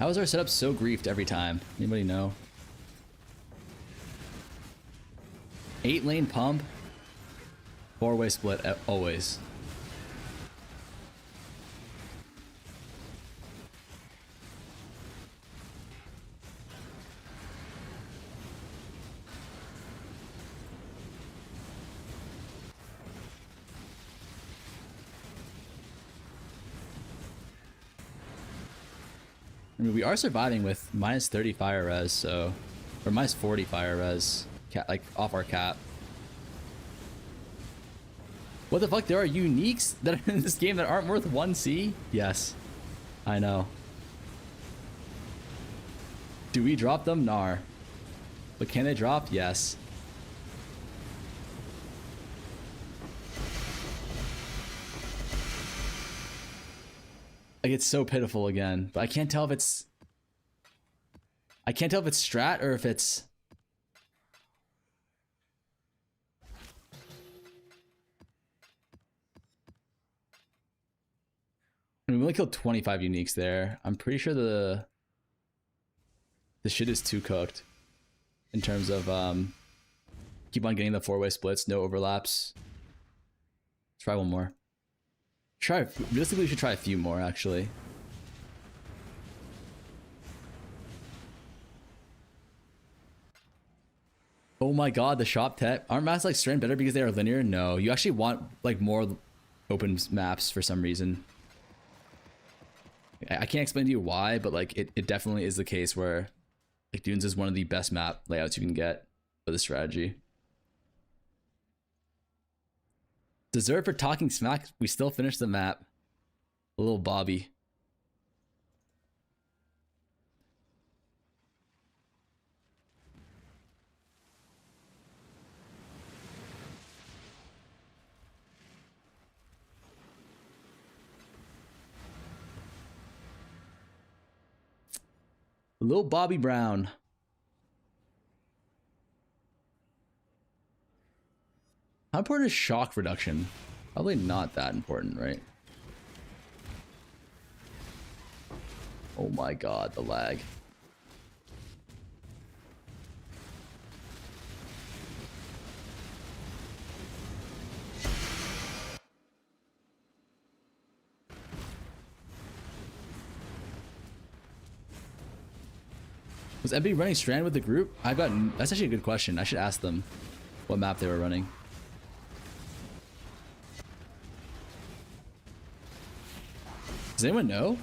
How is our setup so griefed every time? Anybody know? 8-lane pump. 4-way split always. I mean, we are surviving with minus 30 fire res, so... Or minus 40 fire res, like, off our cap. What the fuck? There are uniques that are in this game that aren't worth 1C? Yes. I know. Do we drop them? Nar. But can they drop? Yes. Like, it's so pitiful again, but I can't tell if it's strat or if it's I mean, we only killed 25 uniques there. I'm pretty sure the shit is too cooked in terms of keep on getting the 4-way splits, no overlaps. Try one more. Realistically, we should try a few more, actually. Oh my god, the shop tech. Aren't maps like Strand better because they are linear? No, you actually want like more open maps for some reason. I can't explain to you why, but like it definitely is the case where Like Dunes is one of the best map layouts you can get for the strategy. Dessert for talking smack. We still finished the map. A little Bobby. Little Bobby Brown. How important is shock reduction? Probably not that important, right? Oh my god, the lag. Was MP running Strand with the group? That's actually a good question. I should ask them what map they were running. Does anyone know?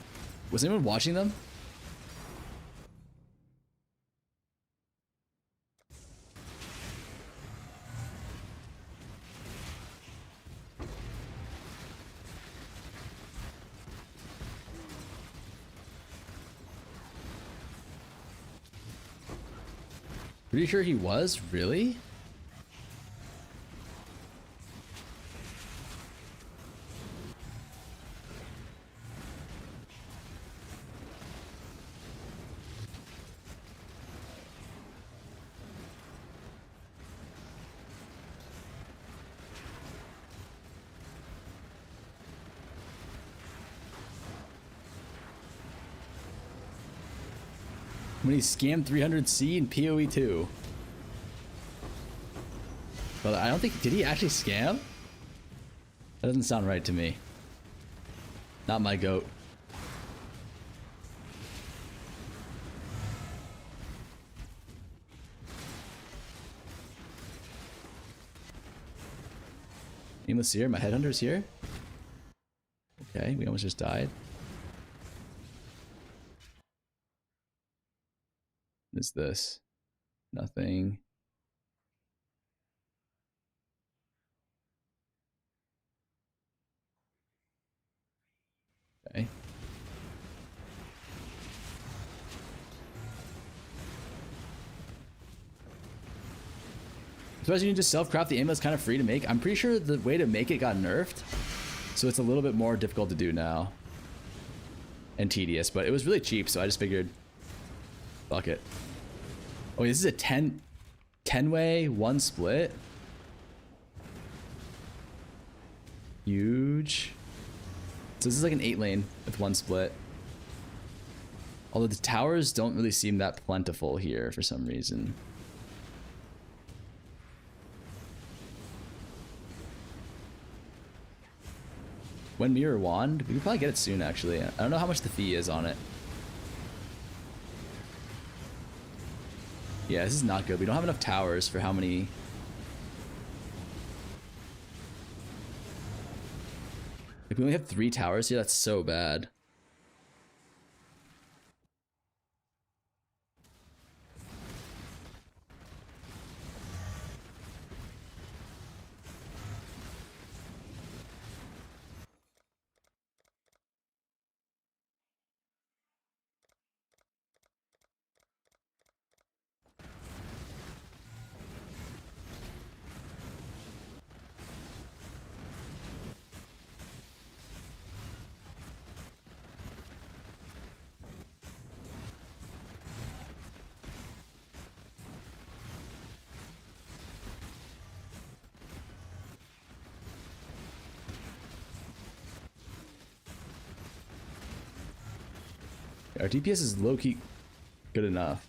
Was anyone watching them? Pretty sure he was? Really? When he scammed 300C and PoE 2. But I don't think, did he actually scam? That doesn't sound right to me. Not my goat. Aimless here, my headhunter's here. Okay, we almost just died. What is this? Nothing. Okay. So as you can just self-craft the amulet's kind of free to make. I'm pretty sure the way to make it got nerfed, so it's a little bit more difficult to do now. And tedious, but it was really cheap, so I just figured, fuck it. Oh, this is a 10-way, one split. Huge. So this is like an 8-lane with one split. Although the towers don't really seem that plentiful here for some reason. When Mirror Wand? We can probably get it soon, actually. I don't know how much the fee is on it. Yeah, this is not good. We don't have enough towers for how many... Like, we only have 3 towers here. That's so bad. Our DPS is low-key good enough.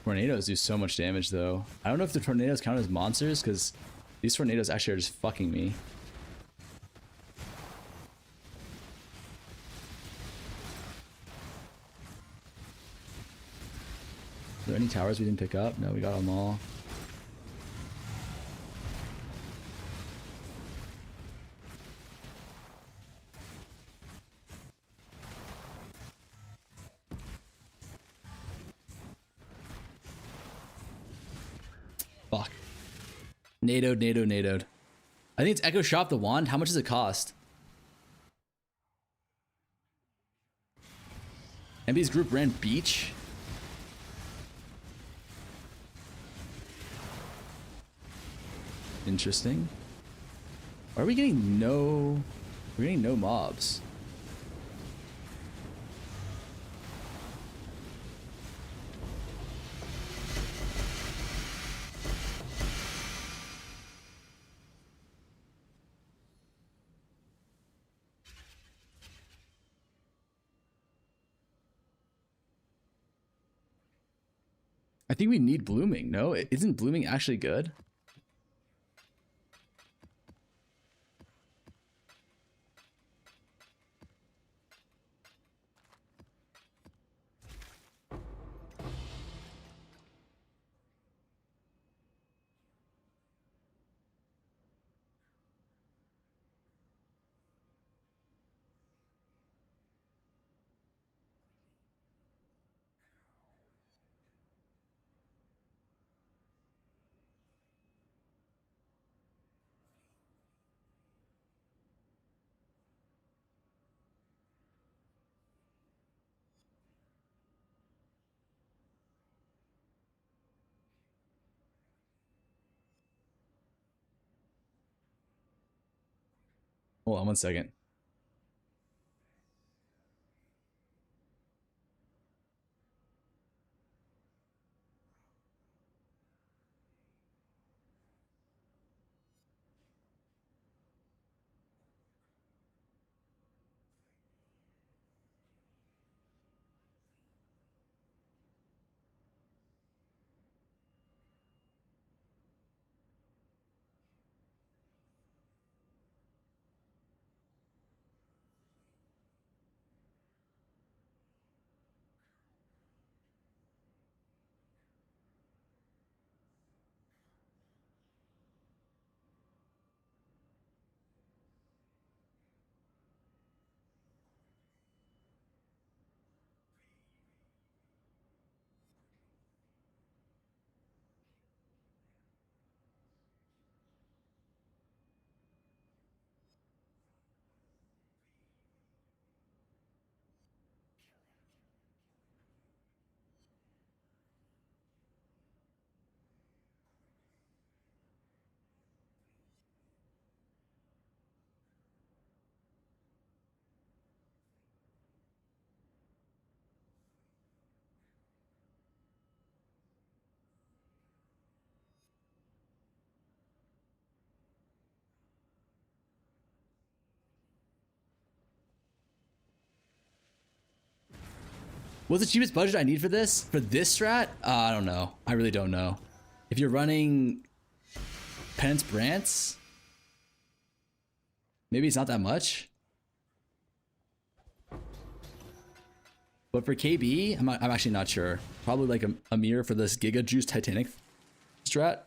Tornadoes do so much damage, though. I don't know if the tornadoes count as monsters, because these tornadoes actually are just fucking me. Are there any towers we didn't pick up? No, we got them all. Fuck. NATO'd. I think it's Echo Shop the wand. How much does it cost? MB's group ran Beach. Interesting. Why are we getting no... We're getting no mobs. I think we need blooming. No, isn't blooming actually good? Hold on 1 second. What's the cheapest budget I need for this? For this strat? I don't know. I really don't know. If you're running Penance Brants, maybe it's not that much. But for KB, I'm actually not sure. Probably like a mirror for this Giga Juice Titanic strat.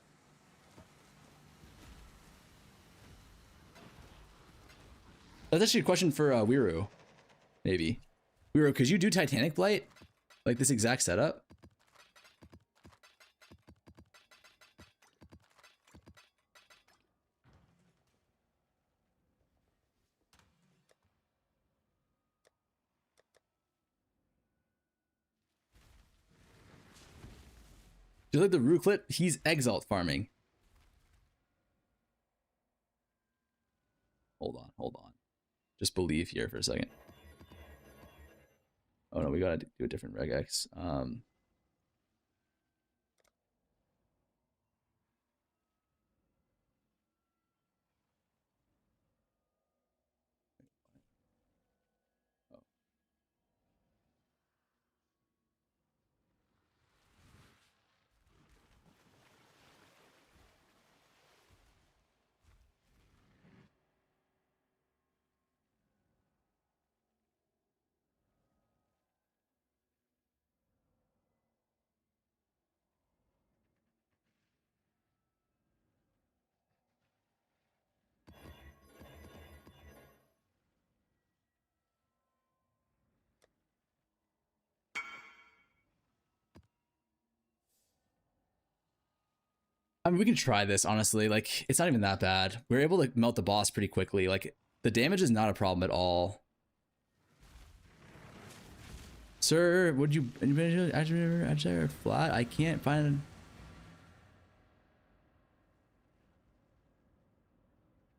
That's actually a question for Wiru. Maybe. Wiru, could you do Titanic Blight? Like this exact setup? Just like the Rooklet, he's Exalt farming. Hold on. Just believe here for a second. Oh no, we gotta do a different regex. I mean, we can try this, honestly. Like, it's not even that bad. We're able to melt the boss pretty quickly. Like, the damage is not a problem at all. Sir, would you agitator flat? I can't find.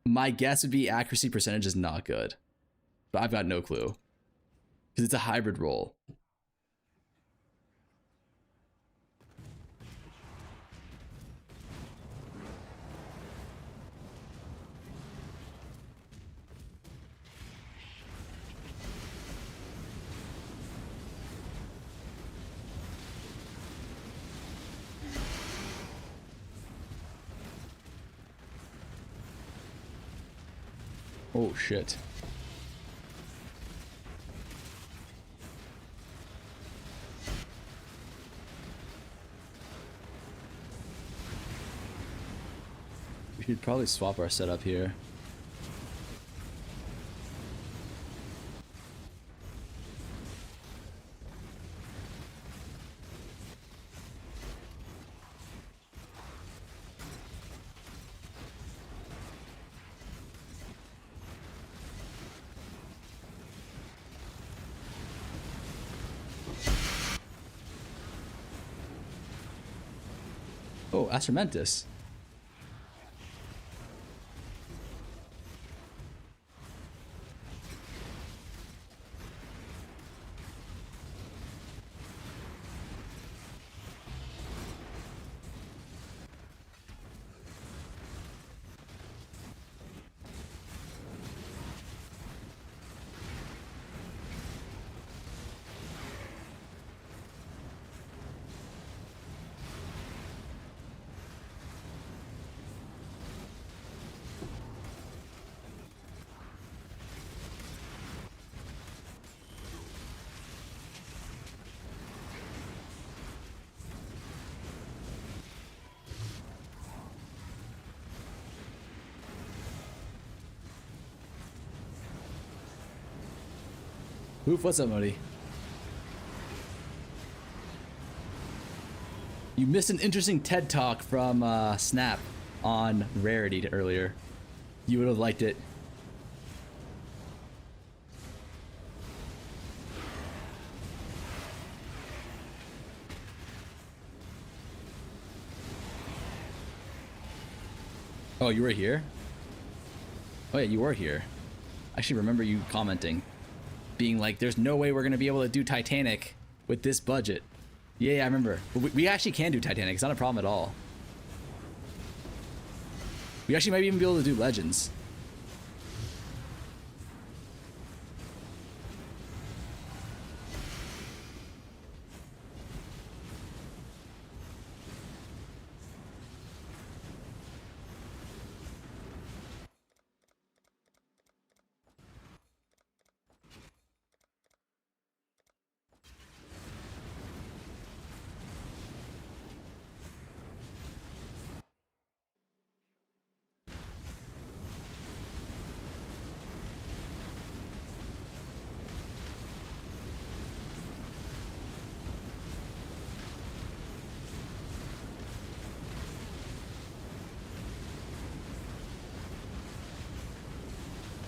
My guess would be accuracy percentage is not good, but I've got no clue because it's a hybrid roll. Oh shit. We should probably swap our setup here. Oh, Acermentus. Oof, what's up, Modi? You missed an interesting TED talk from Snap on Rarity earlier. You would have liked it. Oh, you were here? Oh yeah, you were here. I actually remember you commenting, being like, there's no way we're going to be able to do Titanic with this budget. Yeah, I remember. We actually can do Titanic. It's not a problem at all. We actually might even be able to do Legends.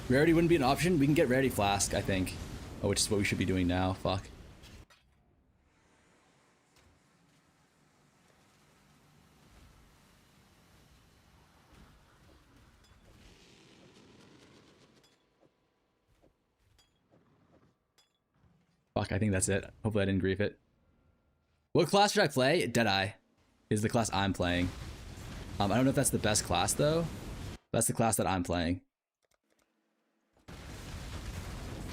Rarity wouldn't be an option. We can get Rarity Flask, I think. Oh, which is what we should be doing now. Fuck. Fuck, I think that's it. Hopefully I didn't grief it. What class should I play? Deadeye is the class I'm playing. I don't know if that's the best class, though. That's the class that I'm playing.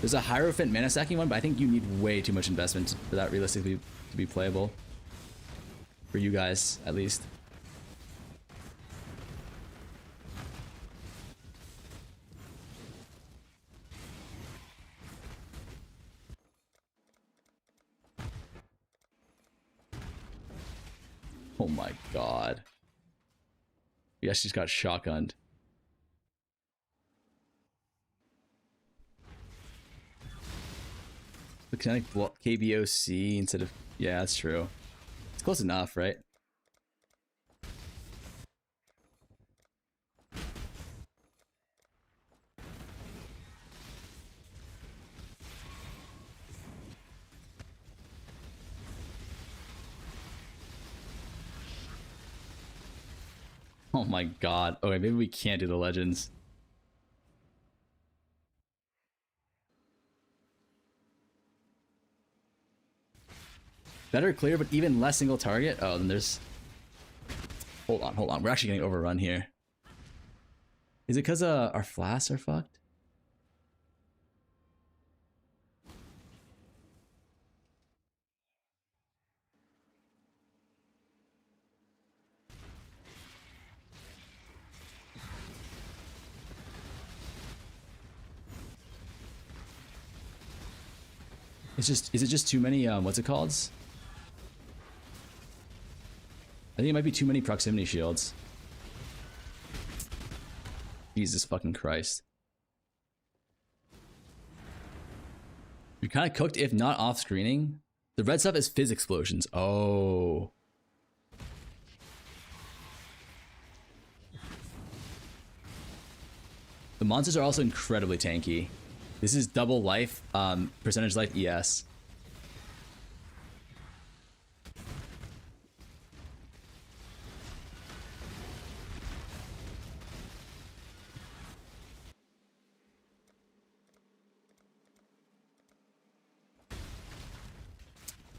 There's a Hierophant mana stacking one, but I think you need way too much investment for that realistically to be playable. For you guys, at least. Oh my god. We actually just got shotgunned. The kinetic KBOC instead of... Yeah, that's true. It's close enough, right? Oh my god. Okay, maybe we can't do the legends. Better clear, but even less single target? Oh, then there's... Hold on. We're actually getting overrun here. Is it because our flasks are fucked? Is it just too many, what's it called? I think it might be too many proximity shields. Jesus fucking Christ. You're kind of cooked if not off screening. The red stuff is fizz explosions. Oh. The monsters are also incredibly tanky. This is double life, percentage life ES.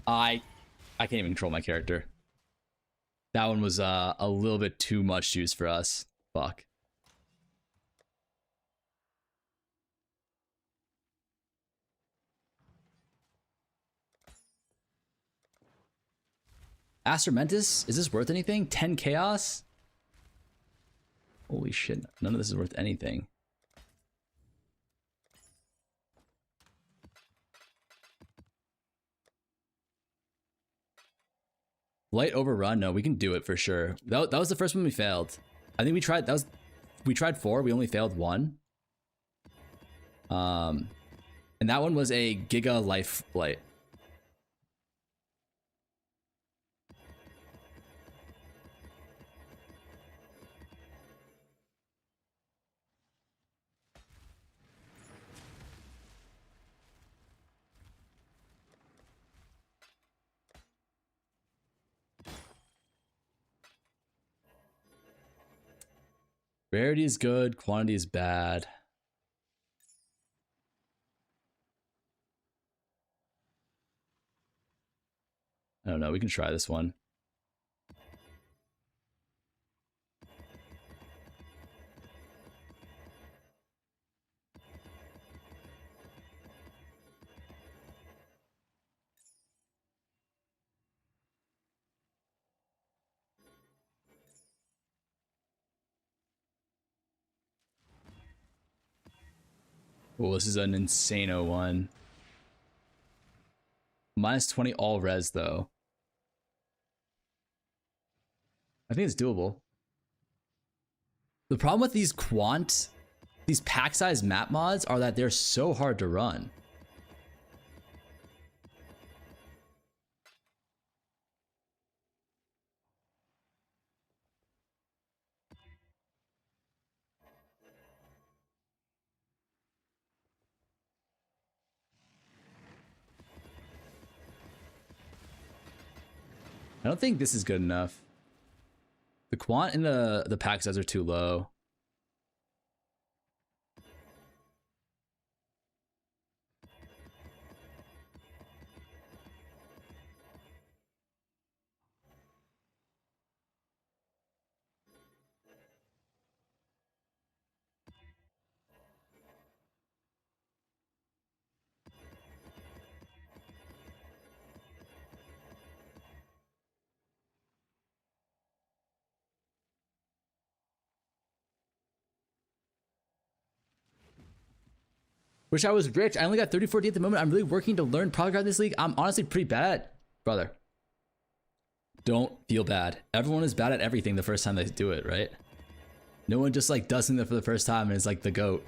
I can't even control my character. That one was a little bit too much juice for us. Fuck. Astermentis? Is this worth anything? 10 chaos? Holy shit. None of this is worth anything. Light overrun? No, we can do it for sure. That was the first one we failed. I think we tried, we tried 4, we only failed 1. And that one was a Giga life light. Rarity is good, quantity is bad. I don't know, we can try this one. Oh, this is an insano one. Minus 20 all res though. I think it's doable. The problem with these these Packsize map mods are that they're so hard to run. I don't think this is good enough. The quant and the Packsize are too low. Wish I was rich. I only got 34D at the moment. I'm really working to learn product card this league. I'm honestly pretty bad, brother. Don't feel bad. Everyone is bad at everything the first time they do it, right? No one just like does something for the first time and is like the GOAT.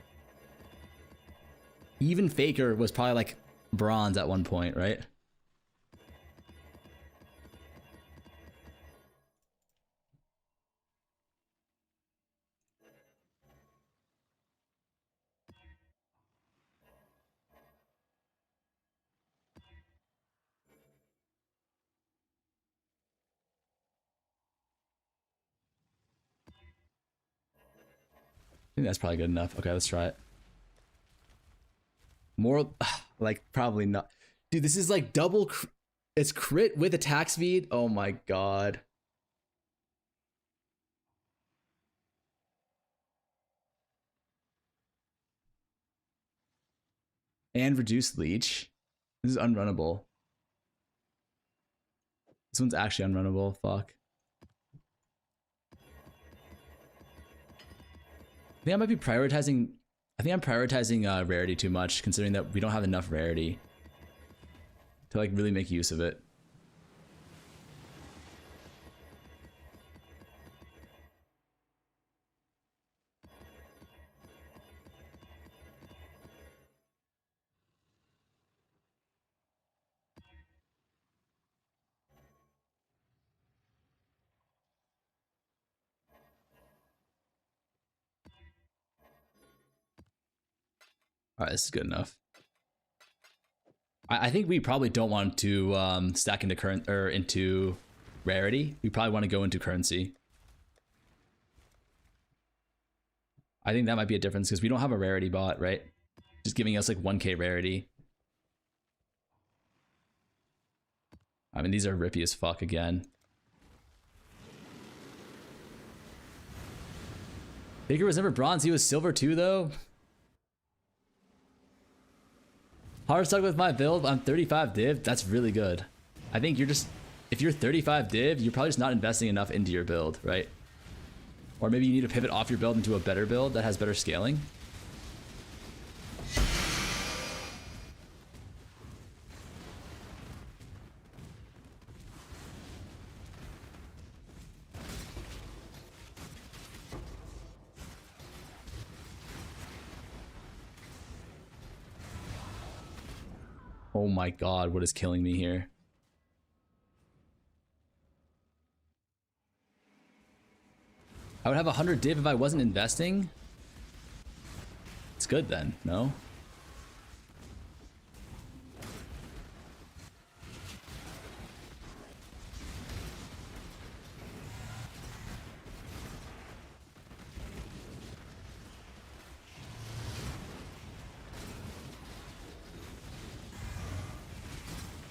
Even Faker was probably like bronze at one point, right? think that's probably good enough. Okay, let's try it. More, like, probably not. Dude, this is like double. It's crit with attack speed. Oh my god. And reduced leech. This is unrunnable. This one's actually unrunnable. Fuck. I think I might be prioritizing. I think I'm prioritizing rarity too much, considering that we don't have enough rarity to like really make use of it. All right, this is good enough. I think we probably don't want to stack into current or into rarity. We probably want to go into currency. I think that might be a difference because we don't have a rarity bot, right? Just giving us like 1k rarity. I mean, these are rippy as fuck again. Baker was never bronze. He was silver too, though. Hard stuck with my build. I'm 35 div. That's really good. I think you're just, if you're 35 div, you're probably just not investing enough into your build, right? Or maybe you need to pivot off your build into a better build that has better scaling. Oh my god, what is killing me here? I would have 100 div if I wasn't investing? It's good then, no?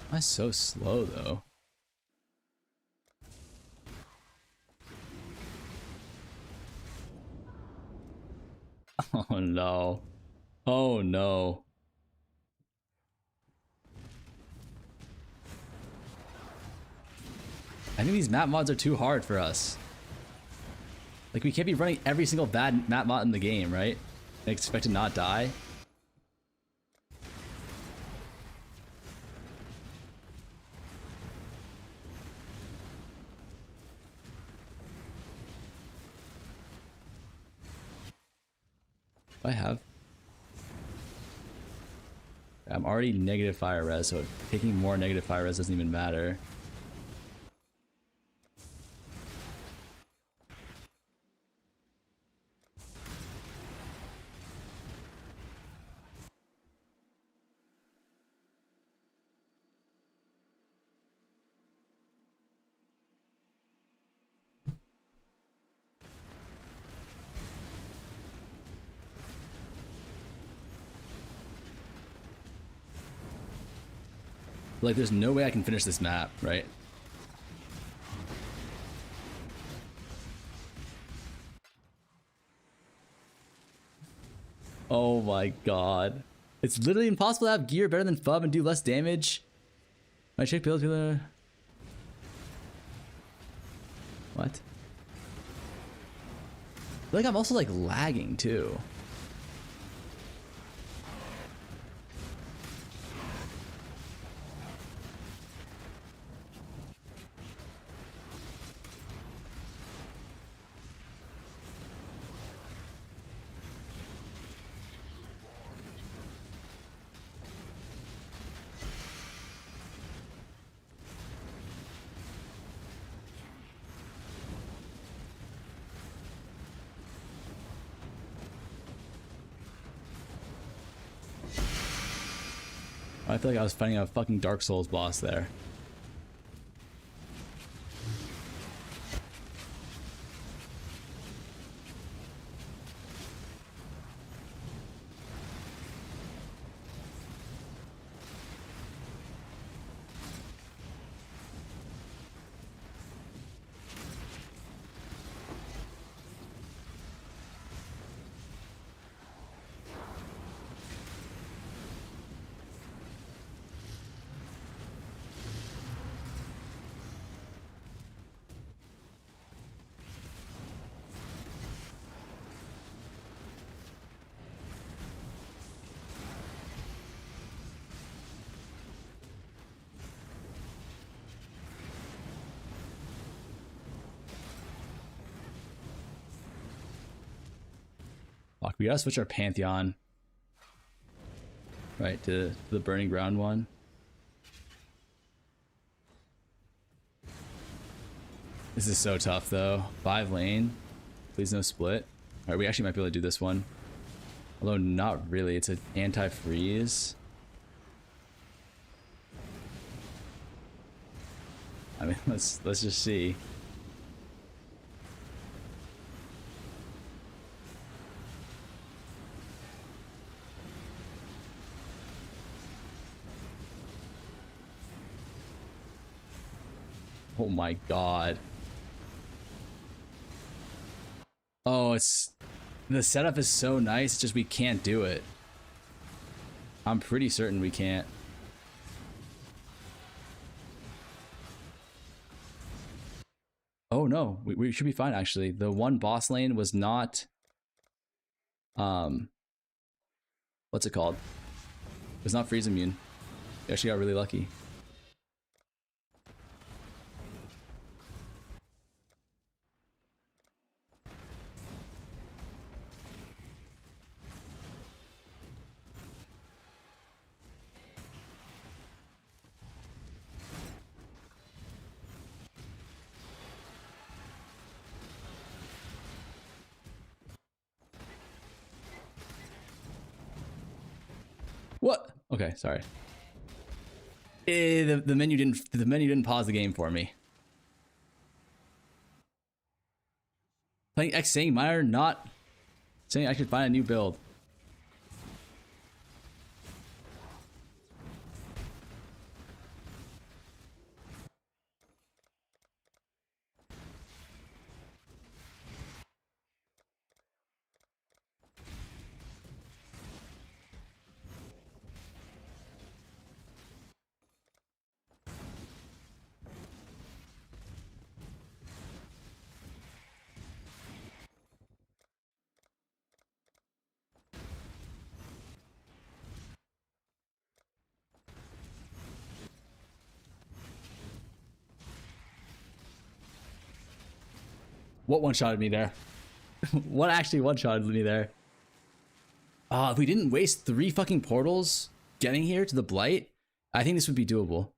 Why so slow though? Oh no. Oh no. I think these map mods are too hard for us. Like, we can't be running every single bad map mod in the game, right? And expect to not die. I have. I'm already negative fire res, so taking more negative fire res doesn't even matter. Like, there's no way I can finish this map, right? Oh my god. It's literally impossible to have gear better than FUB and do less damage. My chick build people. What? I feel like I'm also like lagging too. I feel like I was fighting a fucking Dark Souls boss there. Fuck, we gotta switch our Pantheon. Right, to the Burning Ground one. This is so tough though. 5 lane. Please no split. Alright, we actually might be able to do this one. Although not really, it's an anti-freeze. I mean, let's just see. Oh my god. Oh, it's... The setup is so nice, it's just we can't do it. I'm pretty certain we can't. Oh no, we should be fine actually. The one boss lane was not... What's it called? It was not freeze immune. We actually got really lucky. What? Okay, sorry. The menu didn't pause the game for me. Playing X saying Meyer not saying I should find a new build. What one-shotted me there? What actually one-shotted me there? If we didn't waste 3 fucking portals getting here to the Blight, I think this would be doable.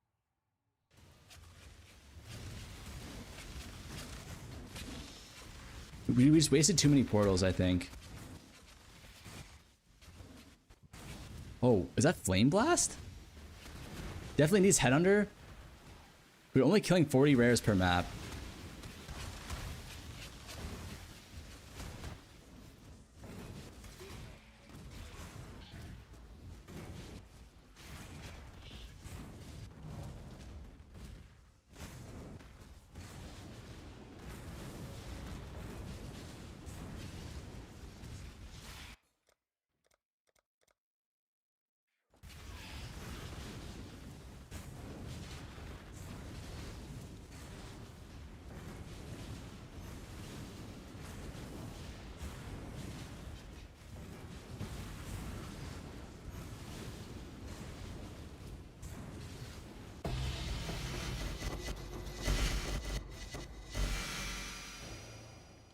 We just wasted too many portals, I think. Oh, is that Flame Blast? Definitely needs Head Under. We're only killing 40 rares per map.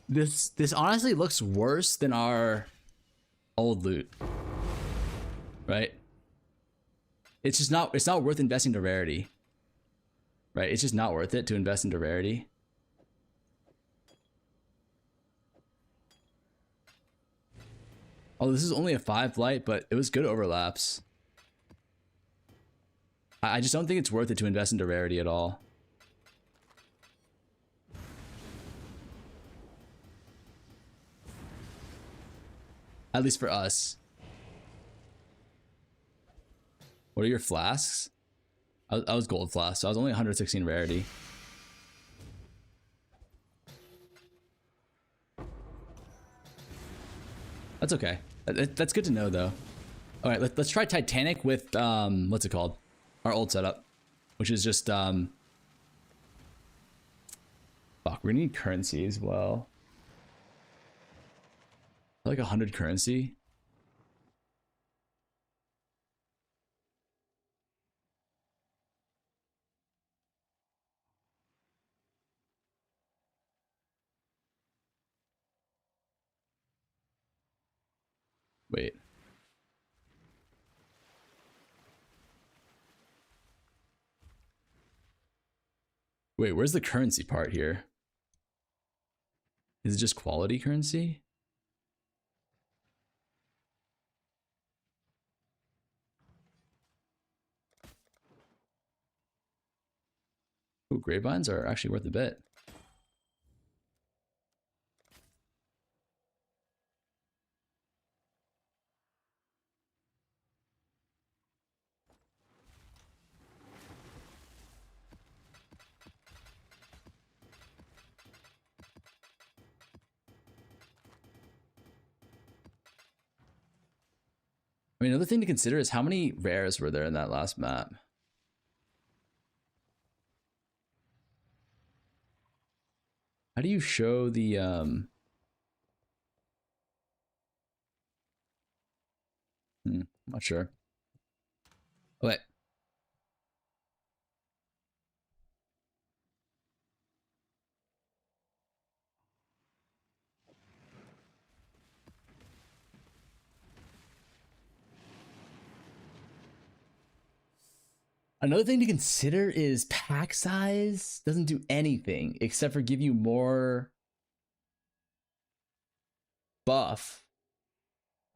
This honestly looks worse than our old loot. Right? It's not worth investing to Rarity. Right? It's just not worth it to invest into Rarity. Oh, this is only a 5 Blight, but it was good overlaps. I just don't think it's worth it to invest into Rarity at all. At least for us. What are your flasks? I was gold flask, so I was only 116 Rarity. That's okay. That's good to know, though. All right, let's try Titanic with what's it called? Our old setup, which is just fuck. We need currency as well. Like 100 currency. Wait. Wait, where's the currency part here? Is it just quality currency? Ooh, grapevines are actually worth a bit. I mean, another thing to consider is how many rares were there in that last map? How do you show the I'm not sure. Okay. Another thing to consider is pack size doesn't do anything except for give you more buff.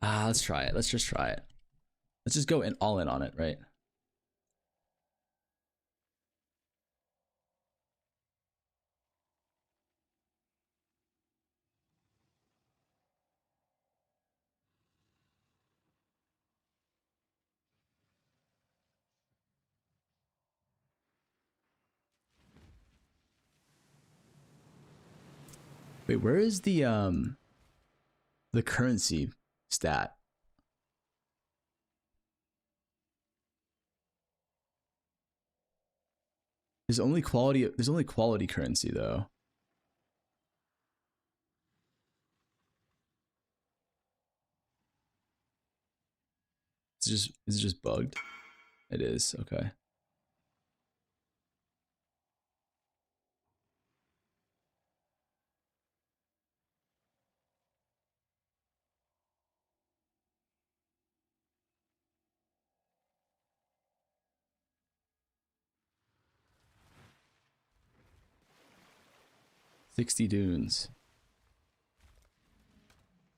Let's try it. Let's just try it. Let's just go all in on it, right? Wait, where is the currency stat? There's only quality currency though. Is it just bugged? It is, okay. $60 dunes.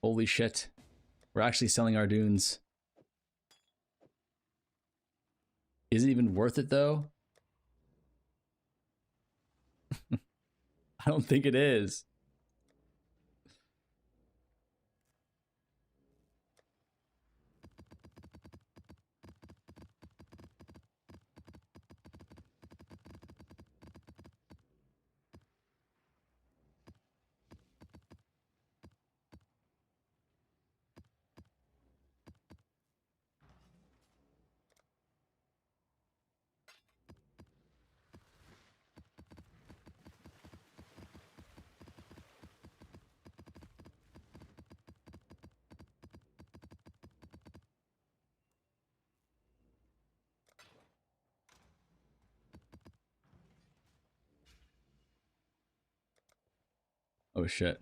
Holy shit. We're actually selling our dunes. Is it even worth it though? I don't think it is. Oh shit.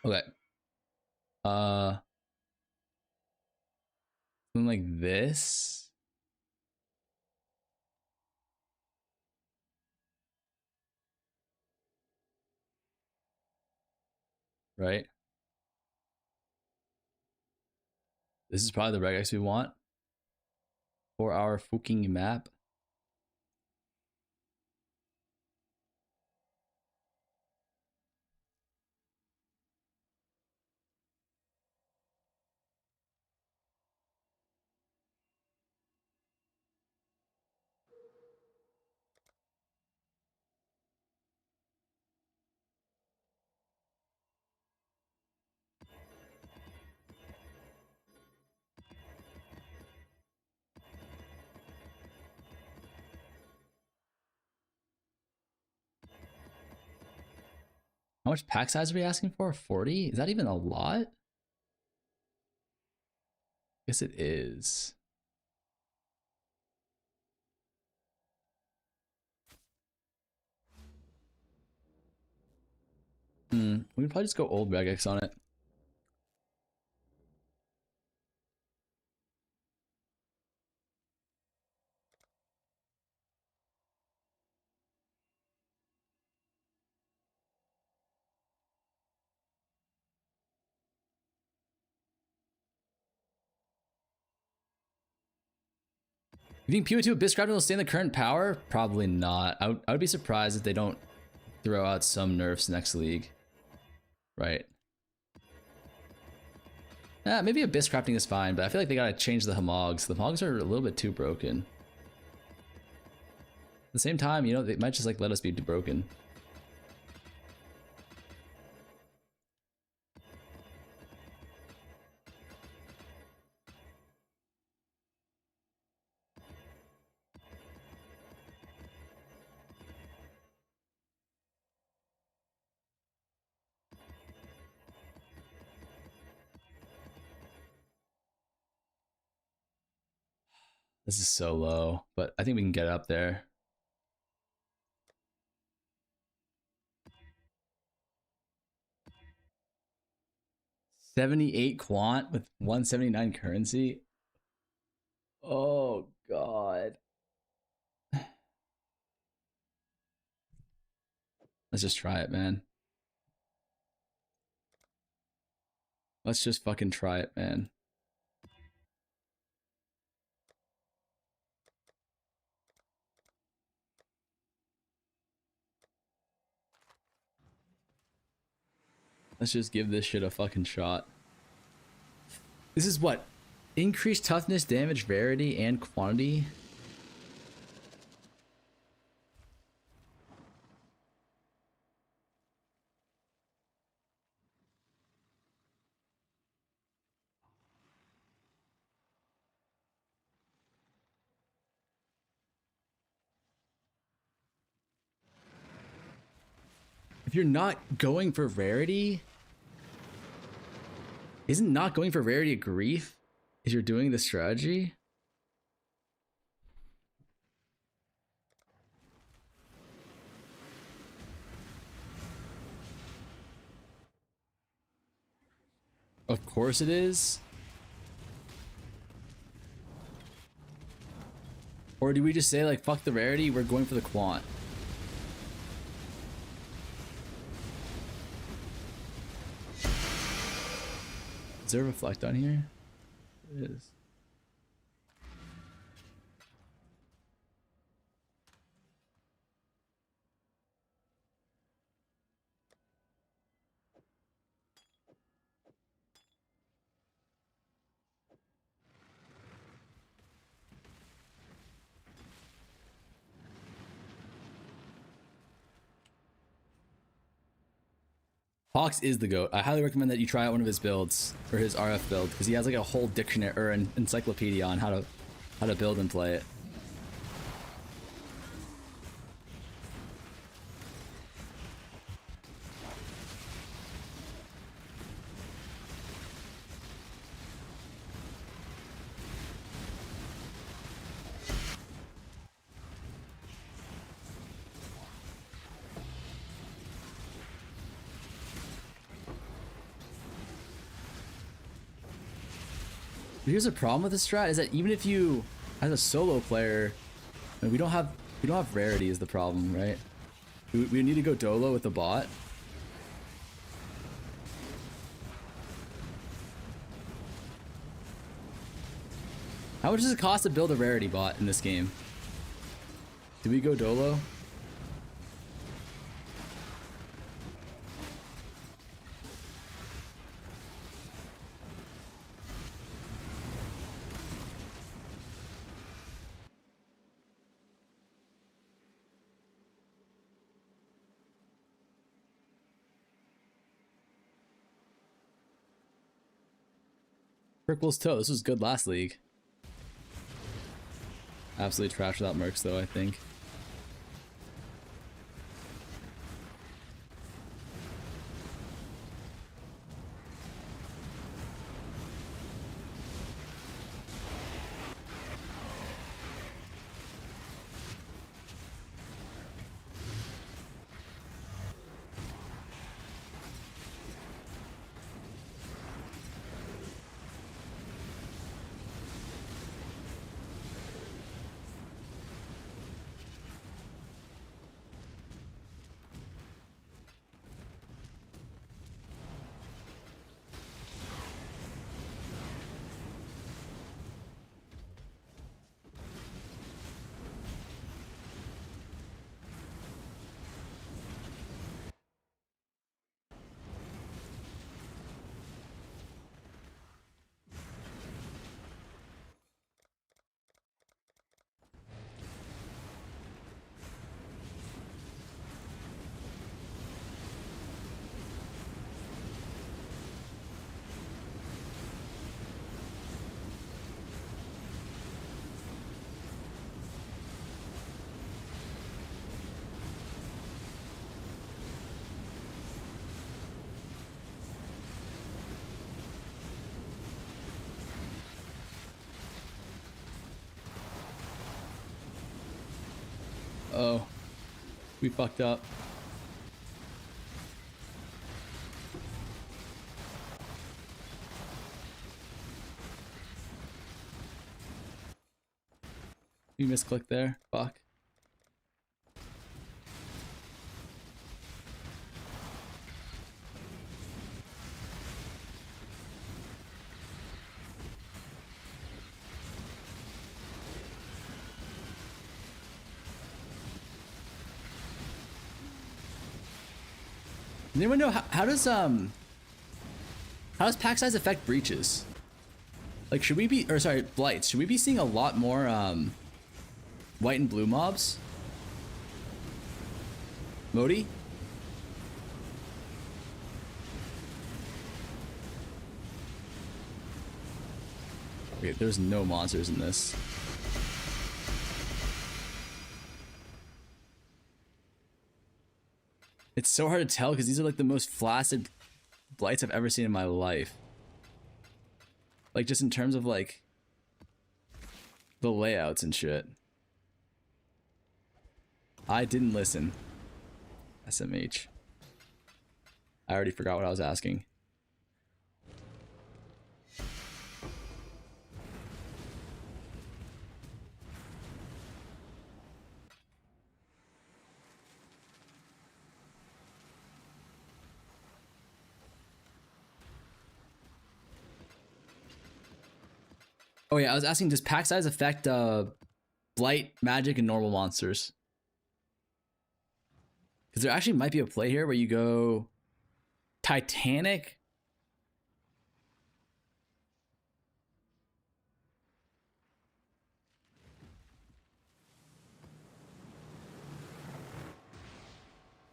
Okay. Something like this. Right? This is probably the regex we want for our fucking map. How much pack size are we asking for? 40? Is that even a lot? Guess it is. We can probably just go old Regex on it. You think PO2 Abyss Crafting will stay in the current power? Probably not. I would be surprised if they don't throw out some nerfs next league. Right. Maybe Abyss Crafting is fine, but I feel like they gotta change the Homogs. The Homogs are a little bit too broken. At the same time, you know, they might just like let us be too broken. This is so low, but I think we can get up there. $78 quant with 179 currency. Oh god. Let's just try it, man. Let's just fucking try it, man. Let's just give this shit a fucking shot. This is what? Increased toughness, damage, rarity, and quantity? If you're not going for rarity, isn't not going for rarity a grief? If you're doing the strategy? Of course it is. Or do we just say like, fuck the rarity, we're going for the quant? Is there a reflect on here? It is. Hawks is the GOAT. I highly recommend that you try out one of his builds, or his RF build, because he has like a whole dictionary or an encyclopedia on how to build and play it. Here's a problem with this strat is that even if you, as a solo player, I mean, we don't have rarity is the problem, right? We need to go dolo with the bot. How much does it cost to build a rarity bot in this game? Do we go dolo? Purple's toe. This was good last league. Absolutely trash without mercs though, I think. Oh, we fucked up. You misclicked there. Fuck. Does anyone know how does Packsize affect breaches? Like, should we be, or sorry, blights? Should we be seeing a lot more white and blue mobs? Modi? Okay, there's no monsters in this. It's so hard to tell because these are like the most flaccid blights I've ever seen in my life. Like, just in terms of like the layouts and shit. I didn't listen. SMH. I already forgot what I was asking. Oh yeah, I was asking, does Packsize affect blight, magic, and normal monsters? Because there actually might be a play here where you go Titanic.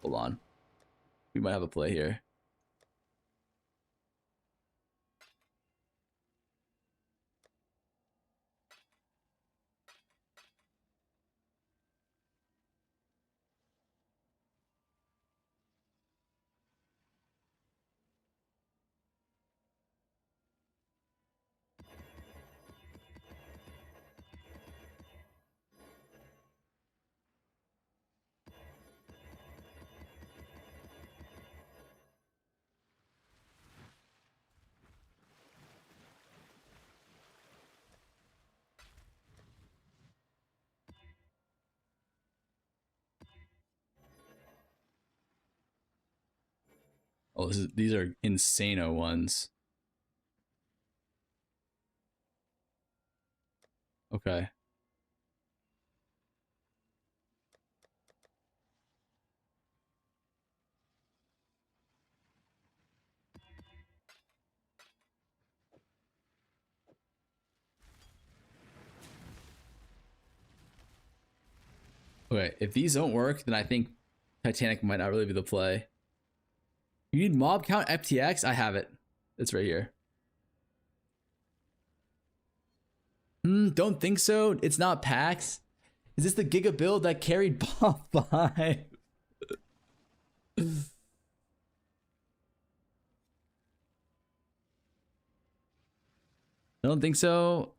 Hold on. We might have a play here. Oh, these are insano ones. Okay. Okay, if these don't work, then I think Titanic might not really be the play. You need mob count FTX? I have it. It's right here. Don't think so. It's not packs. Is this the Giga build that carried Boss 5? I don't think so.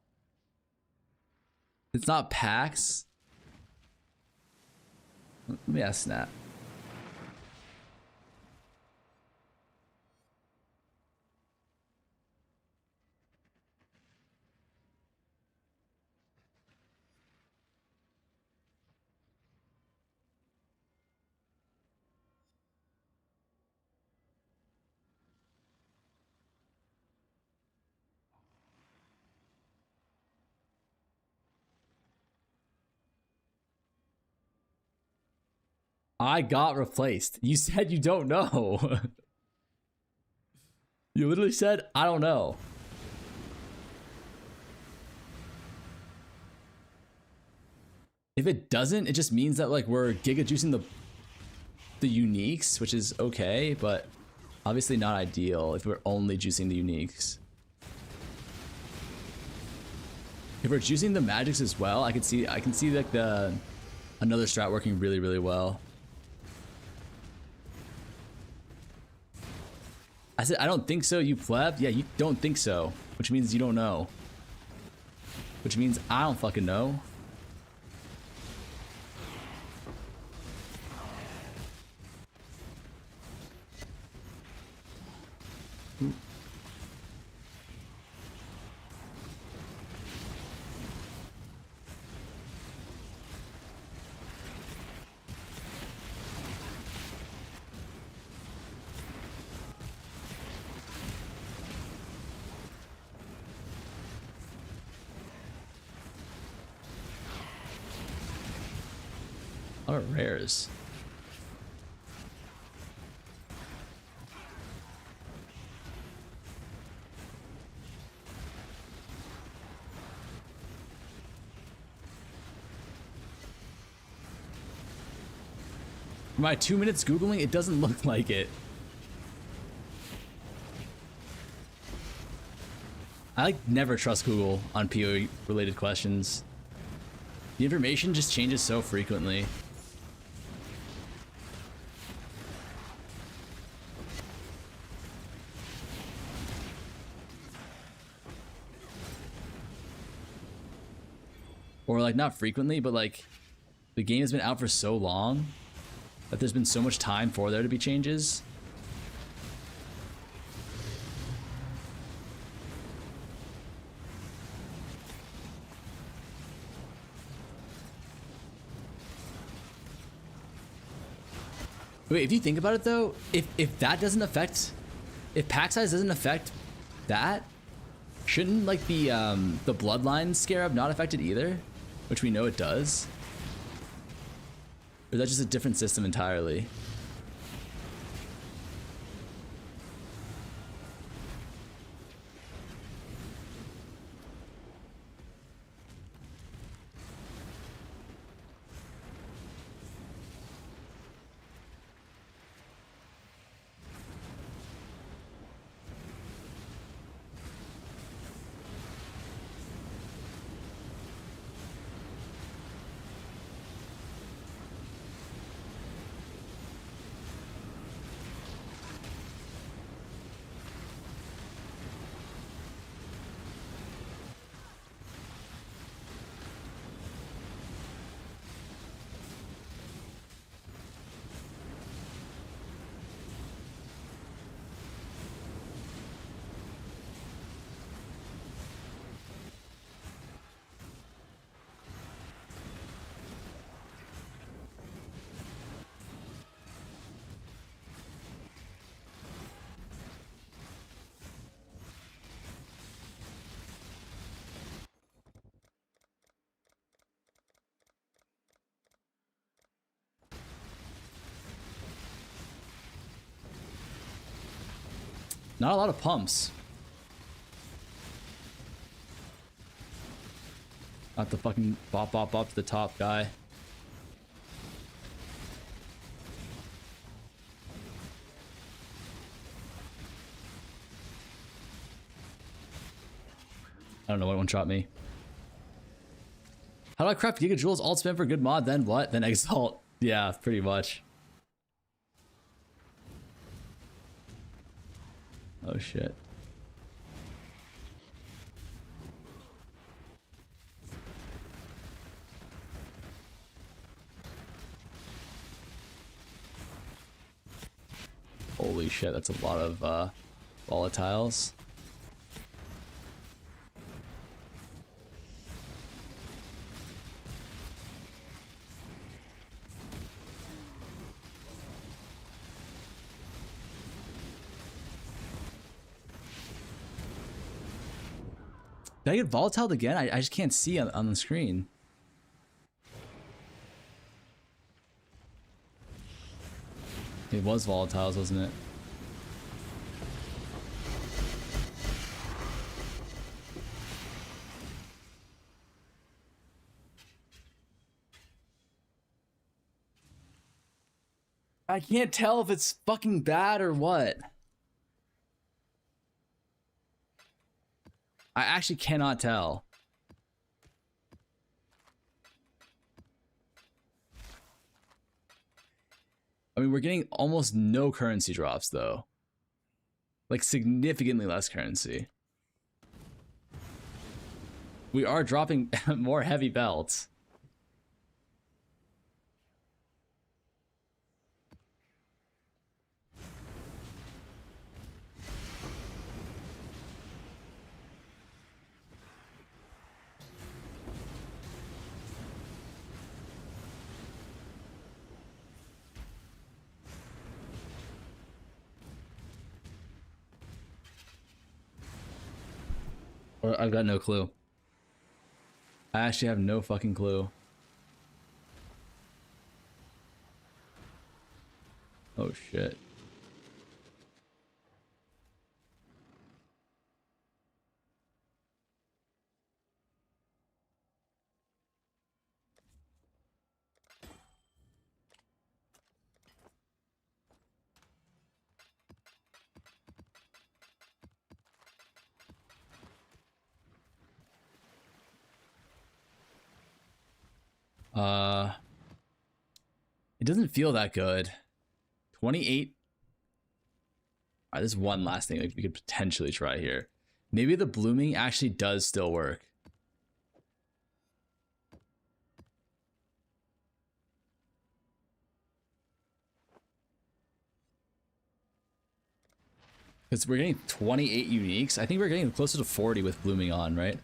It's not packs. Let me ask Snap. I got replaced. You said you don't know. You literally said, I don't know. If it doesn't, it just means that like we're giga juicing the uniques, which is okay, but obviously not ideal if we're only juicing the uniques. If we're juicing the magics as well, I can see like another strat working really, really well. I said, I don't think so, you pleb. Yeah, you don't think so, which means you don't know. Which means I don't fucking know. A lot of rares. For my 2 minutes Googling, it doesn't look like it. I like never trust Google on PoE related questions. The information just changes so frequently. Or like not frequently, but like the game has been out for so long that there's been so much time for there to be changes. Wait, if you think about it though, if that doesn't affect, if Packsize doesn't affect that, shouldn't like the bloodline scarab not affect it either? Which we know it does. Or is that just a different system entirely? Not a lot of pumps. Not the fucking bop bop bop to the top guy. I don't know what one shot me. How do I craft Giga Jewels? Alt spam for good mod, then what? Then exalt. Yeah, pretty much. Oh shit. Holy shit, that's a lot of volatiles. Did I get volatiled again? I just can't see on the screen. It was volatiles, wasn't it? I can't tell if it's fucking bad or what. I actually cannot tell. I mean, we're getting almost no currency drops, though. Like, significantly less currency. We are dropping more heavy belts. Or I've got no clue. I actually have no fucking clue. Oh shit. It doesn't feel that good. 28. All right, there's one last thing we could potentially try here. Maybe the blooming actually does still work. Because we're getting 28 uniques. I think we're getting closer to 40 with blooming on, right?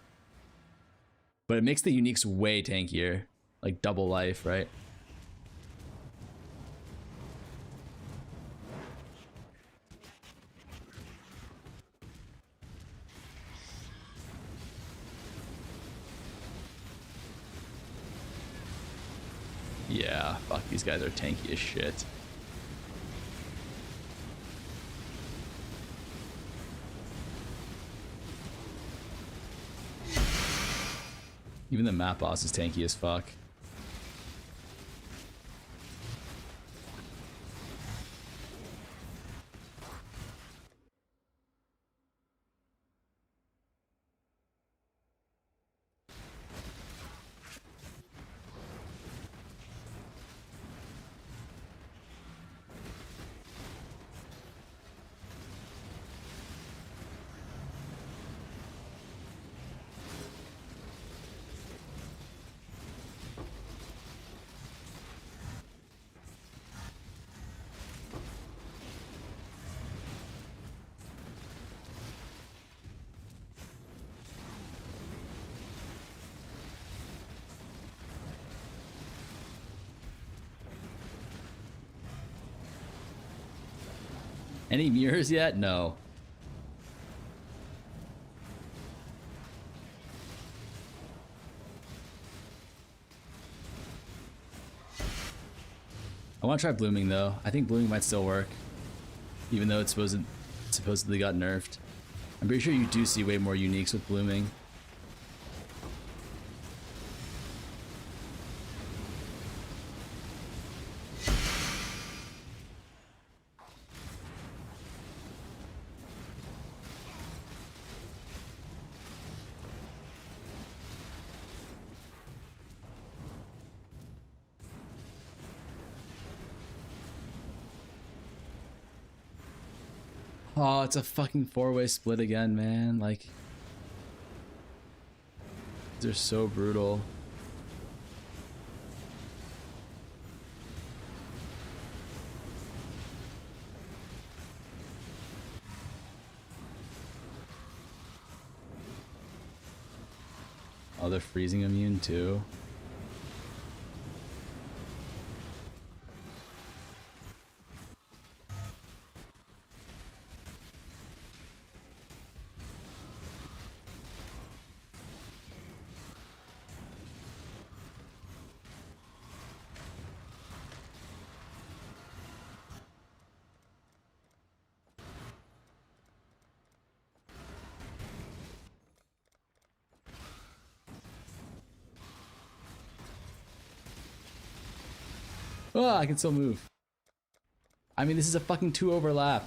But it makes the uniques way tankier. Like double life, right? Yeah, fuck, these guys are tanky as shit. Even the map boss is tanky as fuck. Any mirrors yet? No. I want to try blooming though. I think blooming might still work, even though it's supposedly got nerfed. I'm pretty sure you do see way more uniques with blooming. Oh, it's a fucking four-way split again, man. Like, they're so brutal. Oh, they're freezing immune too. Oh, I can still move. I mean, this is a fucking 2 overlap.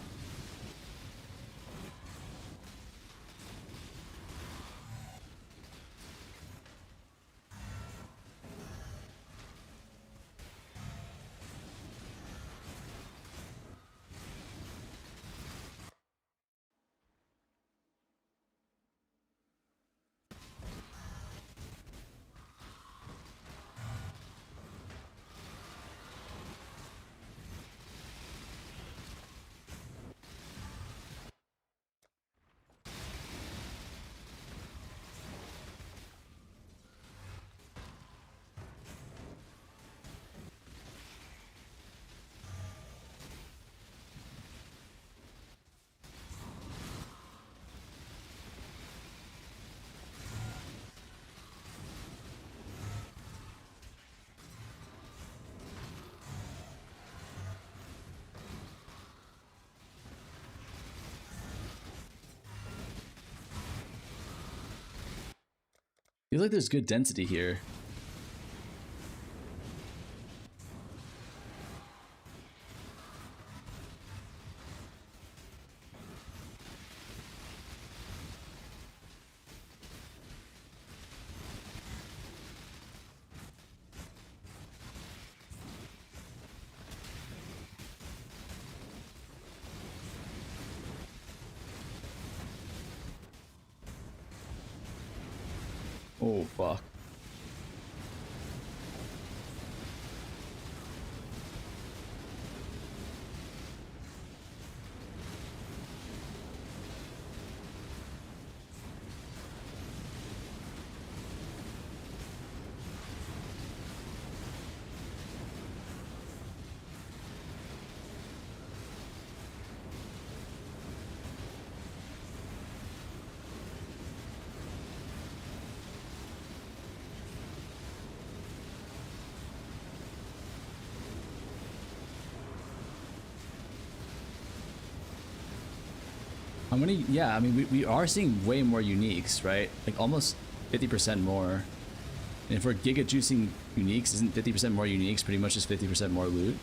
Feels like there's good density here. Oh, fuck. How many? Yeah, I mean, we are seeing way more uniques, right? Like almost 50% more. And if we're giga juicing uniques, isn't 50% more uniques pretty much just 50% more loot?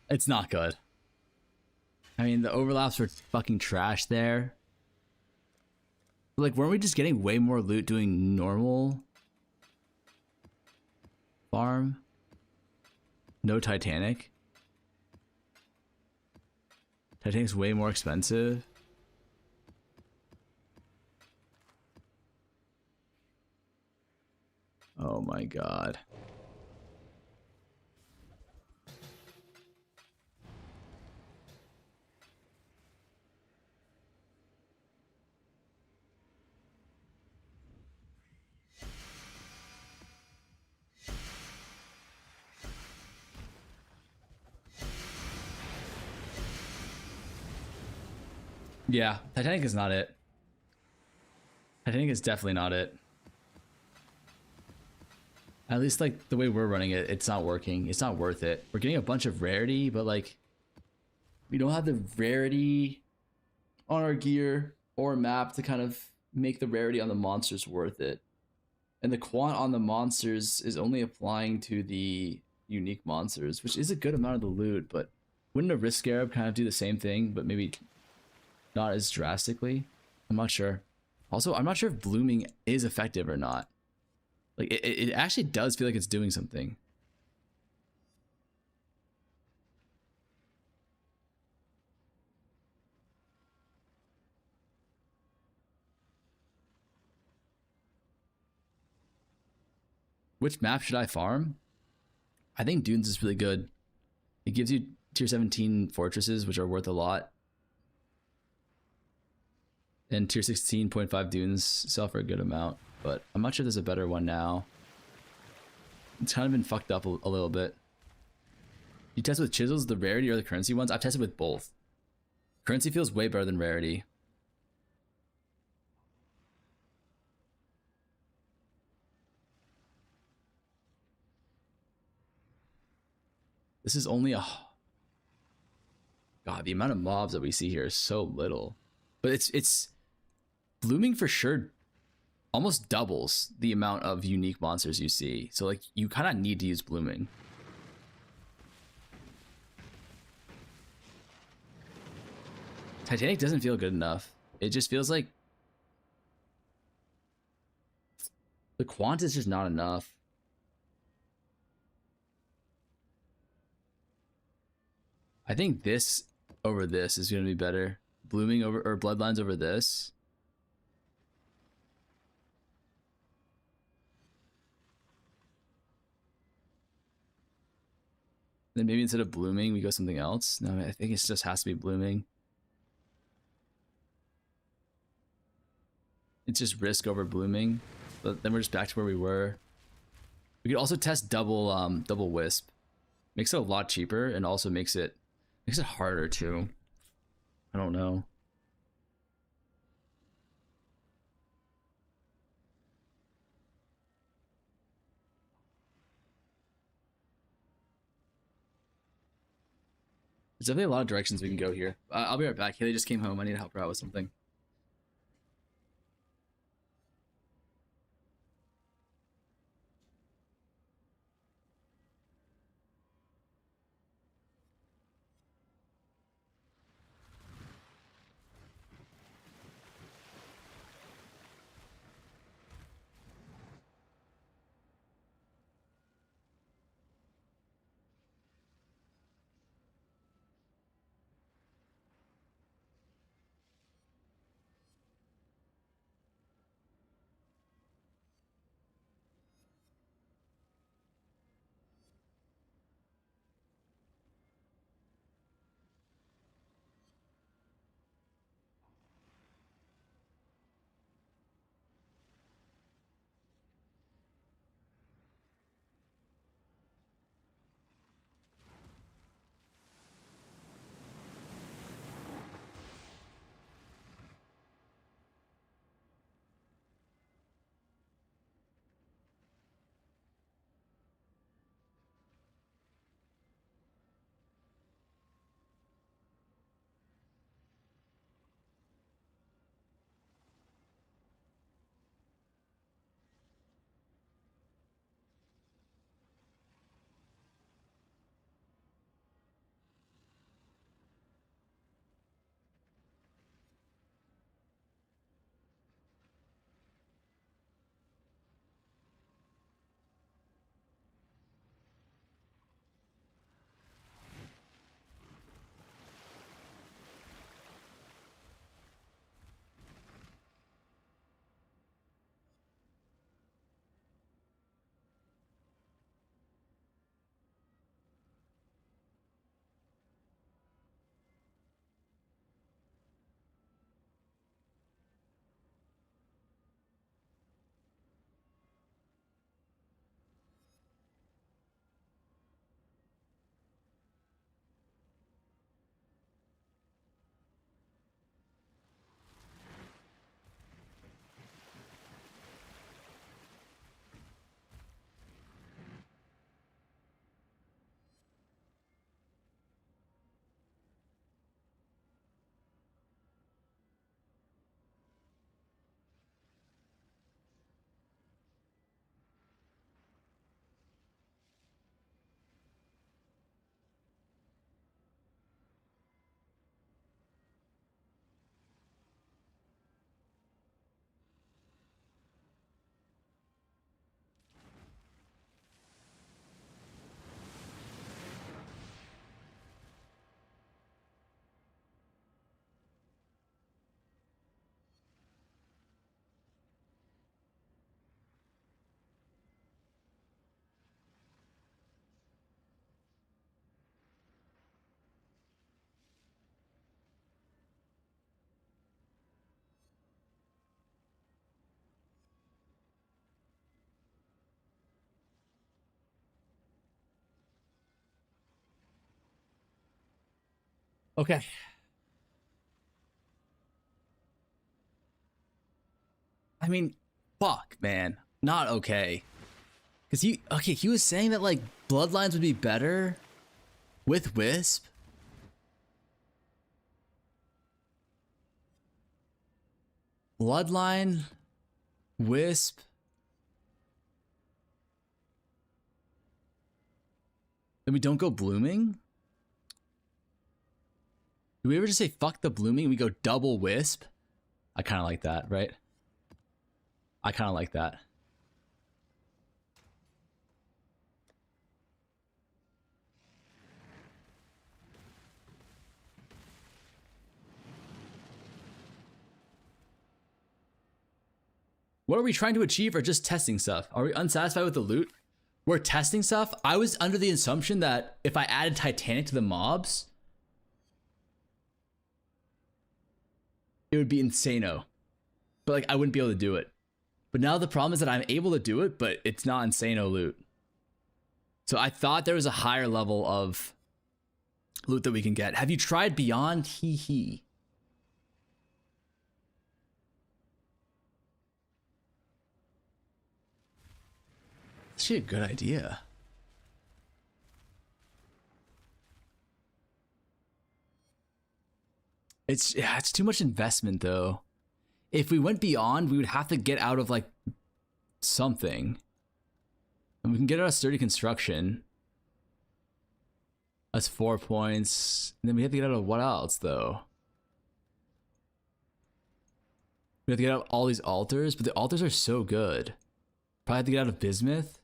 It's not good. I mean, the overlaps were fucking trash there. Like, weren't we just getting way more loot doing normal farm? No Titanic? Titanic's way more expensive. Oh my god. Yeah, Titanic is not it. Titanic is definitely not it. At least like the way we're running it, it's not working. It's not worth it. We're getting a bunch of rarity, but like we don't have the rarity on our gear or map to kind of make the rarity on the monsters worth it. And the quant on the monsters is only applying to the unique monsters, which is a good amount of the loot, but wouldn't a risk scarab kind of do the same thing, but maybe not as drastically? I'm not sure. Also, I'm not sure if blooming is effective or not. Like, it actually does feel like it's doing something. Which map should I farm? I think Dunes is really good. It gives you tier 17 fortresses, which are worth a lot. And tier 16.5 Dunes sell for a good amount, but I'm not sure there's a better one now. It's kind of been fucked up a little bit. You test with chisels, the rarity or the currency ones? I've tested with both. Currency feels way better than rarity. This is only a... God, the amount of mobs that we see here is so little. But it's blooming for sure almost doubles the amount of unique monsters you see. So like you kind of need to use blooming. Titanic doesn't feel good enough. It just feels like the quant is just not enough. I think this over this is going to be better. Blooming over, or bloodlines over this. Then maybe instead of blooming, we go something else. No, I think it just has to be blooming. It's just risk over blooming. But then we're just back to where we were. We could also test double wisp. Makes it a lot cheaper and also makes it harder too. I don't know. There's definitely a lot of directions we can go here. I'll be right back. Haley just came home. I need to help her out with something. Okay. I mean, fuck, man. Not okay. Because he was saying that, like, Bloodlines would be better with Wisp. Bloodline, Wisp. Then we don't go blooming? Do we ever just say fuck the blooming and we go double Wisp? I kind of like that, right? I kind of like that. What are we trying to achieve or just testing stuff? Are we unsatisfied with the loot? We're testing stuff. I was under the assumption that if I added Titanic to the mobs, it would be insano. But like I wouldn't be able to do it. But now the problem is that I'm able to do it, but it's not insano loot. So I thought there was a higher level of loot that we can get. Have you tried Beyond? Hee hee. Actually a good idea. It's too much investment though. If we went beyond, we would have to get out of like something. And we can get out of sturdy construction. That's 4 points. And then we have to get out of what else though? We have to get out of all these altars, but the altars are so good. Probably have to get out of bismuth.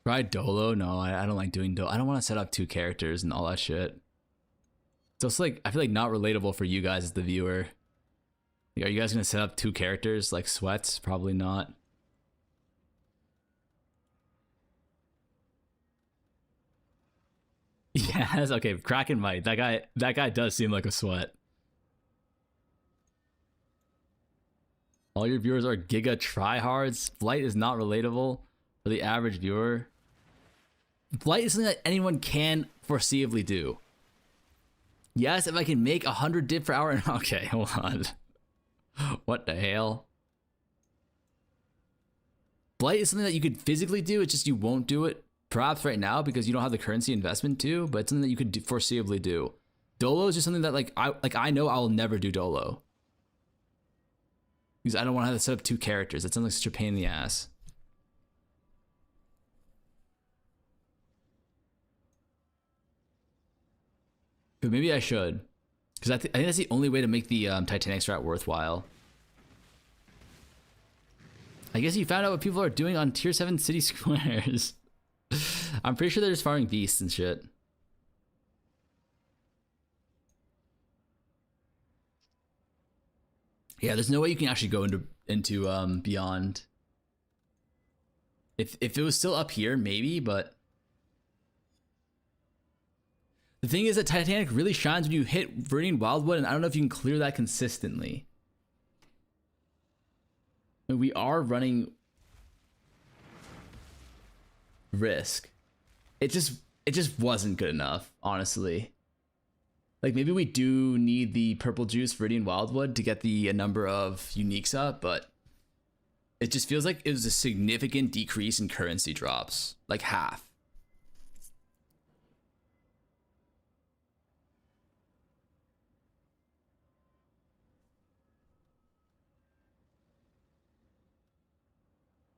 Try Dolo? No, I don't like doing Dolo. I don't want to set up 2 characters and all that shit. So it's like, I feel like not relatable for you guys as the viewer. Like, are you guys going to set up 2 characters like Sweats? Probably not. Yeah, that's okay. Kraken might. That guy does seem like a sweat. All your viewers are Giga tryhards. Blight is not relatable for the average viewer. Blight is something that anyone can foreseeably do. Yes, if I can make 100 div per hour. Okay, hold on. What the hell? Blight is something that you could physically do. It's just you won't do it. Perhaps right now because you don't have the currency investment to, but it's something that you could foreseeably do. Dolo is just something that I know I'll never do Dolo. Because I don't want to have to set up 2 characters. That sounds like such a pain in the ass. But maybe I should. Because I think that's the only way to make the Titanic strat worthwhile. I guess you found out what people are doing on tier 7 city squares. I'm pretty sure they're just farming beasts and shit. Yeah, there's no way you can actually go into beyond. If it was still up here, maybe, but the thing is that Titanic really shines when you hit Viridian Wildwood, and I don't know if you can clear that consistently. And we are running risk. It just wasn't good enough, honestly. Like maybe we do need the purple juice Viridian Wildwood to get the number of uniques up, but it just feels like it was a significant decrease in currency drops, like half.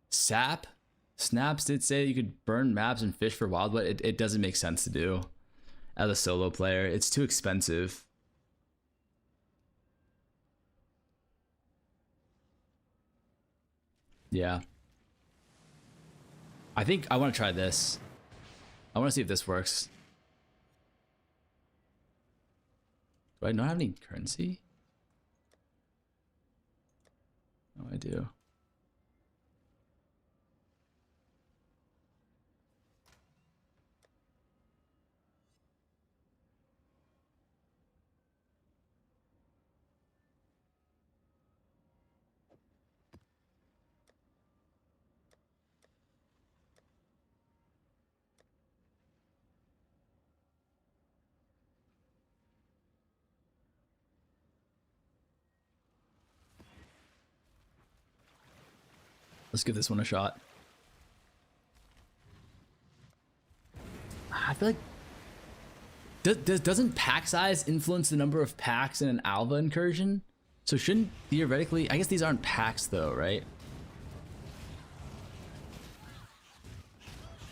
Sap? Snaps did say you could burn maps and fish for Wildwood. It doesn't make sense to do as a solo player. It's too expensive. Yeah. I think I want to try this. I want to see if this works. Do I not have any currency? Oh, I do. Let's give this one a shot. I feel like doesn't pack size influence the number of packs in an Alva incursion? So shouldn't theoretically, I guess these aren't packs though, right?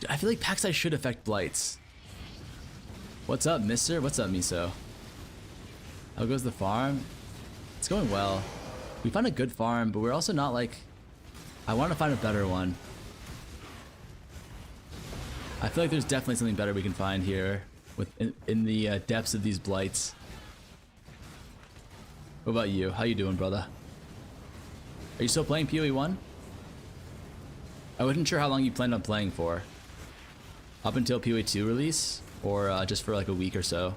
I feel like pack size should affect blights. What's up, mister? What's up, Miso? How goes the farm? It's going well. We found a good farm, but we're also not like... I want to find a better one. I feel like there's definitely something better we can find here in the depths of these blights. What about you? How you doing, brother? Are you still playing PoE 1? I wasn't sure how long you planned on playing for. Up until PoE 2 release? Or just for like a week or so?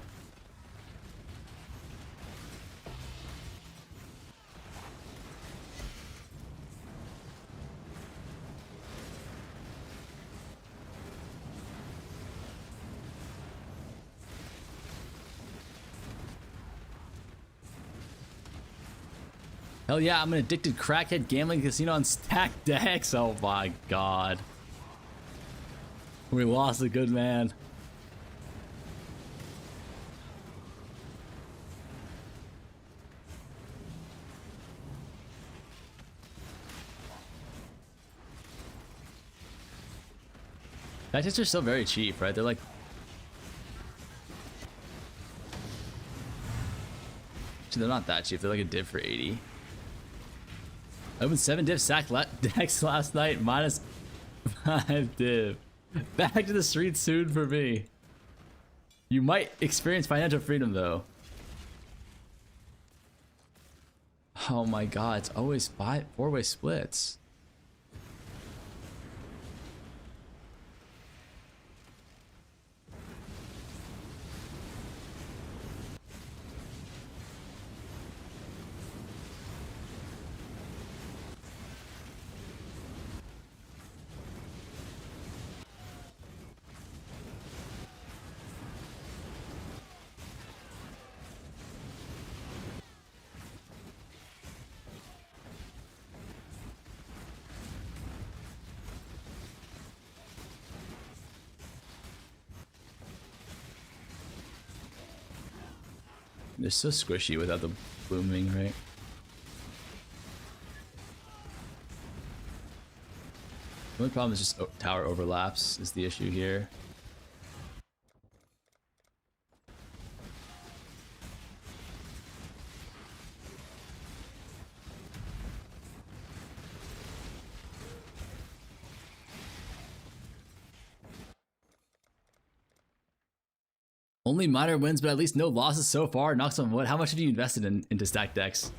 Hell yeah, I'm an addicted crackhead gambling casino on stacked decks. Oh my god. We lost a good man. Tactics are still very cheap, right? They're like... Actually, they're not that cheap. They're like a div for 80. I opened 7 div sack decks last night, minus 5 div. Back to the streets soon for me. You might experience financial freedom, though. Oh my god, it's always 4-way splits. They're so squishy without the blooming, right? The only problem is just tower overlaps is the issue here. Only minor wins, but at least no losses so far. Knocks on wood. How much have you invested into stack decks?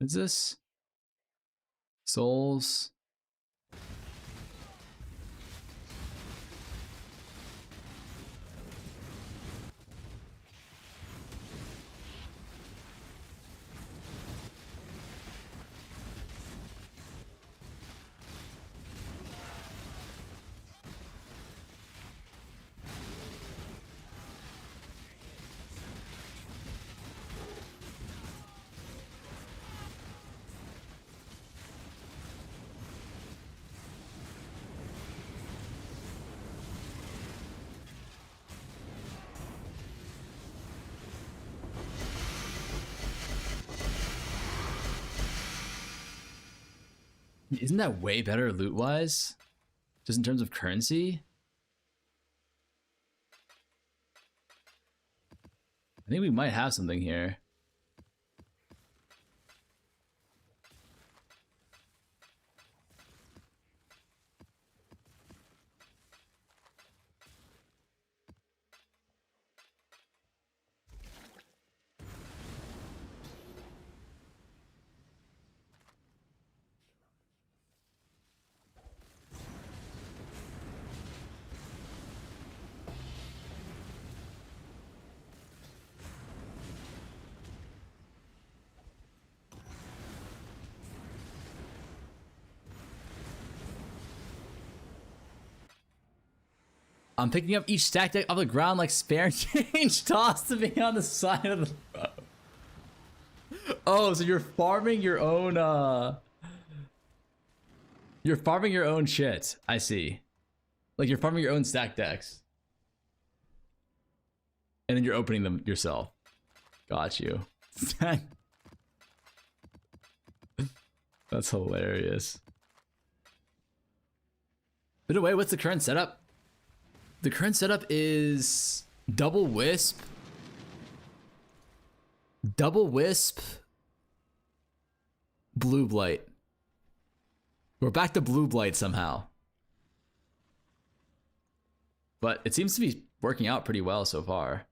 Is this souls? Isn't that way better loot-wise? Just in terms of currency? I think we might have something here. I'm picking up each stack deck off the ground like spare change tossed to me on the side of the road. Oh, so you're farming your own, you're farming your own shit. I see. Like you're farming your own stack decks. And then you're opening them yourself. Got you. That's hilarious. By the way, what's the current setup? The current setup is double wisp, blue blight. We're back to blue blight somehow. but it seems to be working out pretty well so far.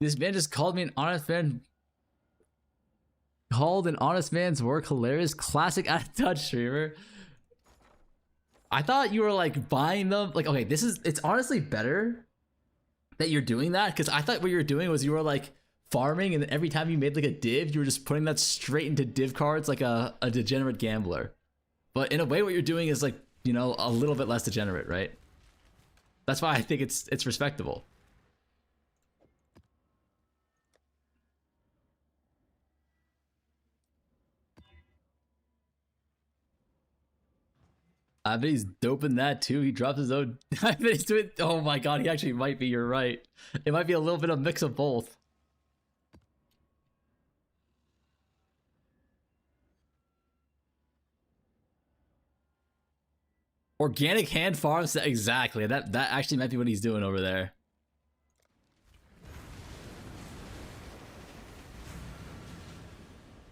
This man just called me an honest man. Called an honest man's work hilarious. Classic out of touch streamer. I thought you were like buying them. Like, okay, it's honestly better that you're doing that, because I thought what you were doing was you were like farming, and then every time you made like a div, you were just putting that straight into div cards like a degenerate gambler. But in a way, what you're doing is like, you know, a little bit less degenerate, right? That's why I think it's respectable. I bet he's doping that too. He drops his own. I bet he's doing. Oh my god, he actually might be. You're right. It might be a little bit of mix of both. Organic hand farms. Exactly. That actually might be what he's doing over there.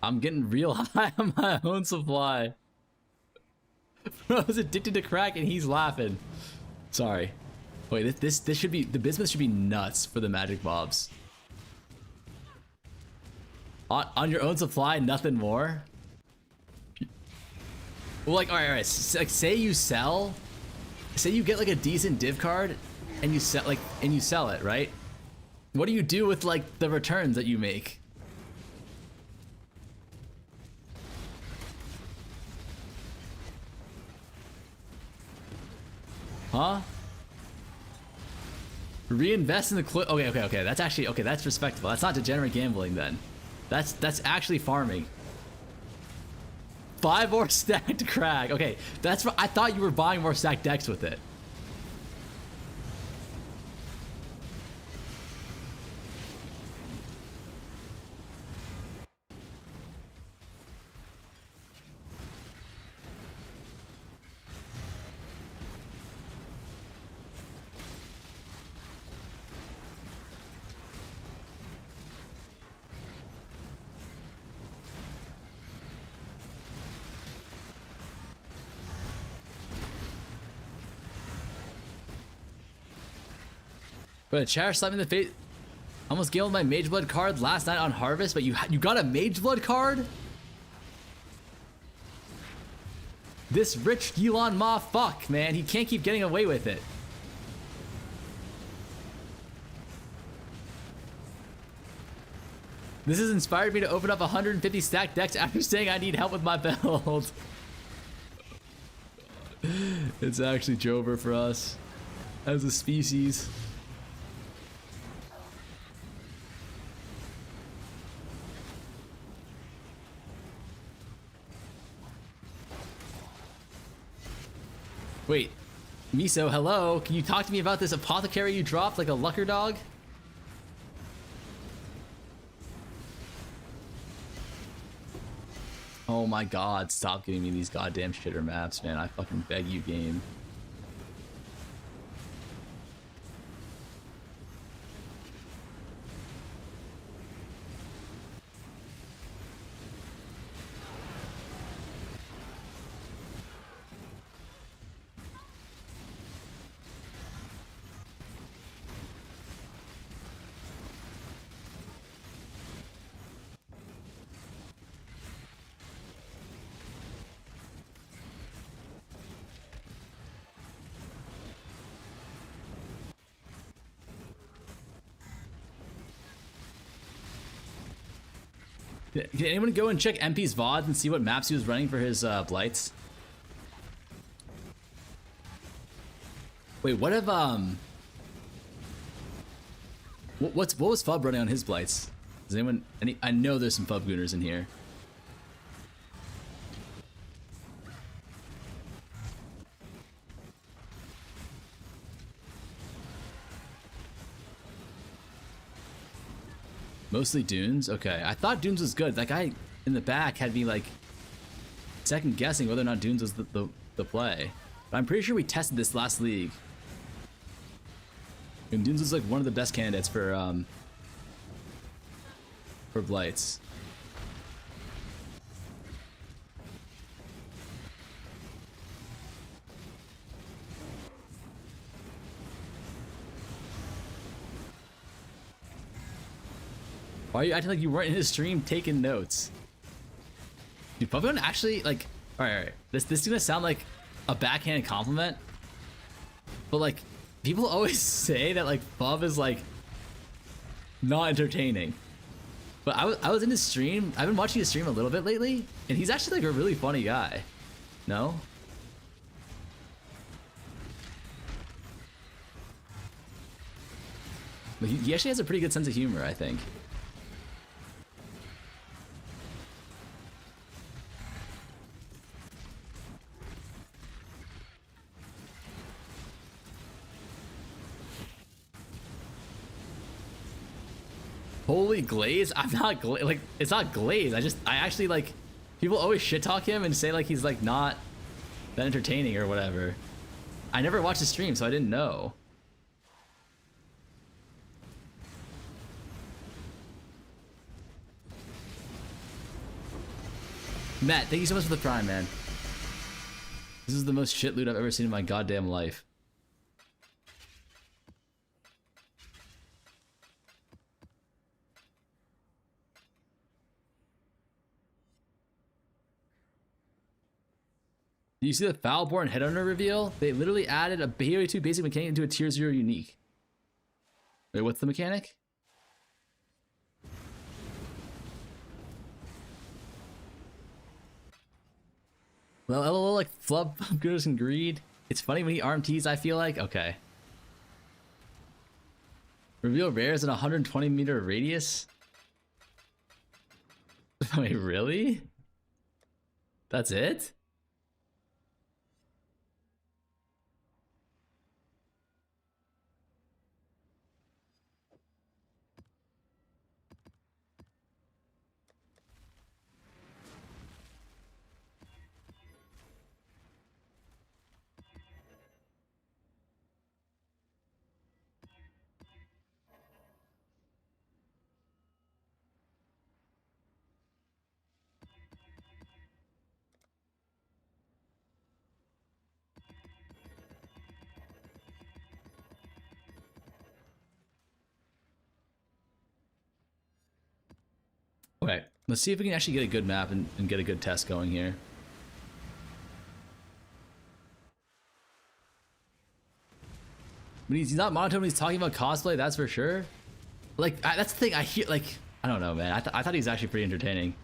I'm getting real high on my own supply. I was addicted to crack and he's laughing. Sorry. Wait, this should be, the business should be nuts for the magic mobs. On your own supply, nothing more? Well, like, alright, like, say you sell, say you get like a decent div card and you sell it, right? What do you do with like the returns that you make? Huh? Reinvest in the okay. That's actually okay. That's respectable. That's not degenerate gambling then. That's actually farming. 5 more stacked crack. Okay, that's I thought you were buying more stacked decks with it. But a chair slapped me in the face. Almost gambled my Mage Blood card last night on Harvest, but you got a Mage Blood card? This rich Elon Ma fuck, man. He can't keep getting away with it. This has inspired me to open up 150 stacked decks after saying I need help with my build. It's actually Jover for us as a species. Wait, Miso, hello? Can you talk to me about this apothecary you dropped like a lucker dog? Oh my god, stop giving me these goddamn shitter maps, man. I fucking beg you, game. Can anyone go and check MP's VOD and see what maps he was running for his Blights? Wait, what if what was Fub running on his Blights? Does anyone? I know there's some pub gooners in here. Mostly Dunes? Okay. I thought Dunes was good. That guy in the back had me like second guessing whether or not Dunes was the play. But I'm pretty sure we tested this last league. And Dunes was like one of the best candidates for Blights. Why are you acting like you weren't in his stream taking notes? Dude, Puffy actually, like, alright. This is gonna sound like a backhanded compliment, but like, people always say that like Puff is like not entertaining. But I was in his stream. I've been watching his stream a little bit lately, and he's actually like a really funny guy. No? But he actually has a pretty good sense of humor, I think. Holy glaze? I'm not like it's not glaze. I actually like people always shit talk him and say like he's like not that entertaining or whatever. I never watched his stream, so I didn't know. Matt, thank you so much for the prime, man. This is the most shit loot I've ever seen in my goddamn life. Do you see the Foulborn Headhunter reveal? They literally added a Halo 2 basic mechanic into a tier 0 unique. Wait, what's the mechanic? Well, LOL, like flub, goodness, and greed. It's funny when he arm tees, I feel like. Okay. Reveal rares in a 120-meter radius? Wait, really? That's it? Okay, let's see if we can actually get a good map and get a good test going here. But he's not monotone when he's talking about cosplay, that's for sure. Like, that's the thing, I hear, like, I don't know, man. I thought he was actually pretty entertaining.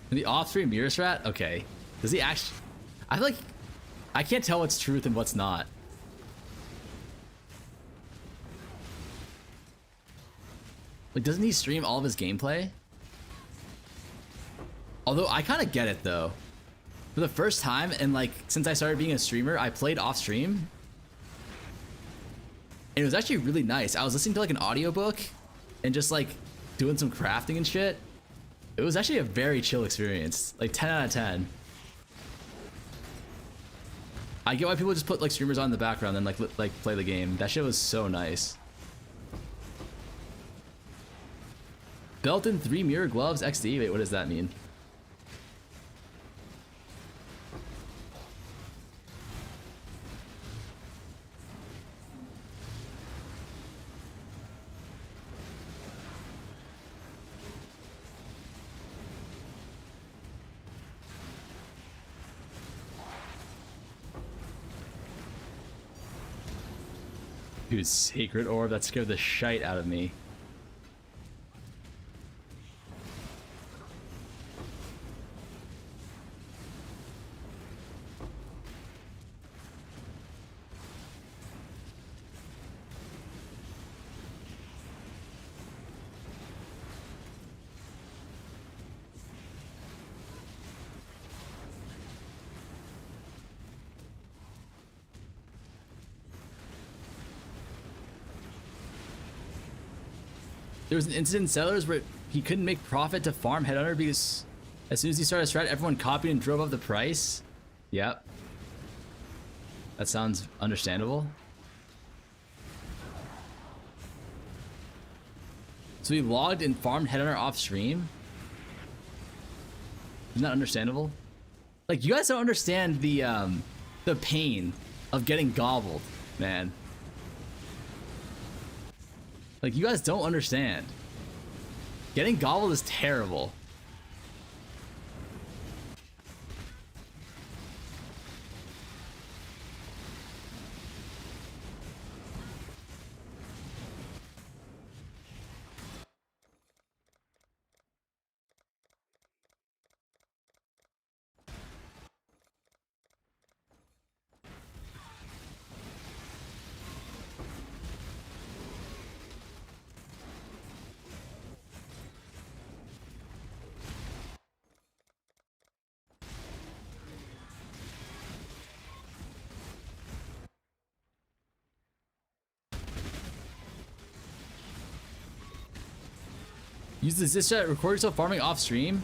The off-stream mirror strat? Okay. Does he actually... I feel like... I can't tell what's truth and what's not. Like, doesn't he stream all of his gameplay? Although, I kind of get it, though. For the first time, and like, since I started being a streamer, I played off-stream. And it was actually really nice. I was listening to like an audiobook and just like doing some crafting and shit. It was actually a very chill experience. Like 10 out of 10. I get why people just put like streamers on in the background and like play the game. That shit was so nice. Belt and 3 mirror gloves XD. Wait, what does that mean? Dude, Sacred Orb, that scared the shite out of me. There was an incident in Settlers where he couldn't make profit to farm Headhunter because as soon as he started strat, everyone copied and drove up the price. Yep. That sounds understandable. So he logged and farmed Headhunter off stream. Isn't that understandable? Like, you guys don't understand the pain of getting gobbled, man. Like, you guys don't understand. Getting gobbled is terrible. Use the Zisha, record yourself farming off stream.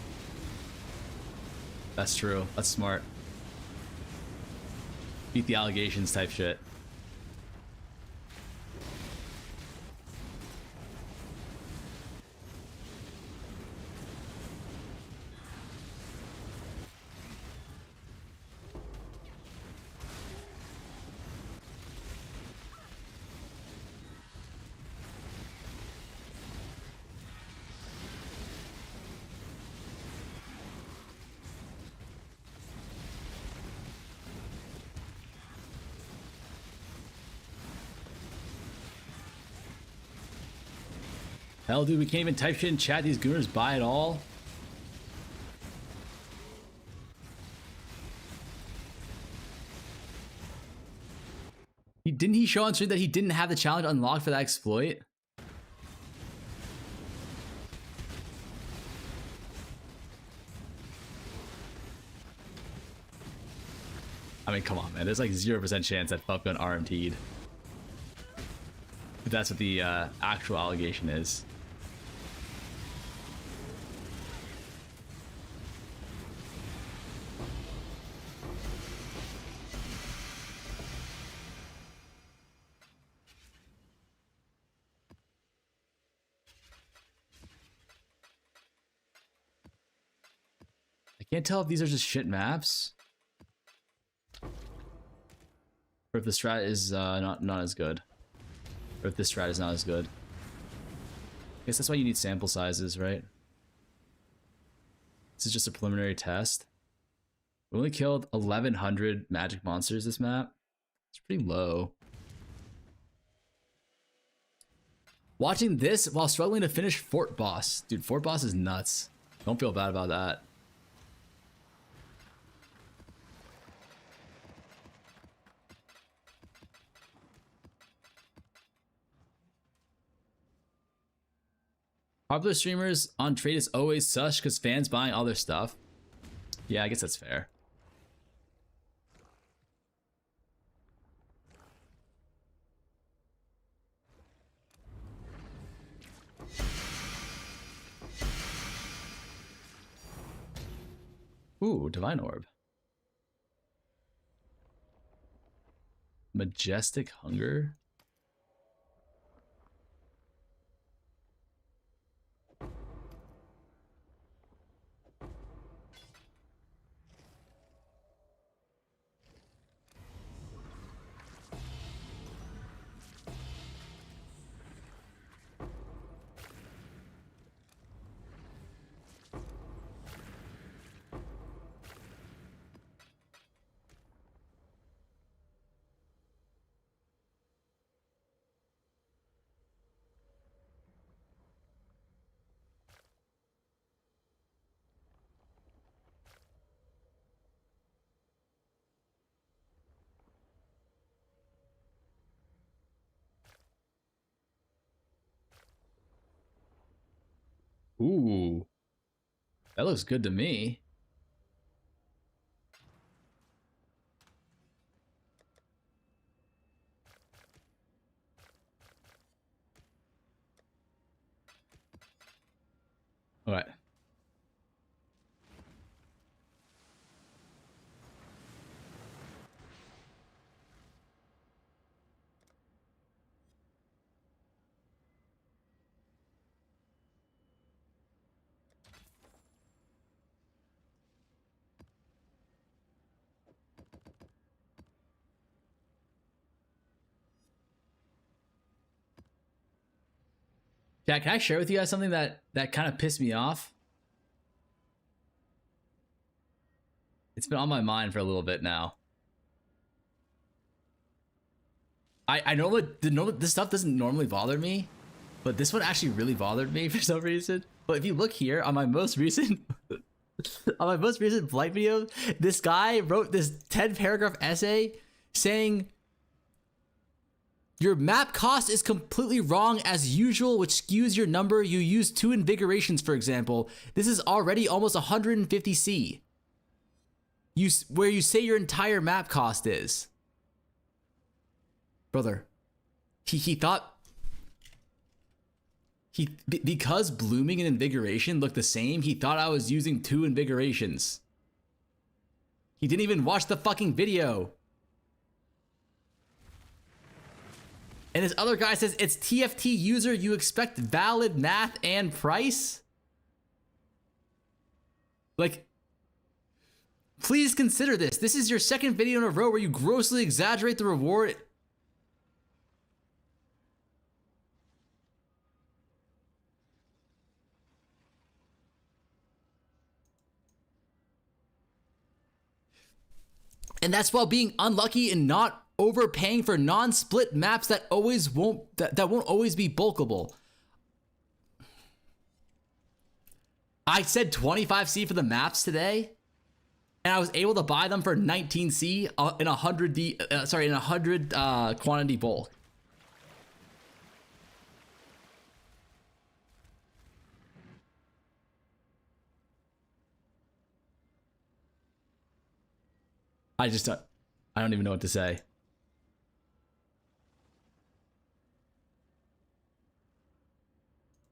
That's true. That's smart. Beat the allegations type shit. Hell, dude, we can't even type shit in chat. These gooners buy it all. Didn't he show on stream that he didn't have the challenge unlocked for that exploit? I mean, come on, man. There's like 0% chance that Fuck got RMT'd. If that's what the actual allegation is. I can't tell if these are just shit maps. Or if the strat is not as good. Or if this strat is not as good. I guess that's why you need sample sizes, right? This is just a preliminary test. We only killed 1,100 magic monsters this map. It's pretty low. Watching this while struggling to finish Fort Boss. Dude, Fort Boss is nuts. Don't feel bad about that. Popular streamers on trade is always sush because fans buying all their stuff. Yeah, I guess that's fair. Ooh, Divine Orb. Majestic Hunger. Ooh, that looks good to me. Jack, can I share with you guys something that kind of pissed me off? It's been on my mind for a little bit now. I know this stuff doesn't normally bother me, but this one actually really bothered me for some reason. But if you look here on my most recent on my most recent Blight video, this guy wrote this 10-paragraph essay saying your map cost is completely wrong as usual, which skews your number. You use 2 invigorations, for example. This is already almost 150C. Where you say your entire map cost is. Brother, he thought because blooming and invigoration look the same, he thought I was using 2 invigorations. He didn't even watch the fucking video. And this other guy says it's TFT user, you expect valid math and price? Like, please consider this. This is your second video in a row where you grossly exaggerate the reward. And that's while being unlucky and not overpaying for non-split maps that won't always be bulkable. I said 25C for the maps today, and I was able to buy them for 19C in 100 quantity bulk. I don't even know what to say.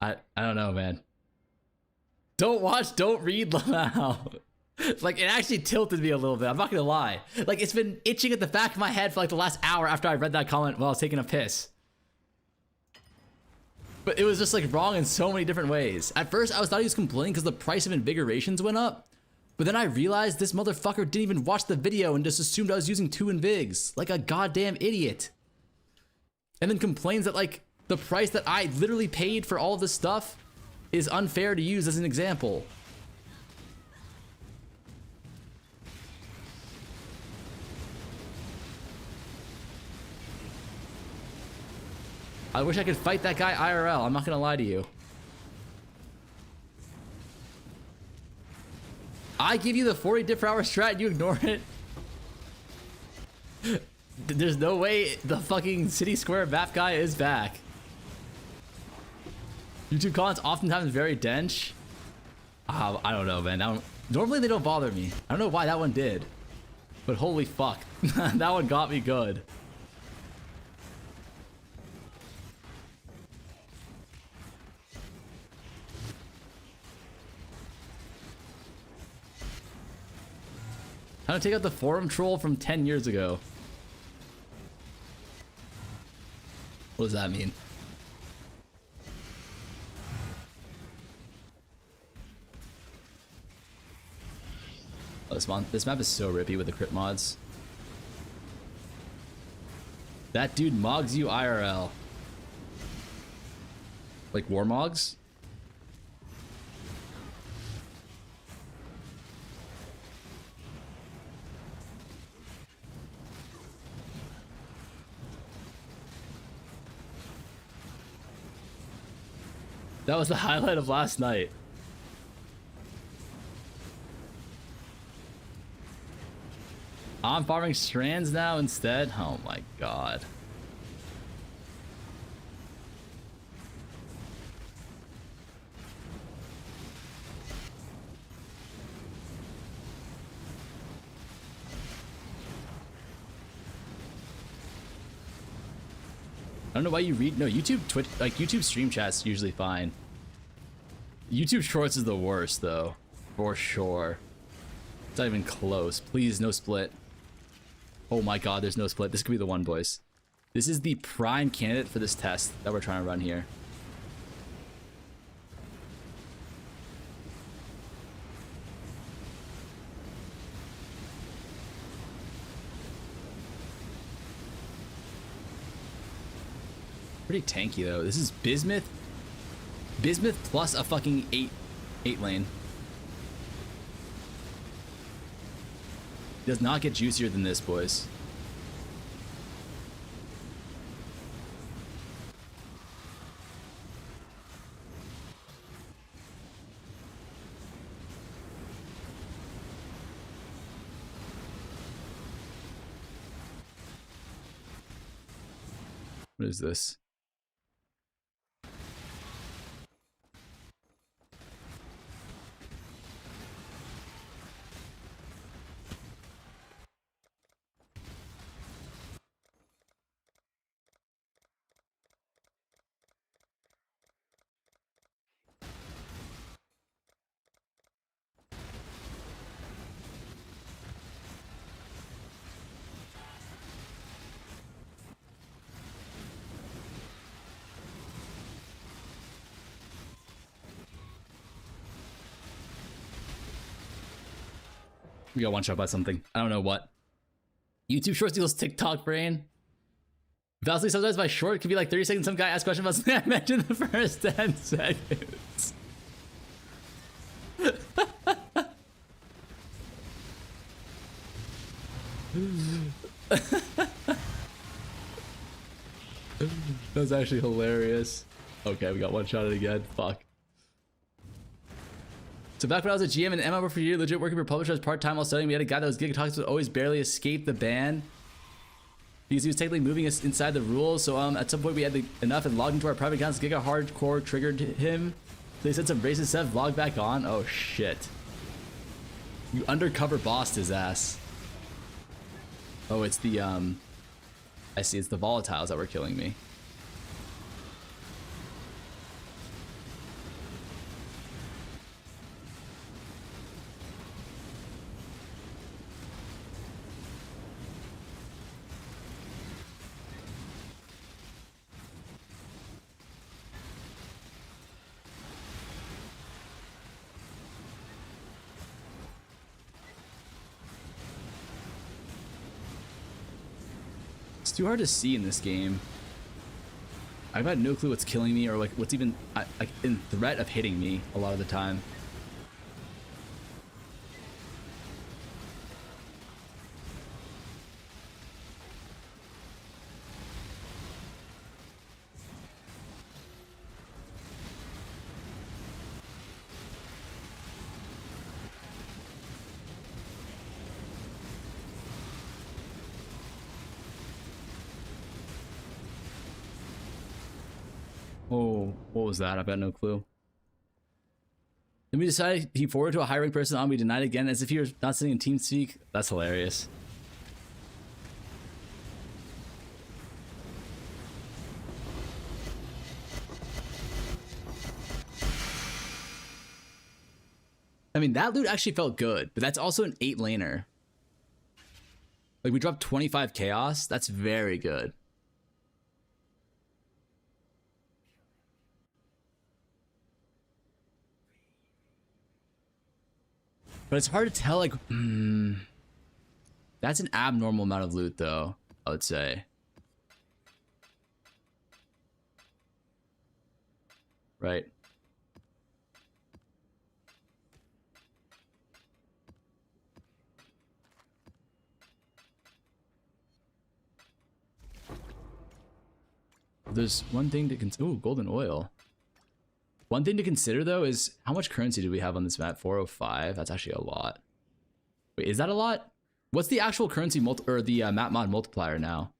I don't know, man. Don't watch, don't read Lamau. Like, it actually tilted me a little bit. I'm not gonna lie. Like, it's been itching at the back of my head for like the last hour after I read that comment while I was taking a piss. But it was just like wrong in so many different ways. At first, I thought he was complaining because the price of invigorations went up. But then I realized this motherfucker didn't even watch the video and just assumed I was using 2 invigs. Like a goddamn idiot. And then complains that like the price that I literally paid for all of this stuff is unfair to use as an example. I wish I could fight that guy IRL. I'm not gonna lie to you. I give you the 40 diff per hour strat and you ignore it. There's no way the fucking City Square map guy is back. YouTube comments oftentimes very dense. I don't know, man. Normally they don't bother me. I don't know why that one did. But holy fuck. That one got me good. How to take out the forum troll from 10 years ago. What does that mean? Oh, this map is so rippy with the crit mods. That dude mogs you IRL. Like war mogs? That was the highlight of last night. I'm farming strands now instead. Oh my god. I don't know why you read. No, Twitch, like YouTube stream chat's usually fine. YouTube Shorts is the worst though, for sure. It's not even close. Please, no split. Oh my god, there's no split. This could be the one, boys. This is the prime candidate for this test that we're trying to run here. Pretty tanky though. This is Bismuth Bismuth plus a fucking 8 lane. Does not get juicier than this, boys. What is this? We got one shot by something. I don't know what. YouTube shorts equals TikTok brain. Valsely, sometimes my short could be like 30 seconds. Some guy asks a question about something I mentioned in the first 10 seconds. That was actually hilarious. Okay, we got one shot at it again. Fuck. So back when I was a GM and MMO for a year, legit working for publishers part-time while studying, we had a guy that was Giga Toxic would always barely escape the ban because he was technically moving us inside the rules. So at some point we had enough and logged into our private accounts. Giga hardcore triggered him. They said some racist stuff, logged back on. Oh shit. You undercover bossed his ass. Oh, it's the I see, it's the volatiles that were killing me. It's too hard to see in this game. I've got no clue what's killing me or like what's even like in threat of hitting me a lot of the time. Oh, what was that? I've got no clue. Then we decided he forwarded to a high rank person on, we denied again as if he was not sitting in TeamSpeak. That's hilarious. I mean, that loot actually felt good, but that's also an 8 laner. Like, we dropped 25 chaos. That's very good. But it's hard to tell, like, that's an abnormal amount of loot, though, I would say. Right. There's one thing to consider. Ooh, golden oil. One thing to consider, though, is how much currency do we have on this map? 405. That's actually a lot. Wait, is that a lot? What's the actual currency or the map mod multiplier now?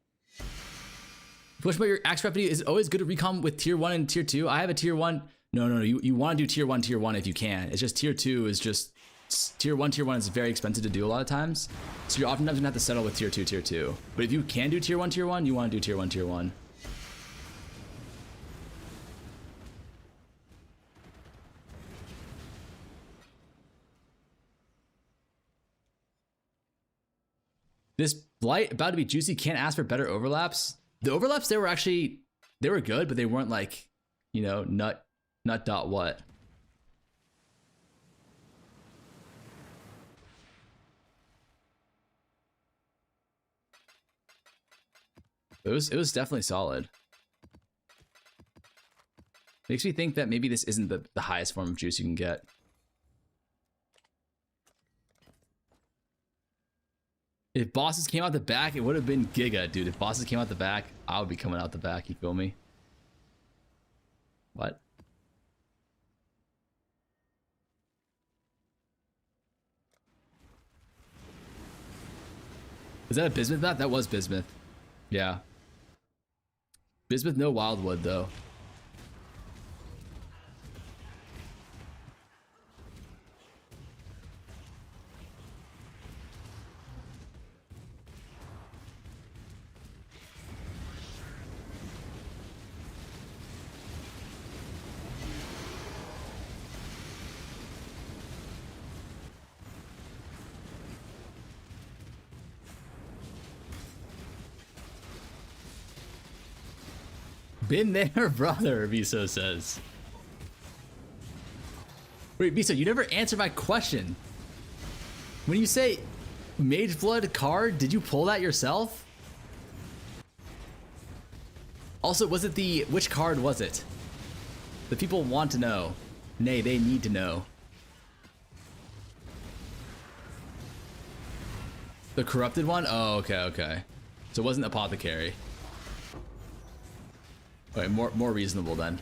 Push about your axe revenue is always good to recom with tier 1 and tier 2. I have a tier 1. No. You want to do tier 1 if you can. It's just tier 2 is just tier 1 is very expensive to do a lot of times. So you're oftentimes gonna have to settle with tier 2. But if you can do tier 1, you want to do tier 1. This Blight about to be juicy, can't ask for better overlaps. The overlaps, they were good, but they weren't like, you know, nut dot what. It was definitely solid. Makes me think that maybe this isn't the highest form of juice you can get. If bosses came out the back, it would have been Giga, dude. If bosses came out the back, I would be coming out the back. You feel me? What? Is that a bismuth map? That was bismuth. Yeah. Bismuth, no wildwood, though. Been there, brother, Miso says. Wait, Miso, you never answered my question. When you say Mage Blood card, did you pull that yourself? Also, was it the... Which card was it? The people want to know. Nay, they need to know. The corrupted one? Oh, okay, okay. So it wasn't Apothecary. Okay, more reasonable then.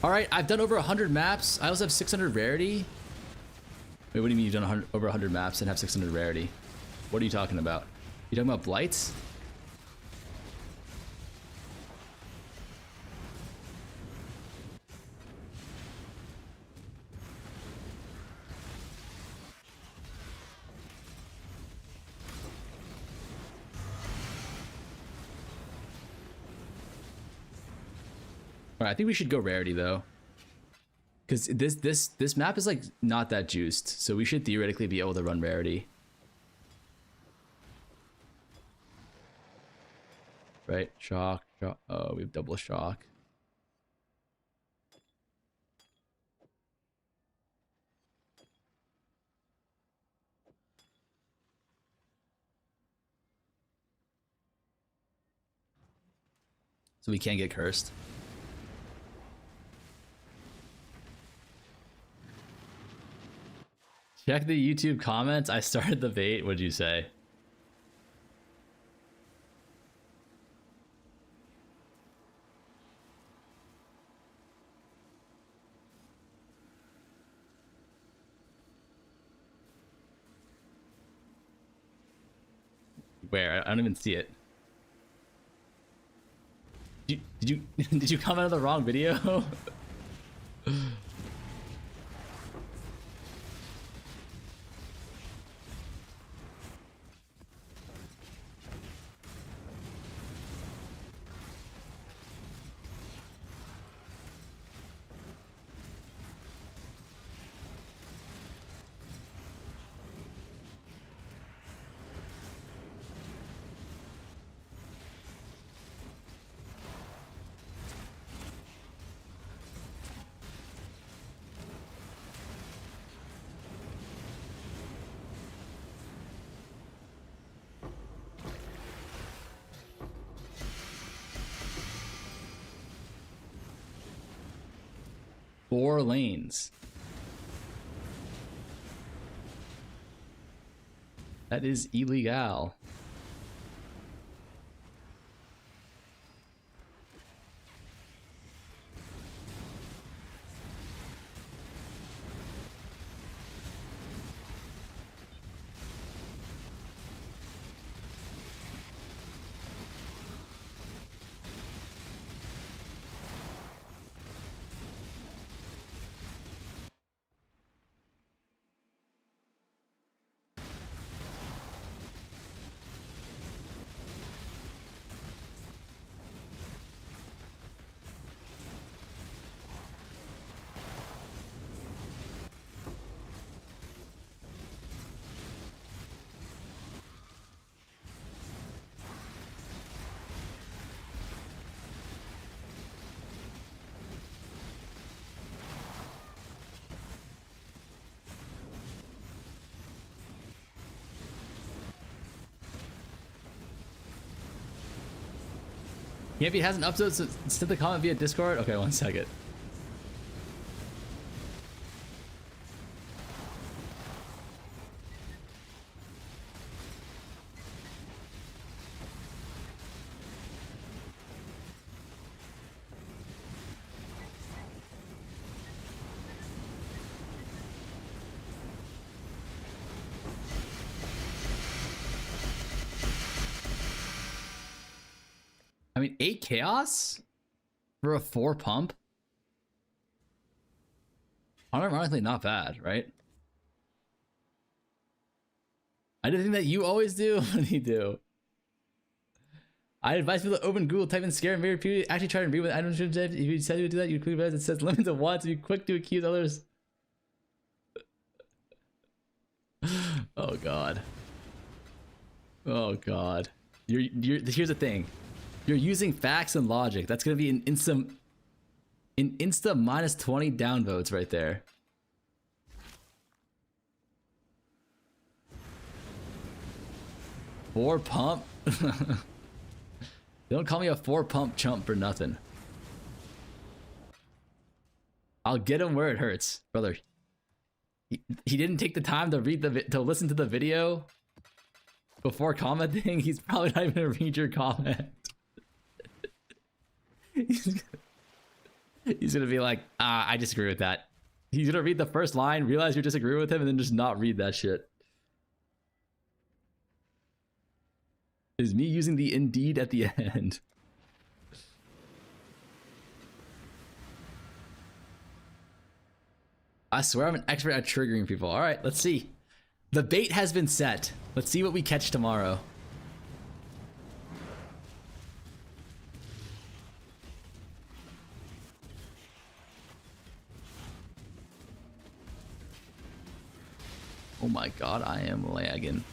All right, I've done over 100 maps. I also have 600 rarity. Wait, what do you mean you've done over 100 maps and have 600 rarity? What are you talking about? You talking about blights? All right, I think we should go rarity though, because this map is like not that juiced, so we should theoretically be able to run rarity. Right, shock. Oh, we have double shock. So we can't get cursed. Check the YouTube comments. I started the bait. What'd you say? Where? I don't even see it. Did you did you comment on the wrong video? Four lanes. That is illegal. Yeah, if he hasn't uploaded, send the comment via Discord. Okay, 1 second. I mean, 8 chaos for a 4 pump? Unironically, not bad, right? I did the thing that you always do. What do you do? I advise people to open Google, type in scare and mirror people. Actually, try to read what items should have. If you said you would do that, you quickly realize it says limit to one, so be quick to accuse others. Oh god. Oh god. Here's the thing. You're using facts and logic. That's gonna be an insta minus 20 downvotes right there. Four pump? Don't call me a 4 pump chump for nothing. I'll get him where it hurts, brother. He didn't take the time to read to listen to the video before commenting. He's probably not even gonna read your comment. He's gonna be like, I disagree with that. He's gonna read the first line, realize you disagree with him, and then just not read that shit. Is me using the indeed at the end. I swear I'm an expert at triggering people. All right, let's see. The bait has been set. Let's see what we catch tomorrow. Oh my god, I am lagging.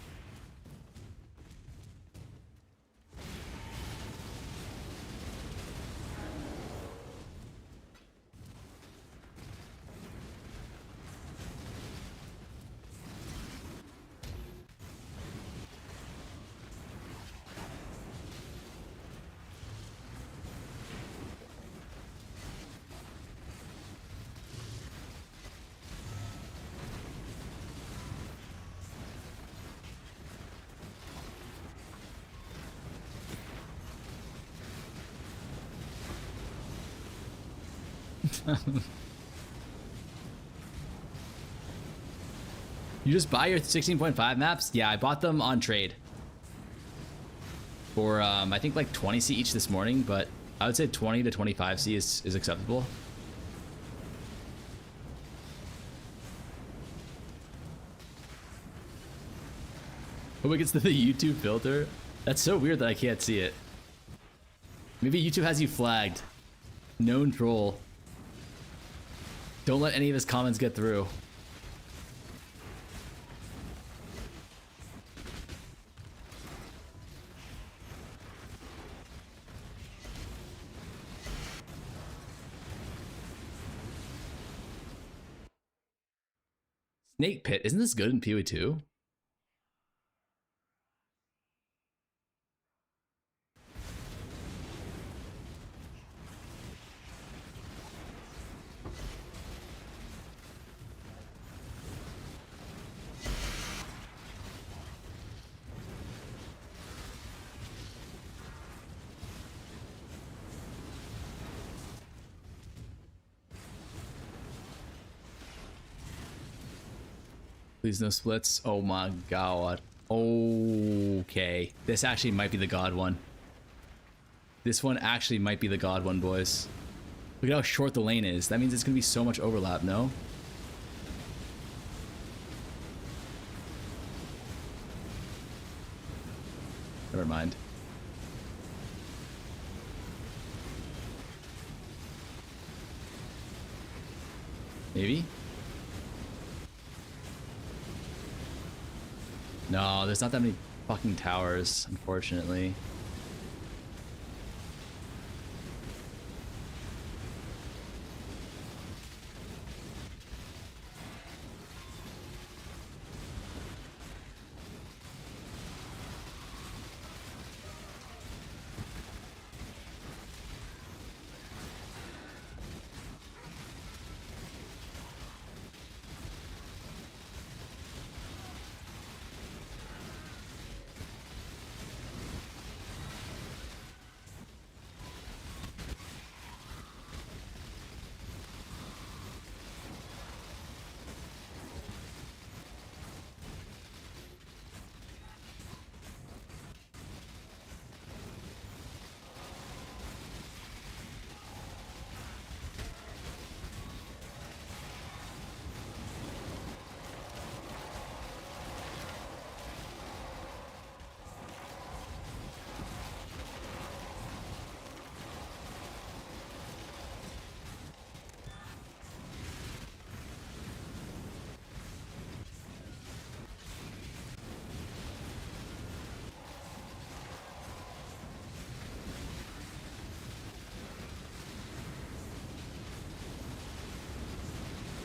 You just buy your 16.5 maps? Yeah, I bought them on trade. For, I think like 20C each this morning, but I would say 20 to 25C is acceptable. Hope it gets to the YouTube filter. That's so weird that I can't see it. Maybe YouTube has you flagged. Known troll. Don't let any of his comments get through. Snake Pit, isn't this good in PoE 2? Please no splits. Oh my god. Okay. This actually might be the god one. This one actually might be the god one, boys. Look at how short the lane is. That means it's gonna be so much overlap, no? Never mind. Maybe? No, there's not that many fucking towers, unfortunately.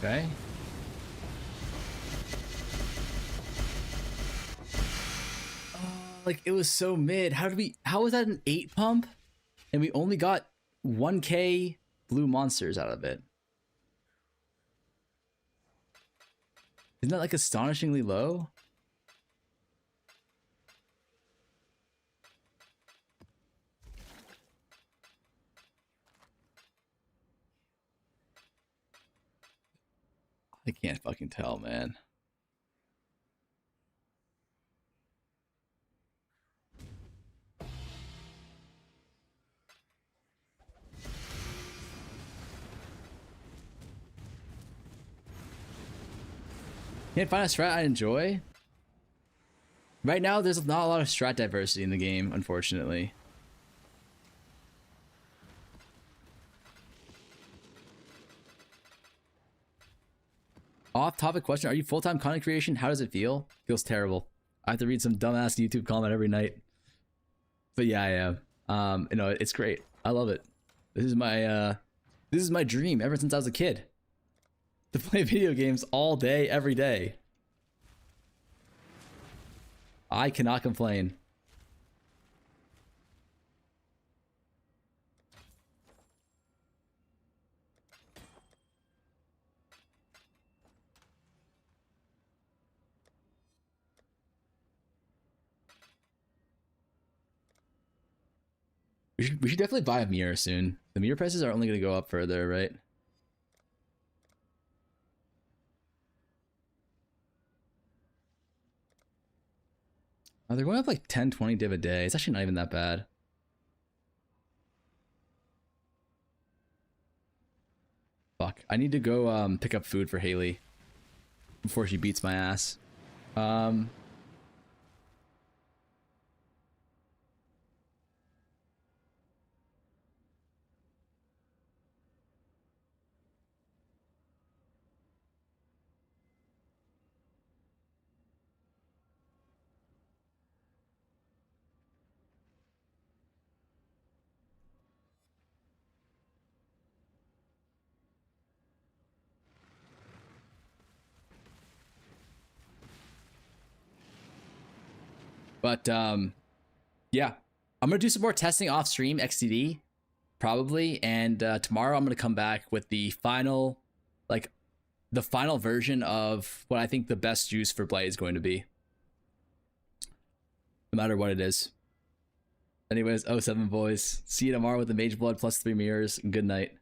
Okay. Like it was so mid. How was that an 8 pump? And we only got 1k blue monsters out of it. Isn't that like astonishingly low? I can't fucking tell, man. Can't find a strat I enjoy. Right now, there's not a lot of strat diversity in the game, unfortunately. Off-topic question: are you full-time content creation? How does it feel? Feels terrible. I have to read some dumbass YouTube comment every night. But yeah, I am. You know, it's great. I love it. This is my dream ever since I was a kid. To play video games all day, every day. I cannot complain. We should definitely buy a mirror soon. The mirror prices are only going to go up further, right? Oh, they're going up like 10, 20 div a day. It's actually not even that bad. Fuck. I need to go pick up food for Haley before she beats my ass. But yeah, I'm gonna do some more testing off stream XTD probably, and tomorrow I'm gonna come back with the final, like the final version of what I think the best juice for Blight is going to be, no matter what it is. Anyways, 07 boys, see you tomorrow with the Mage Blood plus 3 mirrors. Good night.